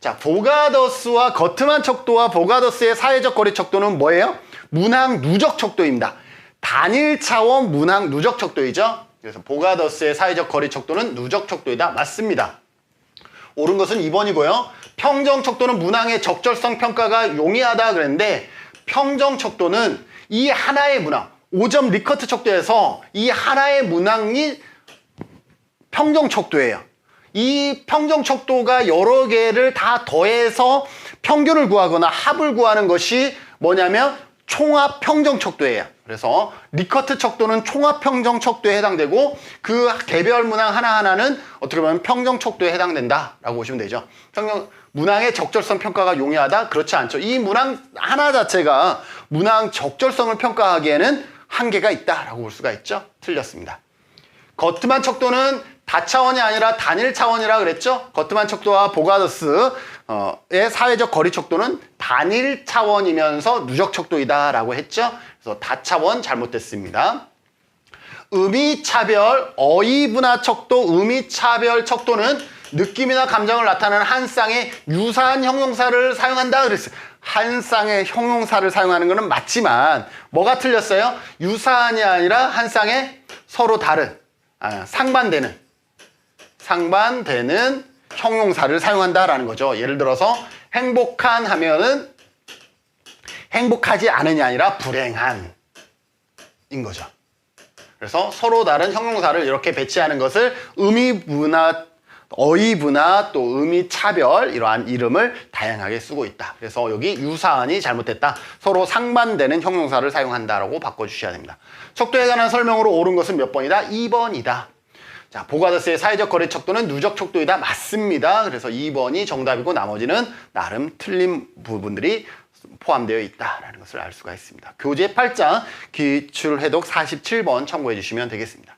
자, 보가더스와 거트만 척도와 보가더스의 사회적 거리 척도는 뭐예요? 문항 누적 척도입니다. 단일 차원 문항 누적 척도이죠. 그래서 보가더스의 사회적 거리 척도는 누적 척도이다. 맞습니다. 옳은 것은 2번이고요. 평정 척도는 문항의 적절성 평가가 용이하다 그랬는데 평정 척도는 이 하나의 문항 5점 리커트 척도에서 이 하나의 문항이 평정 척도예요. 이 평정 척도가 여러 개를 다 더해서 평균을 구하거나 합을 구하는 것이 뭐냐면 총합 평정 척도예요. 그래서 리커트 척도는 총합 평정 척도에 해당되고 그 개별 문항 하나하나는 어떻게 보면 평정 척도에 해당된다라고 보시면 되죠. 문항의 적절성 평가가 용이하다? 그렇지 않죠. 이 문항 하나 자체가 문항 적절성을 평가하기에는 한계가 있다라고 볼 수가 있죠. 틀렸습니다. 거트만 척도는 다차원이 아니라 단일 차원이라 그랬죠. 거트만 척도와 보가더스의 사회적 거리 척도는 단일 차원이면서 누적 척도이다 라고 했죠. 그래서 다차원 잘못됐습니다. 의미차별, 어이분화 척도, 의미차별 척도는 느낌이나 감정을 나타내는 한 쌍의 유사한 형용사를 사용한다 그랬어요. 한 쌍의 형용사를 사용하는 것은 맞지만 뭐가 틀렸어요? 유사한이 아니라 한 쌍의 서로 다른 상반되는 형용사를 사용한다라는 거죠. 예를 들어서 행복한 하면은 행복하지 않은이 아니라 불행한 인 거죠. 그래서 서로 다른 형용사를 이렇게 배치하는 것을 의미분화, 어이분화, 또 의미차별 이러한 이름을 다양하게 쓰고 있다. 그래서 여기 유사한이 잘못됐다. 서로 상반되는 형용사를 사용한다라고 바꿔주셔야 됩니다. 척도에 관한 설명으로 옳은 것은 몇 번이다? 2번이다. 자, 보가더스의 사회적 거리 척도는 누적 척도이다. 맞습니다. 그래서 2번이 정답이고 나머지는 나름 틀린 부분들이 포함되어 있다라는 것을 알 수가 있습니다. 교재 8장 기출해독 47번 참고해 주시면 되겠습니다.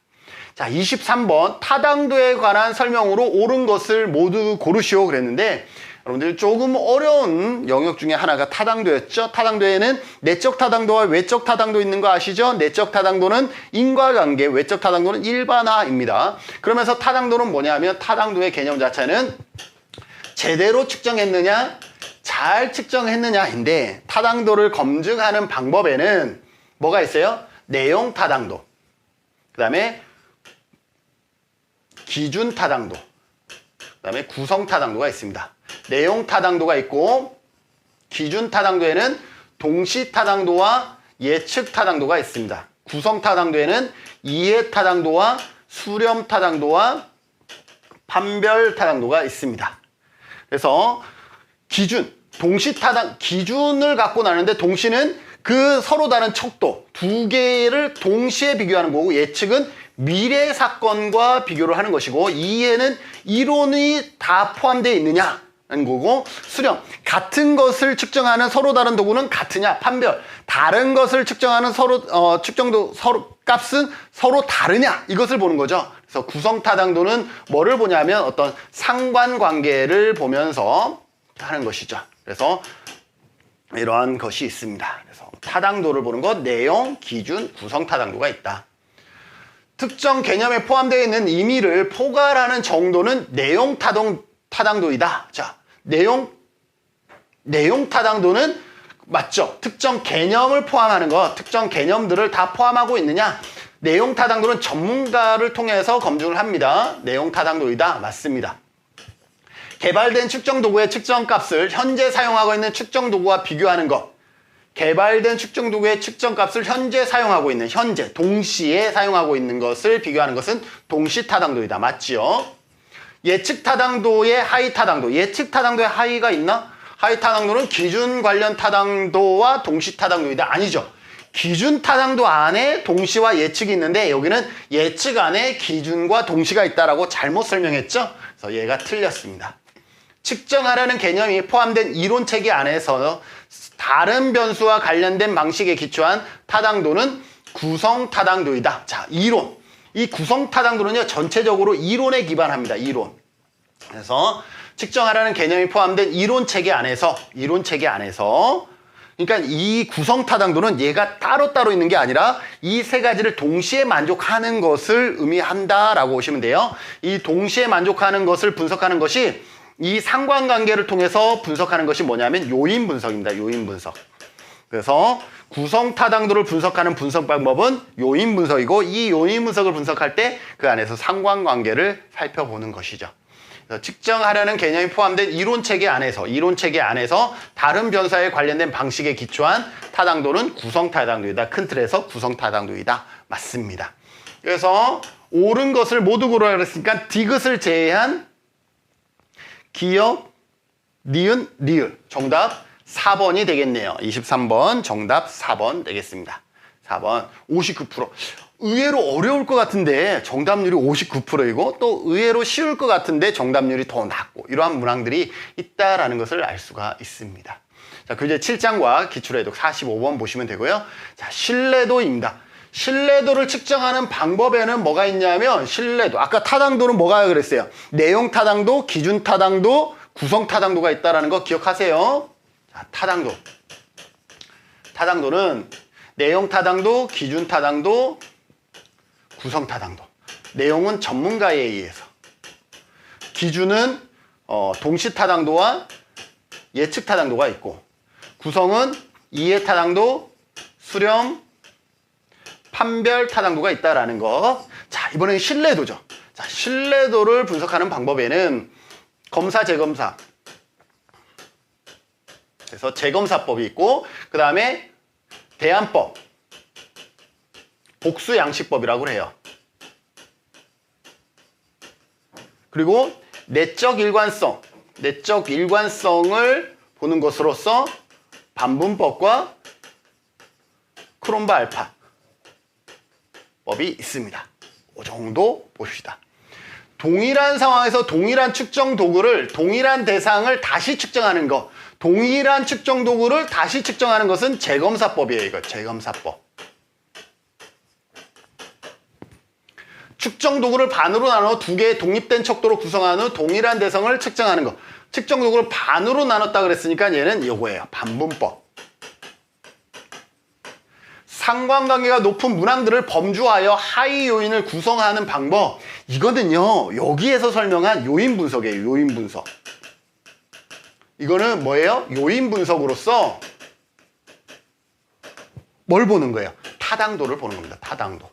자, 23번 타당도에 관한 설명으로 옳은 것을 모두 고르시오 그랬는데 여러분들 조금 어려운 영역 중에 하나가 타당도였죠. 타당도에는 내적 타당도와 외적 타당도 있는 거 아시죠? 내적 타당도는 인과관계, 외적 타당도는 일반화입니다. 그러면서 타당도는 뭐냐면 타당도의 개념 자체는 제대로 측정했느냐, 잘 측정했느냐인데 다당도를 검증하는 방법에는 뭐가 있어요? 내용 타당도, 그 다음에 기준 타당도, 그 다음에 구성 타당도가 있습니다. 내용 타당도가 있고 기준 타당도에는 동시 타당도와 예측 타당도가 있습니다. 구성 타당도에는 이해 타당도와 수렴 타당도와 판별 타당도가 있습니다. 그래서 기준, 동시 타당, 기준을 갖고 나는데 동시는 그 서로 다른 척도 두 개를 동시에 비교하는 거고 예측은 미래 사건과 비교를 하는 것이고 이해는 이론이 다 포함되어 있느냐는 거고 수렴, 같은 것을 측정하는 서로 다른 도구는 같으냐, 판별, 다른 것을 측정하는 서로 측정도 서로 값은 서로 다르냐 이것을 보는 거죠. 그래서 구성 타당도는 뭐를 보냐면 어떤 상관관계를 보면서 하는 것이죠. 그래서 이러한 것이 있습니다. 그래서 타당도를 보는 것, 내용, 기준, 구성 타당도가 있다. 특정 개념에 포함되어 있는 의미를 포괄하는 정도는 내용 타당도이다. 자, 내용 타당도는 맞죠? 특정 개념을 포함하는 거, 특정 개념들을 다 포함하고 있느냐? 내용 타당도는 전문가를 통해서 검증을 합니다. 내용 타당도이다. 맞습니다. 개발된 측정 도구의 측정 값을 현재 사용하고 있는 측정 도구와 비교하는 것. 개발된 측정 도구의 측정 값을 현재 사용하고 있는, 현재, 동시에 사용하고 있는 것을 비교하는 것은 동시 타당도이다. 맞지요? 예측 타당도의 하위 타당도. 예측 타당도의 하위가 있나? 하위 타당도는 기준 관련 타당도와 동시 타당도이다. 아니죠. 기준 타당도 안에 동시와 예측이 있는데 여기는 예측 안에 기준과 동시가 있다라고 잘못 설명했죠? 그래서 얘가 틀렸습니다. 측정하라는 개념이 포함된 이론체계 안에서 다른 변수와 관련된 방식에 기초한 타당도는 구성 타당도이다. 자, 이론. 이 구성 타당도는요, 전체적으로 이론에 기반합니다. 이론. 그래서 측정하라는 개념이 포함된 이론체계 안에서 그러니까 이 구성 타당도는 얘가 따로따로 있는 게 아니라 이 세 가지를 동시에 만족하는 것을 의미한다라고 보시면 돼요. 이 동시에 만족하는 것을 분석하는 것이 이 상관관계를 통해서 분석하는 것이 뭐냐면 요인 분석입니다. 요인 분석. 그래서 구성 타당도를 분석하는 분석 방법은 요인 분석이고 이 요인 분석을 분석할 때 그 안에서 상관관계를 살펴보는 것이죠. 측정하려는 개념이 포함된 이론체계 안에서 다른 변수에 관련된 방식에 기초한 타당도는 구성 타당도이다. 큰 틀에서 구성 타당도이다. 맞습니다. 그래서 옳은 것을 모두 고르라 그랬으니까 디귿을 제외한 기역, 니은, 리을. 정답 4번이 되겠네요. 23번 정답 4번 되겠습니다. 4번 59%. 의외로 어려울 것 같은데 정답률이 59%이고 또 의외로 쉬울 것 같은데 정답률이 더 낮고 이러한 문항들이 있다라는 것을 알 수가 있습니다. 자, 교재 7장과 기출해독 45번 보시면 되고요. 자, 신뢰도입니다. 신뢰도를 측정하는 방법에는 뭐가 있냐면 신뢰도. 아까 타당도는 뭐가 그랬어요? 내용 타당도, 기준 타당도, 구성 타당도가 있다라는 거 기억하세요. 자, 타당도. 타당도는 내용 타당도, 기준 타당도, 구성 타당도. 내용은 전문가에 의해서. 기준은 동시 타당도와 예측 타당도가 있고 구성은 이해 타당도, 수렴, 판별 타당도가 있다라는 거. 자, 이번엔 신뢰도죠. 자, 신뢰도를 분석하는 방법에는 검사, 재검사. 그래서 재검사법이 있고 그 다음에 대안법, 복수양식법이라고 해요. 그리고 내적 일관성을 보는 것으로서 반분법과 크롬바 알파 법이 있습니다. 이 정도 봅시다. 동일한 상황에서 동일한 측정 도구를, 동일한 대상을 다시 측정하는 것. 동일한 측정 도구를 다시 측정하는 것은 재검사법이에요. 이거 재검사법. 측정 도구를 반으로 나눠 두 개의 독립된 척도로 구성한 후 동일한 대상을 측정하는 것. 측정 도구를 반으로 나눴다 그랬으니까 얘는 이거예요. 반분법. 상관관계가 높은 문항들을 범주하여 하위 요인을 구성하는 방법. 이거는요, 여기에서 설명한 요인 분석이에요. 요인 분석. 이거는 뭐예요? 요인 분석으로서 뭘 보는 거예요? 타당도를 보는 겁니다. 타당도.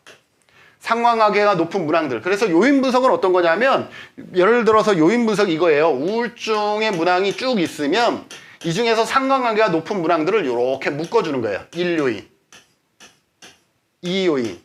상관관계가 높은 문항들. 그래서 요인 분석은 어떤 거냐면 예를 들어서 요인 분석 이거예요. 우울증의 문항이 쭉 있으면 이 중에서 상관관계가 높은 문항들을 이렇게 묶어주는 거예요. 1요인, 2요인,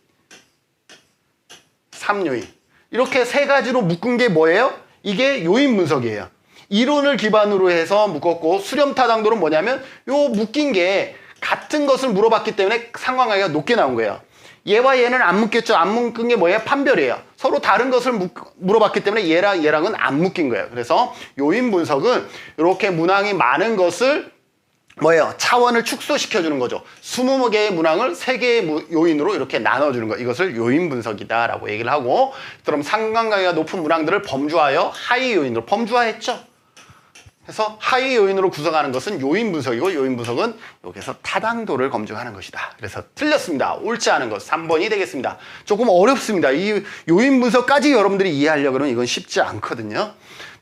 3요인. 이렇게 세 가지로 묶은 게 뭐예요? 이게 요인 분석이에요. 이론을 기반으로 해서 묶었고 수렴 타당도는 뭐냐면 요 묶인 게 같은 것을 물어봤기 때문에 상관관계가 높게 나온 거예요. 얘와 얘는 안 묶였죠. 안 묶은 게 뭐예요? 판별이에요. 서로 다른 것을 물어봤기 때문에 얘랑은 안 묶인 거예요. 그래서 요인 분석은 이렇게 문항이 많은 것을 뭐예요? 차원을 축소시켜주는 거죠. 20개의 문항을 3개의 요인으로 이렇게 나눠주는 거. 이것을 요인 분석이다라고 얘기를 하고 그럼 상관관계가 높은 문항들을 범주하여 하위 요인으로 범주화했죠. 해서 하위 요인으로 구성하는 것은 요인 분석이고 요인 분석은 여기서 타당도를 검증하는 것이다. 그래서 틀렸습니다. 옳지 않은 것 3번이 되겠습니다. 조금 어렵습니다. 이 요인 분석까지 여러분들이 이해하려고 그러면 이건 쉽지 않거든요.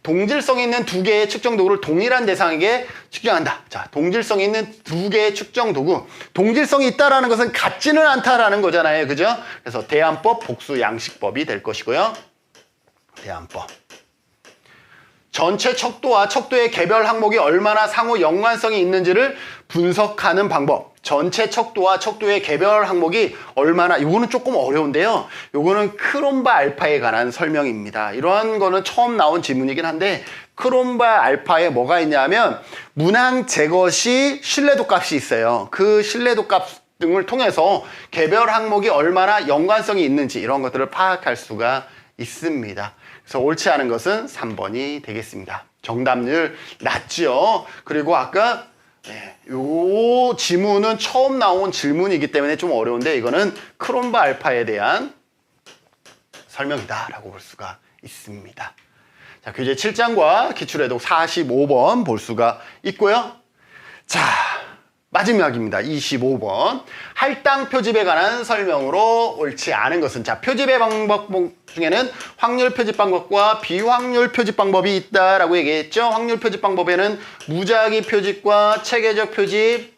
동질성이 있는 두 개의 측정 도구를 동일한 대상에게 측정한다. 자, 동질성이 있는 두 개의 측정 도구. 동질성이 있다라는 것은 같지는 않다라는 거잖아요. 그죠? 그래서 대안법, 복수, 양식법이 될 것이고요. 대안법. 전체 척도와 척도의 개별 항목이 얼마나 상호 연관성이 있는지를 분석하는 방법. 전체 척도와 척도의 개별 항목이 얼마나, 이거는 조금 어려운데요. 이거는 크롬바 알파에 관한 설명입니다. 이러한 거는 처음 나온 지문이긴 한데, 크롬바 알파에 뭐가 있냐면 문항 제거 시 신뢰도 값이 있어요. 그 신뢰도 값 등을 통해서 개별 항목이 얼마나 연관성이 있는지 이런 것들을 파악할 수가 있습니다. 그래서 옳지 않은 것은 3번이 되겠습니다. 정답률 낮죠. 그리고 아까 요 지문은 처음 나온 질문이기 때문에 좀 어려운데 이거는 크롬바 알파에 대한 설명이다 라고 볼 수가 있습니다. 자, 교재 7장과 기출해독 45번 볼 수가 있고요. 자, 마지막입니다. 25번. 할당 표집에 관한 설명으로 옳지 않은 것은, 자, 표집의 방법 중에는 확률 표집 방법과 비확률 표집 방법이 있다라고 얘기했죠. 확률 표집 방법에는 무작위 표집과 체계적 표집,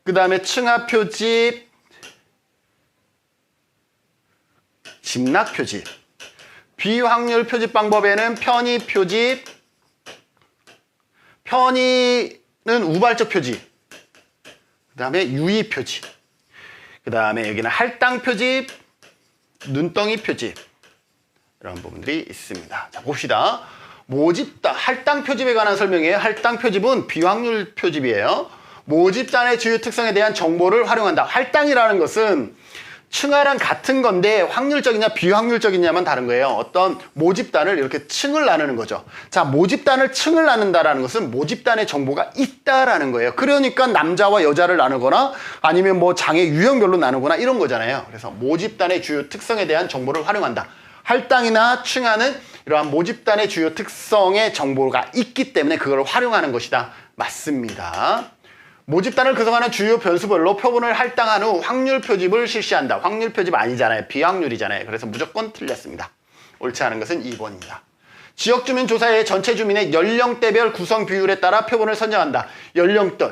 그 다음에 층합 표집, 집락 표집. 비확률 표집 방법에는 편의 표집, 편의는 우발적 표집, 그 다음에 유의 표집, 그 다음에 여기는 할당 표집, 눈덩이 표집, 이런 부분들이 있습니다. 자, 봅시다. 모집단, 할당 표집에 관한 설명이에요. 할당 표집은 비확률 표집이에요. 모집단의 주요 특성에 대한 정보를 활용한다. 할당이라는 것은 층하랑 같은 건데 확률적이냐 비확률적이냐만 다른 거예요. 어떤 모집단을 이렇게 층을 나누는 거죠. 자, 모집단을 층을 나눈다라는 것은 모집단의 정보가 있다라는 거예요. 그러니까 남자와 여자를 나누거나 아니면 뭐 장애 유형별로 나누거나 이런 거잖아요. 그래서 모집단의 주요 특성에 대한 정보를 활용한다. 할당이나 층하는 이러한 모집단의 주요 특성의 정보가 있기 때문에 그걸 활용하는 것이다. 맞습니다. 모집단을 구성하는 주요 변수별로 표본을 할당한 후 확률 표집을 실시한다. 확률 표집 아니잖아요. 비확률이잖아요. 그래서 무조건 틀렸습니다. 옳지 않은 것은 2번입니다. 지역주민 조사의 전체 주민의 연령대별 구성 비율에 따라 표본을 선정한다. 연령대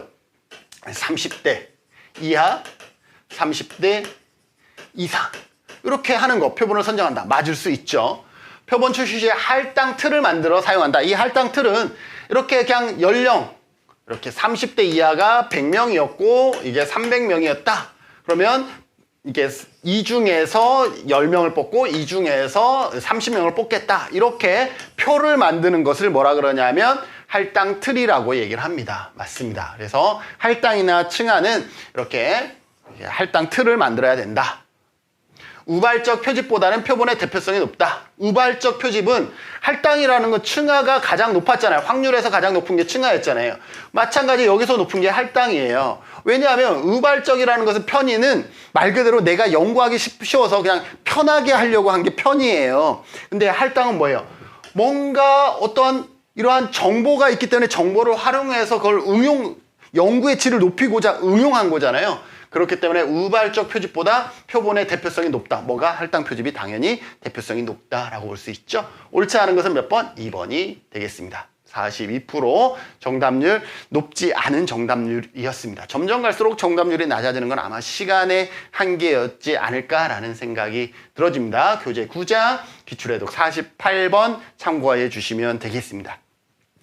30대 이하, 30대 이상 이렇게 하는 거 표본을 선정한다. 맞을 수 있죠. 표본 출시 시에 할당 틀을 만들어 사용한다. 이 할당 틀은 이렇게 그냥 연령 이렇게 30대 이하가 100명이었고 이게 300명이었다. 그러면 이게 이 중에서 10명을 뽑고 이 중에서 30명을 뽑겠다. 이렇게 표를 만드는 것을 뭐라 그러냐면 할당 틀이라고 얘기를 합니다. 맞습니다. 그래서 할당이나 층하는 이렇게 할당 틀을 만들어야 된다. 우발적 표집보다는 표본의 대표성이 높다. 우발적 표집은 할당이라는 건 층하가 가장 높았잖아요. 확률에서 가장 높은 게 층하였잖아요. 마찬가지 여기서 높은 게 할당이에요. 왜냐하면 우발적이라는 것은 편의는 말 그대로 내가 연구하기 쉬워서 그냥 편하게 하려고 한 게 편의예요. 근데 할당은 뭐예요? 뭔가 어떤 이러한 정보가 있기 때문에 정보를 활용해서 그걸 연구의 질을 높이고자 응용한 거잖아요. 그렇기 때문에 우발적 표집보다 표본의 대표성이 높다. 뭐가? 할당 표집이 당연히 대표성이 높다라고 볼 수 있죠. 옳지 않은 것은 몇 번? 2번이 되겠습니다. 42% 정답률 높지 않은 정답률이었습니다. 점점 갈수록 정답률이 낮아지는 건 아마 시간의 한계였지 않을까라는 생각이 들어집니다. 교재 9장 기출해독 48번 참고해 주시면 되겠습니다.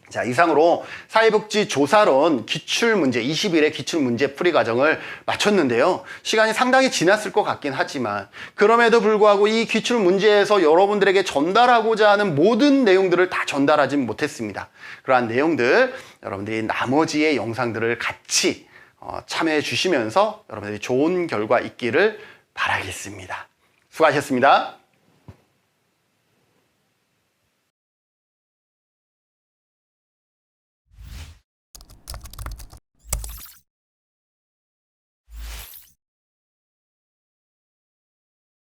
자, 이상으로 사회복지조사론 기출문제 20일의 기출문제 풀이 과정을 마쳤는데요. 시간이 상당히 지났을 것 같긴 하지만 그럼에도 불구하고 이 기출문제에서 여러분들에게 전달하고자 하는 모든 내용들을 다 전달하진 못했습니다. 그러한 내용들 여러분들이 나머지의 영상들을 같이 참여해 주시면서 여러분들이 좋은 결과 있기를 바라겠습니다. 수고하셨습니다.